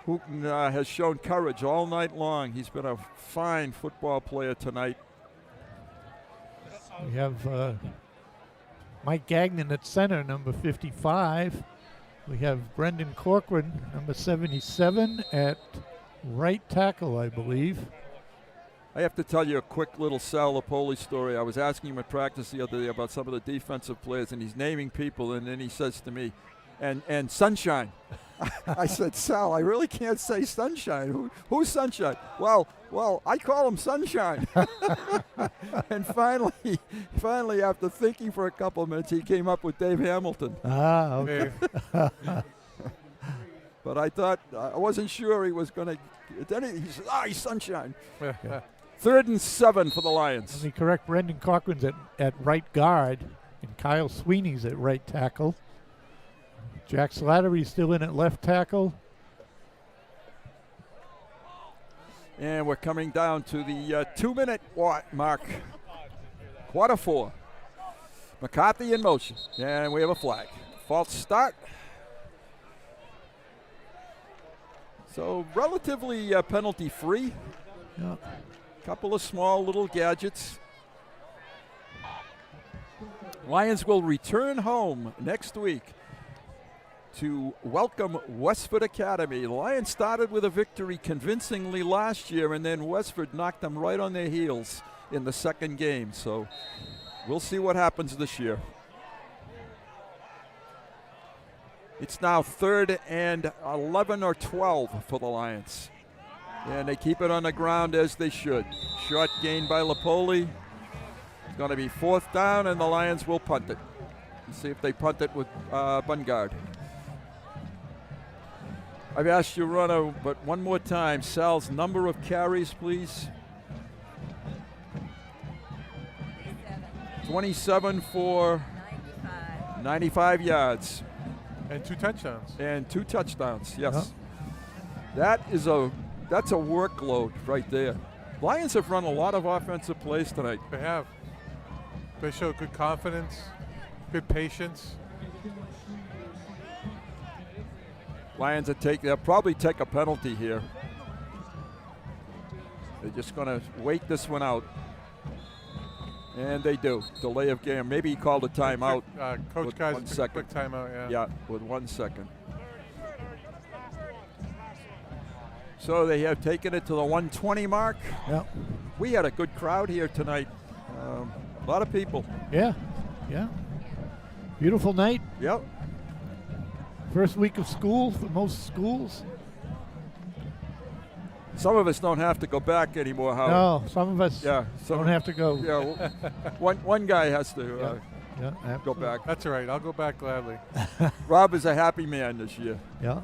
Hooten has shown courage all night long. He's been a fine football player tonight. We have Mike Gagnon at center, number 55. We have Brendan Corcoran, number 77, at right tackle, I believe. I have to tell you a quick little Sal Lopoli story. I was asking him at practice the other day about some of the defensive players, and he's naming people, and then he says to me, and Sunshine. I said, Sal, I really can't say Sunshine. Who's Sunshine? Well, I call him Sunshine. And finally, after thinking for a couple of minutes, he came up with Dave Hamilton. Ah, okay. But I thought, I wasn't sure he was going to. Then he said, he's Sunshine. Yeah. 3rd and 7 for the Lions. Let me correct, Brendan Cochran's at right guard, and Kyle Sweeney's at right tackle. Jack Slattery's still in at left tackle. And we're coming down to the 2-minute mark. Quarter 4. McCarthy in motion. And we have a flag. False start. So relatively penalty free. Yeah. Couple of small little gadgets. Lions will return home next week to welcome Westford Academy. The Lions started with a victory convincingly last year, and then Westford knocked them right on their heels in the second game. So we'll see what happens this year. It's now 3rd and 11 or 12 for the Lions. And they keep it on the ground as they should. Short gain by Lopoli. It's going to be 4th down, and the Lions will punt it. Let's see if they punt it with Bungard. I've asked you, Runner, but one more time, Sal's number of carries, please. 27 for 95 yards. And 2 touchdowns. And 2 touchdowns, yes. Yeah. That's a workload right there. Lions have run a lot of offensive plays tonight. They have. They show good confidence, good patience. Lions they'll probably take a penalty here. They're just going to wait this one out. And they do. Delay of game. Maybe he called a timeout. Coach guys, quick timeout, yeah. Yeah, with 1 second. So they have taken it to the 120 mark. Yeah. We had a good crowd here tonight. A lot of people. Yeah. Beautiful night. Yep. First week of school for most schools. Some of us don't have to go back anymore, Howard. No, some of us don't have to go. Yeah, one guy has to go back. That's all right. I'll go back gladly. Rob is a happy man this year. Yeah.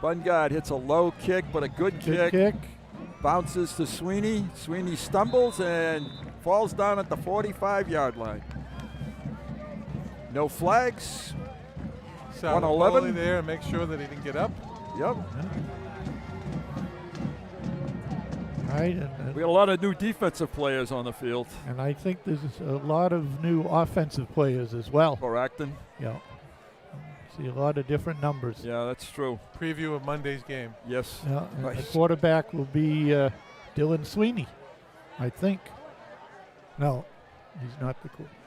Bungard hits a low kick, but a good kick. Bounces to Sweeney. Sweeney stumbles and falls down at the 45-yard line. No flags. 111 there and make sure that he didn't get up. Yep. Right, and we got a lot of new defensive players on the field. And I think there's a lot of new offensive players as well. For Acton. Yeah. See a lot of different numbers. Yeah, that's true. Preview of Monday's game. Yes. Yeah, and Right. the quarterback will be Dylan Sweeney, I think. No, he's not the quarterback.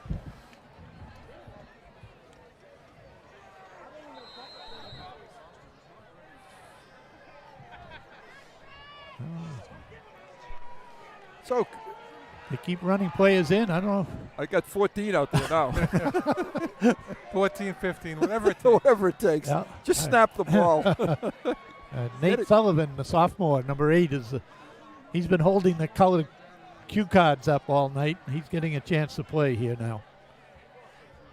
So they keep running players in. I don't know. I got 14 out there now. 14, 15, whatever it takes. Whatever it takes. Yeah. Just snap the ball. Nate Sullivan, the sophomore, number 8, he's been holding the colored cue cards up all night. He's getting a chance to play here now.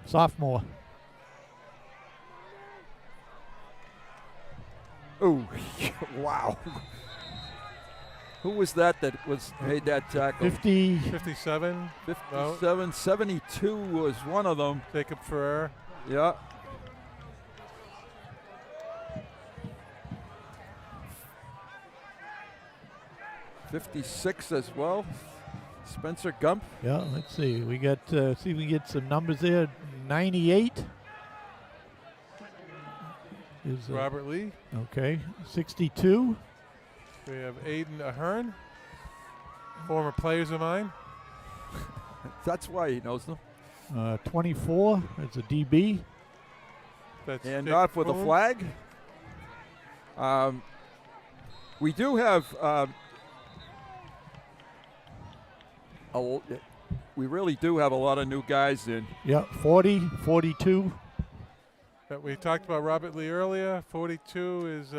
Sophomore. Oh, wow. Who was that made that tackle? 57. 57, 72 was one of them. Jacob Ferrer. Yeah. '56 as well. Spencer Gump. Yeah, let's see. We got see if we can get some numbers there. 98 is Robert Lee. Okay. 62. We have Aiden Ahern, former players of mine. That's why he knows them. 24 is a DB. That's and Jake off with a Boone. flag. We do have we really do have a lot of new guys in. Yeah, 40, 42. We talked about Robert Lee earlier. 42 is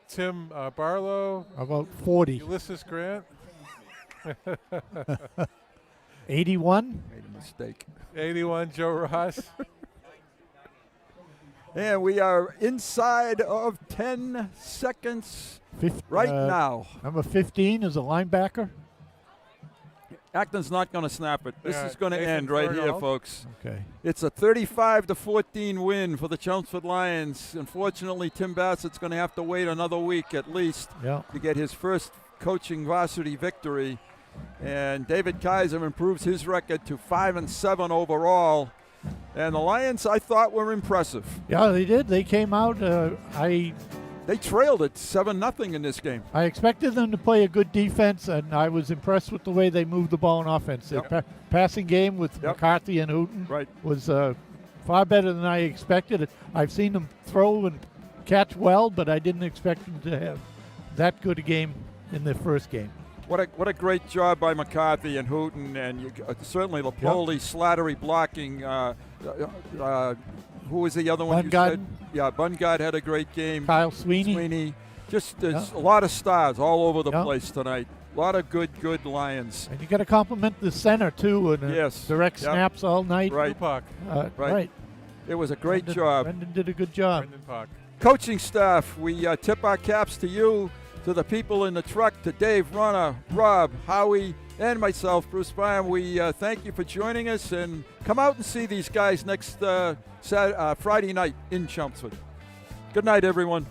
Tim Barlow. How about 40? Ulysses Grant. 81. Made a mistake. 81, Joe Ross. And we are inside of 10 seconds now. Number 15 is a linebacker. Acton's not going to snap it. This Yeah, is going to Nathan end right here, Fernald. folks. Okay. It's a 35-14 win for the Chelmsford Lions. Unfortunately, Tim Bassett's going to have to wait another week at least to get his first coaching varsity victory. And David Kaiser improves his record to 5-7 overall. And the Lions, I thought, were impressive. Yeah, they did. They came out. They trailed at 7-0 in this game. I expected them to play a good defense, and I was impressed with the way they moved the ball in offense. Their passing game with McCarthy and Hooten was far better than I expected. I've seen them throw and catch well, but I didn't expect them to have that good a game in their first game. What a great job by McCarthy and Hooten, and certainly Lapoli, Slattery blocking. Who was the other one you said? Yeah, Bungard had a great game. Kyle Sweeney. Just there's a lot of stars all over the place tonight. A lot of good Lions. And you got to compliment the center, too, and direct snaps all night. Right. Right. It was a great job. Brendan did a good job. Coaching staff, we tip our caps to you, to the people in the truck, to Dave, Runner, Rob, Howie, and myself, Bruce Byam. We thank you for joining us, and come out and see these guys next Friday night in Chelmsford. Good night, everyone.